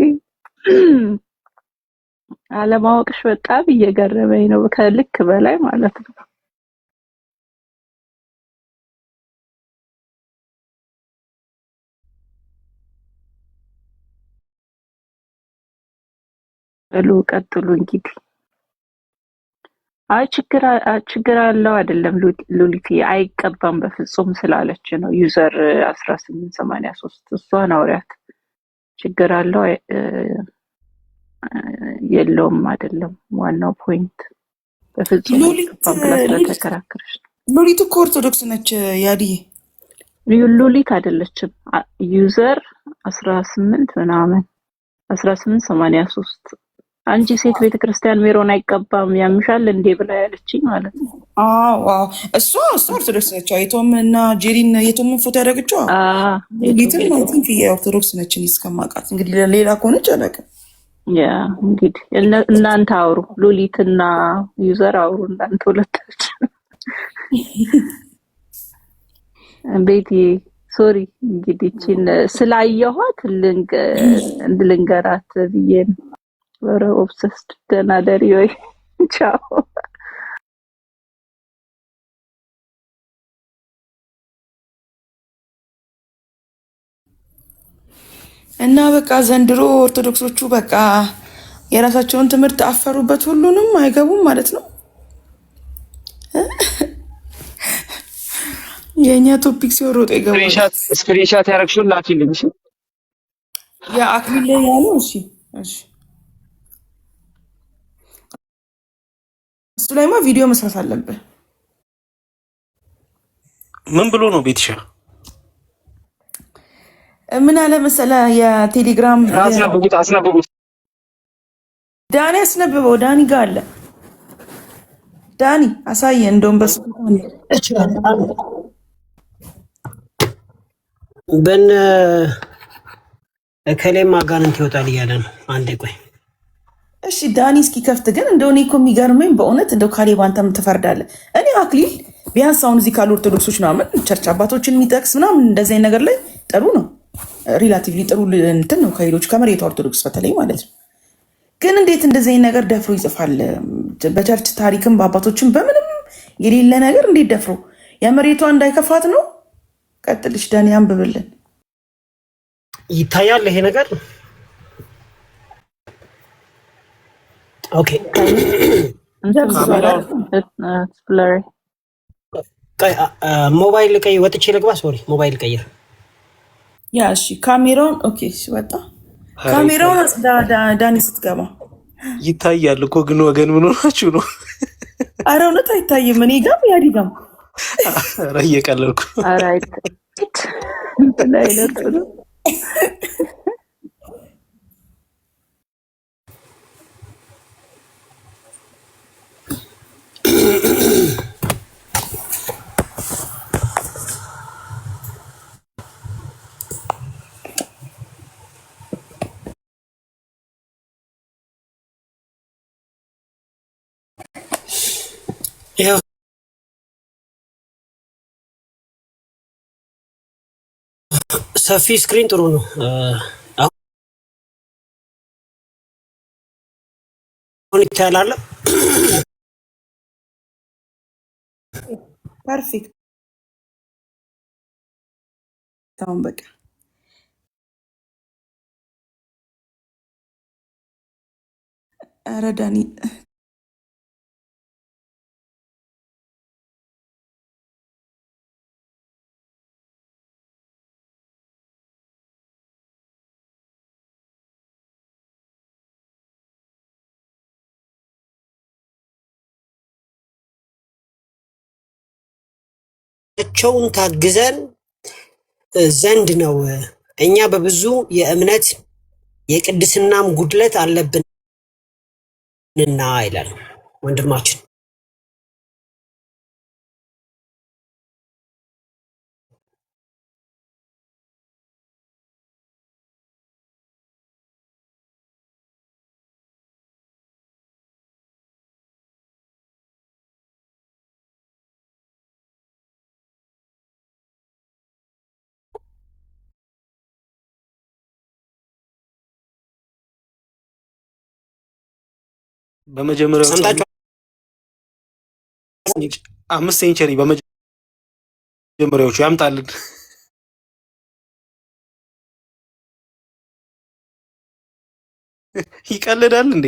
አለማወቅሽ በጣም እየገረመኝ ነው ከልክ በላይ ማለት ነው። ቀጥሉ እንግዲህ። አይ ችግር አለው አይደለም ሉሊቲ አይቀባም በፍጹም ስላለች ነው ዩዘር 1883 እሷን አውሪያት። ችግር አለው የለውም አይደለም ዋናው ፖይንት በፍጹም አይቀባም ብላ ስለተከራከረች ነው። ሉሊት እኮ ኦርቶዶክስ ነች ያዲዬ። ሉሊት አይደለችም ዩዘር 18 ምናምን 1883 አንቺ ሴት ቤተክርስቲያን ሜሮን አይቀባም ያምሻል እንዴ ብላ ያለችኝ ማለት ነው። ዋው እሷ ኦርቶዶክስ ነች። የቶም እና ጄሪን የቶምን ፎቶ ያደረገችው ሉሊትን አይ ቲንክ የኦርቶዶክስ ነች እስከማውቃት። እንግዲህ ሌላ ከሆነች አላውቅም። ያ እንግዲህ እናንተ አውሩ፣ ሉሊትና ዩዘር አውሩ እናንተ ሁለታችሁ። ቤቲ ሶሪ እንግዲህ እቺን ስላየኋት ልንገራት ብዬ ነው። ወረ ኦብሰስድ ደናደሪ ወይ ቻው። እና በቃ ዘንድሮ ኦርቶዶክሶቹ በቃ የራሳቸውን ትምህርት አፈሩበት። ሁሉንም አይገቡም ማለት ነው። የእኛ ቶፒክ ሲወሮጥ ይገባል። ስክሪንሻት ያደረግሽውን ላኪልኝ። እሺ የአክሊል ላይ ያለው እሺ፣ እሺ እሱ ላይማ ቪዲዮ መስራት አለብህ። ምን ብሎ ነው ቤትሻ? ምን አለ መሰለህ የቴሌግራም አስነብቡት። ዳኒ አስነብበው። ዳኒ ጋር አለ። ዳኒ አሳየ። እንደውም በሱ በነ እከሌም አጋንንት ይወጣል እያለ ነው። አንዴ ቆይ እሺ ዳኒ እስኪከፍት ግን እንደው እኔ እኮ የሚገርመኝ በእውነት እንደው ካሌብ አንተም ትፈርዳለህ። እኔ አክሊል ቢያንስ አሁን እዚህ ካሉ ኦርቶዶክሶች ምናምን ቸርች አባቶችን የሚጠቅስ ምናምን እንደዚህ ነገር ላይ ጥሩ ነው፣ ሪላቲቭሊ ጥሩ እንትን ነው ከሌሎች ከመሬቷ ኦርቶዶክስ በተለይ ማለት ነው። ግን እንዴት እንደዚህ ነገር ደፍሮ ይጽፋል? በቸርች ታሪክም በአባቶችም በምንም የሌለ ነገር እንዴት ደፍሮ የመሬቷ እንዳይከፋት ነው። ቀጥልሽ ዳኒ አንብብልን። ይታያል ይሄ ነገር። ኦኬ ሞባይል ቀይ ወጥቼ ልግባ። ሶሪ ሞባይል ቀይር። ያ እሺ ካሜራውን ኦኬ ሲወጣ ካሜራውን ዳኒ ስትገባ ይታያል እኮ ግን ወገን ምን ሆናችሁ ነው? አረ እውነት አይታይም። እኔ ጋም ያዲ ጋም አረ እየቀለልኩ አረ አይነት ነው። ሰፊ ስክሪን ጥሩ ነው። አሁን ይታያል። ፐርፌክት። አሁን በቃ ኧረ ዳኒ ቸውን ታግዘን ዘንድ ነው። እኛ በብዙ የእምነት የቅድስናም ጉድለት አለብንና ይላል ወንድማችን። በመጀመሪያው ሰምታችሁ 5 ሴንቸሪ በመጀመሪያዎቹ ያምጣልን። ይቀልዳል እንዴ?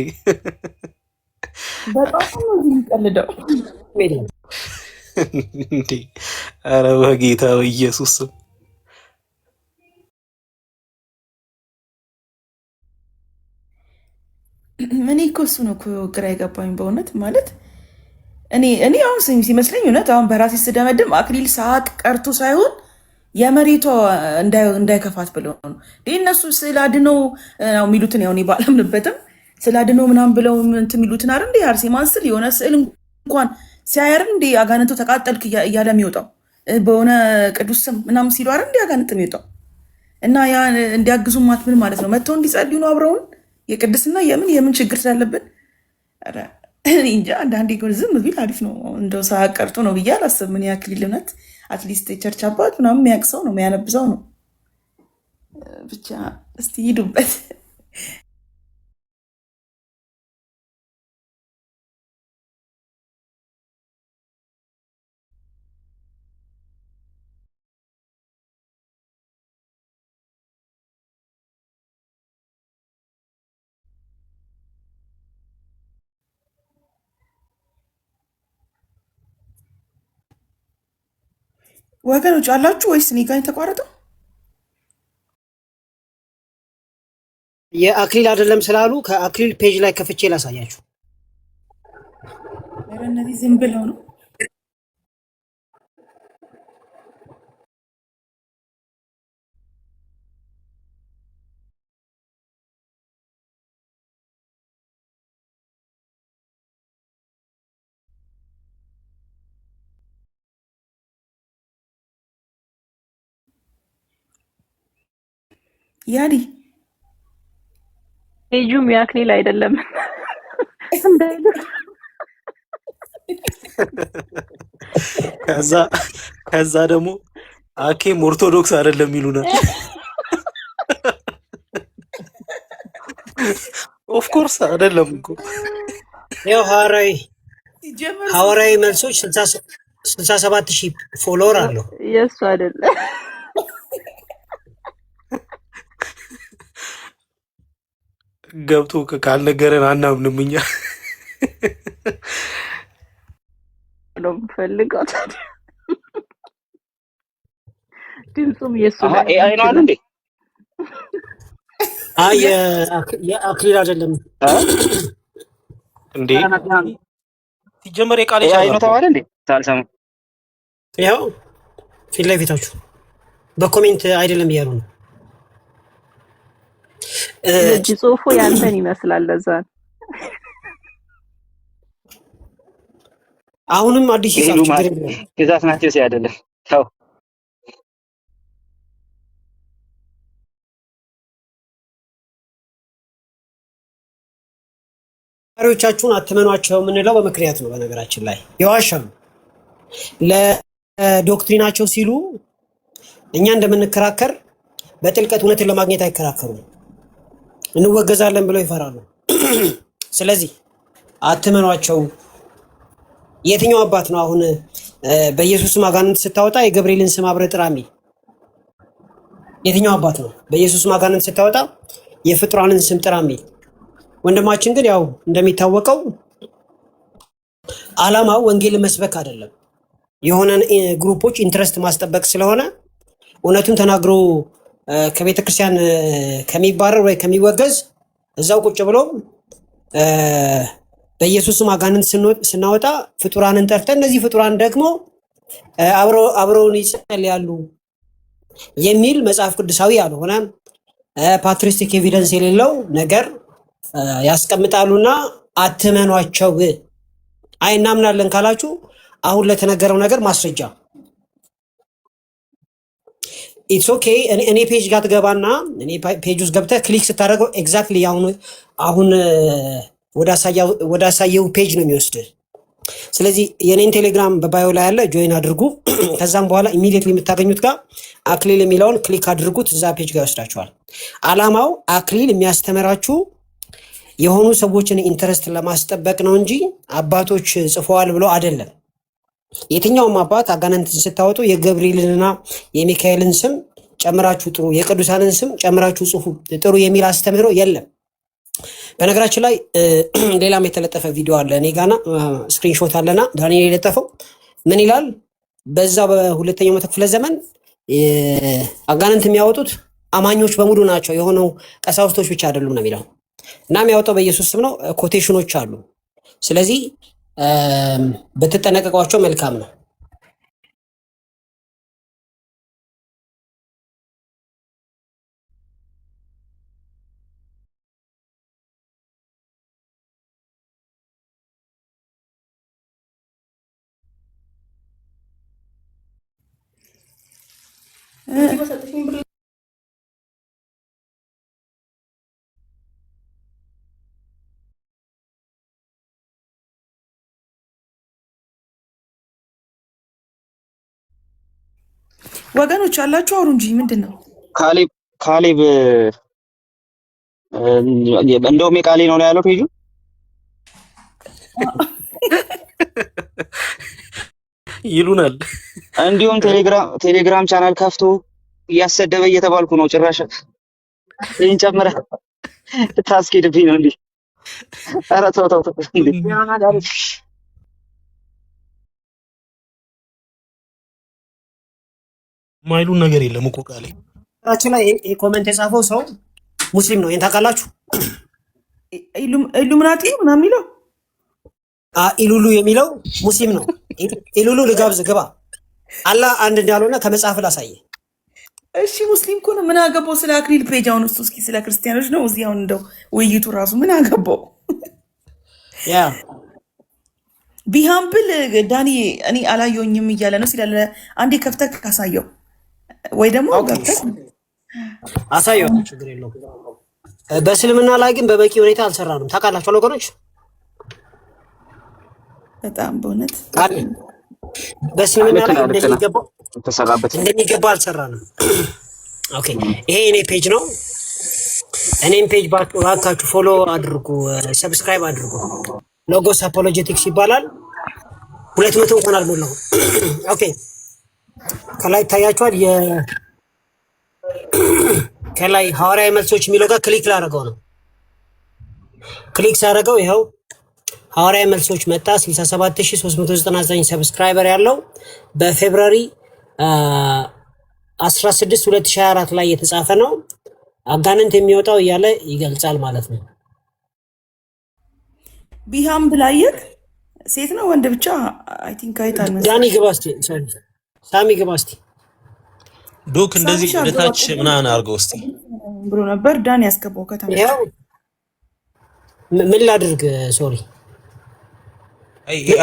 በጣም ነው የሚቀልደው እንዴ! ኧረ በጌታ በኢየሱስ ስም እኔ እኮ እሱ ነው እኮ ግራ የገባኝ በእውነት ማለት እኔ አሁን ሲመስለኝ እውነት አሁን በራሴ ስደመድም አክሊል ሳቅ ቀርቶ ሳይሆን የመሬቷ እንዳይከፋት ብለው ነው እነሱ ስለ አድነው የሚሉትን ያው እኔ ባላምንበትም ስለ አድነው ምናምን ብለው እንትን የሚሉትን አይደል እንዴ አርሴማን ስል የሆነ ስዕል እንኳን ሲያየር እንዴ አጋንንቱ ተቃጠልክ እያለ የሚወጣው በሆነ ቅዱስ ስም ምናምን ሲሉ አይደል እንዴ አጋንንት የሚወጣው እና ያ እንዲያግዙ ማት ምን ማለት ነው መጥተው እንዲጸልዩ ነው አብረውን የቅድስና የምን ችግር ስላለብን እንጃ። አንዳንዴ ዝም ቢል አሪፍ ነው። እንደው ሳቅ ቀርቶ ነው ብዬ አላስብም። ምን ያክል እውነት አትሊስት የቸርች አባት ምናምን የሚያቅሰው ነው የሚያነብሰው ነው። ብቻ እስቲ ሂዱበት። ወገኖች አላችሁ ወይስ እኔ ጋር የተቋረጠው? የአክሊል አይደለም ስላሉ ከአክሊል ፔጅ ላይ ከፍቼ ላሳያችሁ። ኧረ እነዚህ ዝም ብለው ነው። ያዲ ፔጁም የአክሊል አይደለም እንዳይሉ ከዛ ደግሞ አኬም ኦርቶዶክስ አይደለም ይሉናል። ኦፍ ኮርስ አይደለም እኮ ያው ሐዋርያዊ መልሶች 67,000 ፎሎወር አለው። የእሱ አይደለም። ገብቶ ካልነገረን አናምንም እኛ ነው የምፈልገው። ድምፁም የእሱ ነው። ኤአይ ነው አይደል እንዴ? አይ የአክሊል አይደለም እንዴ? ሲጀመር የቃል ኤአይ ነው ተባለ እንዴ? ሳልሰማ ያው ፊት ለፊታችሁ በኮሜንት አይደለም እያሉ ነው። እጅ ጽሁፉ ያንተን ይመስላል። ለዛ አሁንም አዲስ ሂሳብ ችግር የለም። ግዛት ናቸው ሲያደለ ተው ተማሪዎቻችሁን አትመኗቸው የምንለው በምክንያት ነው። በነገራችን ላይ የዋሻሉ ለዶክትሪናቸው ሲሉ እኛ እንደምንከራከር በጥልቀት እውነትን ለማግኘት አይከራከሩም። እንወገዛለን ብለው ይፈራሉ። ስለዚህ አትመኗቸው። የትኛው አባት ነው አሁን በኢየሱስ ስም አጋንንት ስታወጣ የገብርኤልን ስም አብረህ ጥራ የሚል? የትኛው አባት ነው በኢየሱስ ስም አጋንንት ስታወጣ የፍጡራንን ስም ጥራ የሚል? ወንድማችን ግን ያው እንደሚታወቀው ዓላማው ወንጌልን መስበክ አይደለም፣ የሆነ ግሩፖች ኢንትረስት ማስጠበቅ ስለሆነ እውነቱን ተናግሮ ከቤተ ክርስቲያን ከሚባረር ወይ ከሚወገዝ እዛው ቁጭ ብሎ በኢየሱስም አጋንንት ስናወጣ ፍጡራንን ጠርተን እነዚህ ፍጡራን ደግሞ አብረውን ይጸልያሉ የሚል መጽሐፍ ቅዱሳዊ ያልሆነ ፓትሪስቲክ ኤቪደንስ የሌለው ነገር ያስቀምጣሉና አትመኗቸው። አይ እናምናለን ካላችሁ አሁን ለተነገረው ነገር ማስረጃ ኢትስ ኦኬ። እኔ ፔጅ ጋር ትገባና እኔ ፔጅ ውስጥ ገብተህ ክሊክ ስታደርገው ኤግዛክትሊ አሁን ወደ አሳየው ፔጅ ነው የሚወስድህ። ስለዚህ የኔን ቴሌግራም በባዮ ላይ ያለ ጆይን አድርጉ። ከዛም በኋላ ኢሚዲየትሊ የምታገኙት ጋር አክሊል የሚለውን ክሊክ አድርጉት፣ እዛ ፔጅ ጋር ይወስዳችኋል። ዓላማው አክሊል የሚያስተምራችሁ የሆኑ ሰዎችን ኢንተረስት ለማስጠበቅ ነው እንጂ አባቶች ጽፈዋል ብሎ አይደለም። የትኛውም አባት አጋንንትን ስታወጡ የገብርኤልንና የሚካኤልን ስም ጨምራችሁ ጥሩ፣ የቅዱሳንን ስም ጨምራችሁ ጽፉ ጥሩ የሚል አስተምህሮ የለም። በነገራችን ላይ ሌላም የተለጠፈ ቪዲዮ አለ እኔ ጋና ስክሪንሾት አለና ዳንኤል የለጠፈው ምን ይላል? በዛ በሁለተኛው መቶ ክፍለ ዘመን አጋንንት የሚያወጡት አማኞች በሙሉ ናቸው፣ የሆነው ቀሳውስቶች ብቻ አይደሉም ነው የሚለው እና የሚያወጣው በኢየሱስ ስም ነው። ኮቴሽኖች አሉ። ስለዚህ በተጠነቀቋቸው መልካም ነው። ወገኖች አላችሁ አውሩ እንጂ ምንድን ነው? ካሌብ እንደውም የቃሌ ነው ያለው ፔጁ። ይሉናል። እንዲሁም ቴሌግራም ቻናል ከፍቶ እያሰደበ እየተባልኩ ነው። ጭራሽ ይህን ጨምረህ ታስኬድብኝ ነው እንዴ? ኧረ ተው እንዴ! ማይሉን ነገር የለም እኮ ቃሌ ራችን ላይ ይሄ ኮሜንት የጻፈው ሰው ሙስሊም ነው። ይሄን ታውቃላችሁ? ኢሉሚናቲ ምናምን የሚለው ኢሉሉ የሚለው ሙስሊም ነው። ኢሉሉ ልጋብዝ ግባ። አላህ አንድ እንዳልሆነ ከመጽሐፍ ላሳየ። እሺ ሙስሊም እኮ ነው። ምን አገባው ስለ አክሊል ፔጅ? አሁን እሱ እስኪ ስለ ክርስቲያኖች ነው እዚህ አሁን እንደው ውይይቱ ራሱ ምን አገባው? ያ ቢሃምብል ዳኒ እኔ አላየሁኝም እያለ ነው ሲላለ አንዴ ከፍተህ ካሳየው ወይ ደግሞ ገብተህ አሳየው ችግር የለውም። በእስልምና ላይ ግን በበቂ ሁኔታ አልሰራንም። ታውቃላችሁ ወገኖች፣ በጣም በእውነት በእስልምና ላይ እንደሚገባ አልሰራንም። ኦኬ ይሄ እኔ ፔጅ ነው። እኔም ፔጅ ባካችሁ ፎሎ አድርጉ፣ ሰብስክራይብ አድርጉ። ሎጎስ አፖሎጀቲክስ ይባላል። 200 እንኳን አልሞላው። ኦኬ ከላይ ታያችኋል። ከላይ ሐዋርያዊ መልሶች የሚለው ጋር ክሊክ ላደርገው ነው። ክሊክ ሳደርገው ይኸው ሐዋርያዊ መልሶች መጣ። 67399 ሰብስክራይበር ያለው በፌብሩዋሪ 16 2024 ላይ የተጻፈ ነው። አጋንንት የሚወጣው እያለ ይገልጻል ማለት ነው። ቢሃምብል አየህ፣ ሴት ነው ወንድ ብቻ አይ ቲንክ አይታል መሰለኝ። ዳኒ ግባ እስቲ፣ ሳሚ ግባ እስቲ። ዶክ እንደዚህ ወደታች ምናምን አድርገው እስቲ ብሎ ነበር ዳኒ ያስገባው ከተማ። ያው ምን ላድርግ? ሶሪ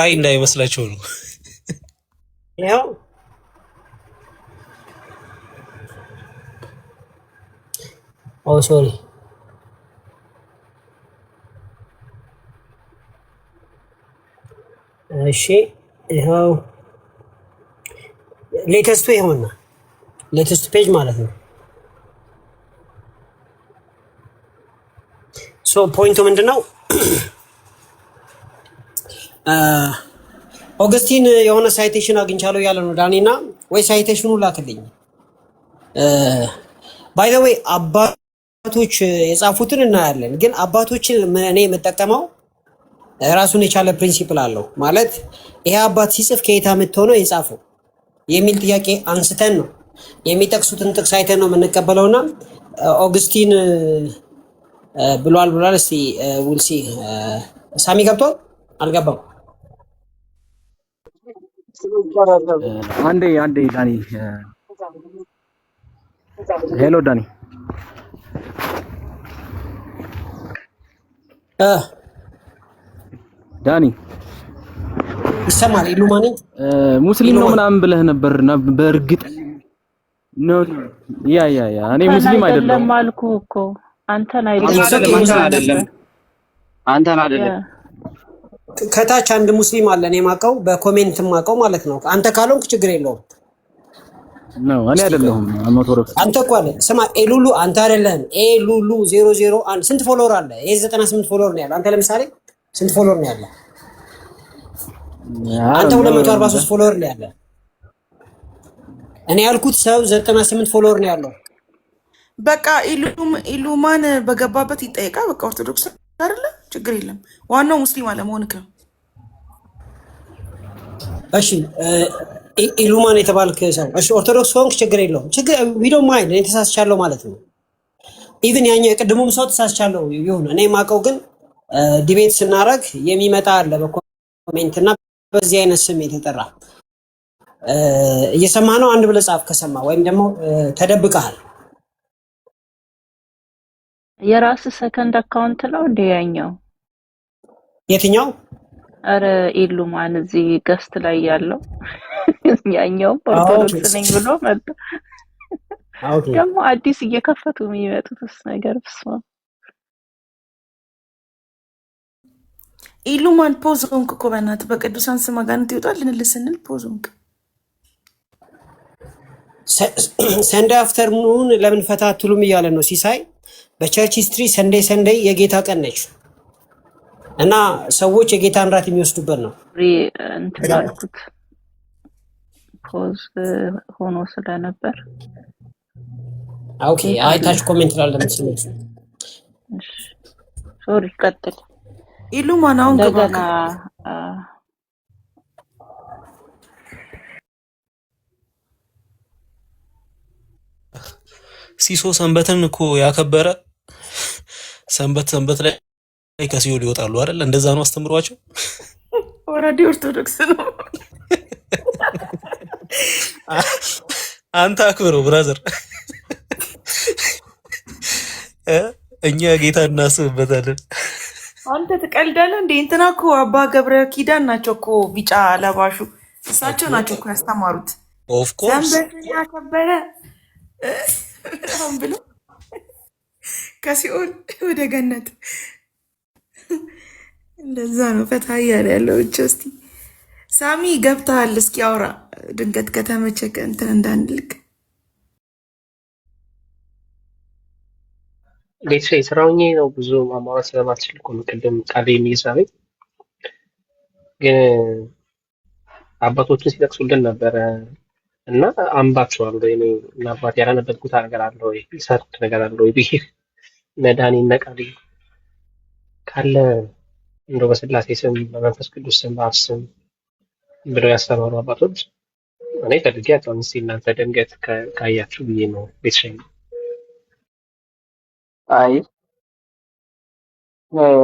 አይ እንዳይመስላችሁ ነው። ያው ሶሪ እሺ፣ ይኸው ሌተስቱ ይሆንና ሌተስት ፔጅ ማለት ነው። ሶ ፖይንቱ ምንድነው? ኦገስቲን የሆነ ሳይቴሽን አግኝቻለሁ ያለ ነው ዳኒና፣ ወይ ሳይቴሽኑ ላክልኝ። ባይ ዘ ዌይ አባቶች የጻፉትን እናያለን፣ ግን አባቶችን እኔ የምጠቀመው ራሱን የቻለ ፕሪንሲፕል አለው። ማለት ይሄ አባት ሲጽፍ ከየት የምትሆነው የጻፈው የሚል ጥያቄ አንስተን ነው የሚጠቅሱትን ጥቅስ አይተን ነው የምንቀበለውና ኦገስቲን ብሏል። እስቲ ውልሲ ሳሚ ገብቷል አልገባም? አንዴ ዳኒ ሄሎ ዳኒ ዳኒ ይሰማል? ኢሉማኒ ሙስሊም ነው ምናምን ብለህ ነበር። በእርግጥ ነው ያ እኔ ሙስሊም አይደለም አልኩ እኮ አንተን አይደለም። ከታች አንድ ሙስሊም አለ እኔ ማቀው በኮሜንት ማቀው ማለት ነው። አንተ ካልሆንክ ችግር የለውም ነው። እኔ አይደለሁም ኦርቶዶክስ። አንተ እኮ አለ ስማ፣ ኤሉሉ አንተ አይደለህም። ኤሉሉ 001 ስንት ፎሎወር አለ? ይሄ 98 ፎሎወር ነው ያለው። አንተ ለምሳሌ ስንት ፎሎወር ነው ያለ? አንተ 243 ፎሎወር ነው ያለ። እኔ ያልኩት ሰው 98 ፎሎወር ነው ያለው። በቃ ኢሉማን በገባበት ይጠይቃ። በቃ ኦርቶዶክስ አይደለ? ችግር የለም። ዋናው ሙስሊም አለመሆንክ ነው። እሺ ኢሉማን የተባልክ ሰው እሺ፣ ኦርቶዶክስ ሆንክ ችግር የለውም። ችግር ዊዶ ማይንድ እኔ ተሳስቻለሁ ማለት ነው። ኢቭን ያኛው የቅድሙም ሰው ተሳስቻለሁ ይሁን። እኔ ማቀው ግን ዲቤት ስናረግ የሚመጣ አለ በኮሜንት እና በዚህ አይነት ስም የተጠራ እየሰማ ነው። አንድ ብለህ ጻፍ ከሰማ ወይም ደግሞ ተደብቀሃል። የራስ ሰከንድ አካውንት ነው እንደ ያኛው የትኛው? አረ ኢሉማን እዚህ ገስት ላይ ያለው ያኛው ኦርቶዶክስ ነኝ ብሎ መጣ። ደግሞ አዲስ እየከፈቱ የሚመጡት ነገር ፍስማ ኢሉማን ፖዞንክ እኮ በእናትህ በቅዱሳን ስም አጋንንት ይወጣል ልንል ስንል ፖዞንክ ሰንዴ አፍተርኑን ለምን ፈታ አትሉም እያለ ነው ሲሳይ። በቸርች ሂስትሪ ሰንዴ የጌታ ቀን ነች እና ሰዎች የጌታን ራት የሚወስዱበት ነው። እንትን አልኩት ፖዝ ሆኖ ስለነበር። ኦኬ አይታች ኮሜንት ላለምትስሉ ሶሪ ቀጥል። ኢሉማን አሁን ገባካ ሲሶ ሰንበትን እኮ ያከበረ ሰንበት ላይ ከሲኦል ይወጣሉ አይደል? እንደዛ ነው አስተምሯቸው። ኦልሬዲ ኦርቶዶክስ ነው። አንተ አክብረው ብራዘር፣ እኛ ጌታ እናስብበታለን። አንተ ትቀልዳለህ እንዴ? እንትና እኮ አባ ገብረ ኪዳን ናቸው እኮ ቢጫ ለባሹ፣ እሳቸው ናቸው እኮ ያስተማሩት። ኦፍኮርስ ሰንበትን ያከበረ ብሎ ከሲኦል ወደ ገነት። እንደዛ ነው ፈታ እያለ ያለው። እች እስቲ ሳሚ ገብተሃል? እስኪ አውራ ድንገት ከተመቸከ እንትን እንዳንልክ። ቤት ስራውኝ ነው ብዙ ማማራት ስለማትችል እኮ ነው ቅድም ቃል የሚሳበኝ። ግን አባቶችን ሲጠቅሱልን ነበረ እና አንባቸዋለሁ። እኔ እና አባት ያላነበብኩት ነገር አለ ወይ የሰርኩት ነገር አለ ወይ ብዬ መድኃኒ ነቃሪ ካለ እንደው በስላሴ ስም በመንፈስ ቅዱስ ስም በአብ ስም ብለው ያስተማሩ አባቶች እኔ ፈልጌ አጣሁኝ። እስኪ እናንተ ድንገት ካያችሁ ብዬ ነው ቤተሰብ። አይ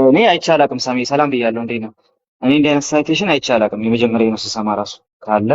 እኔ አይቼ አላውቅም። ሳሚ ሰላም ብያለሁ። እንዴት ነው? እኔ እንዲህ አይነት ሳይቴሽን አይቼ አላውቅም። የመጀመሪያ ነው ስሰማ ራሱ ካለ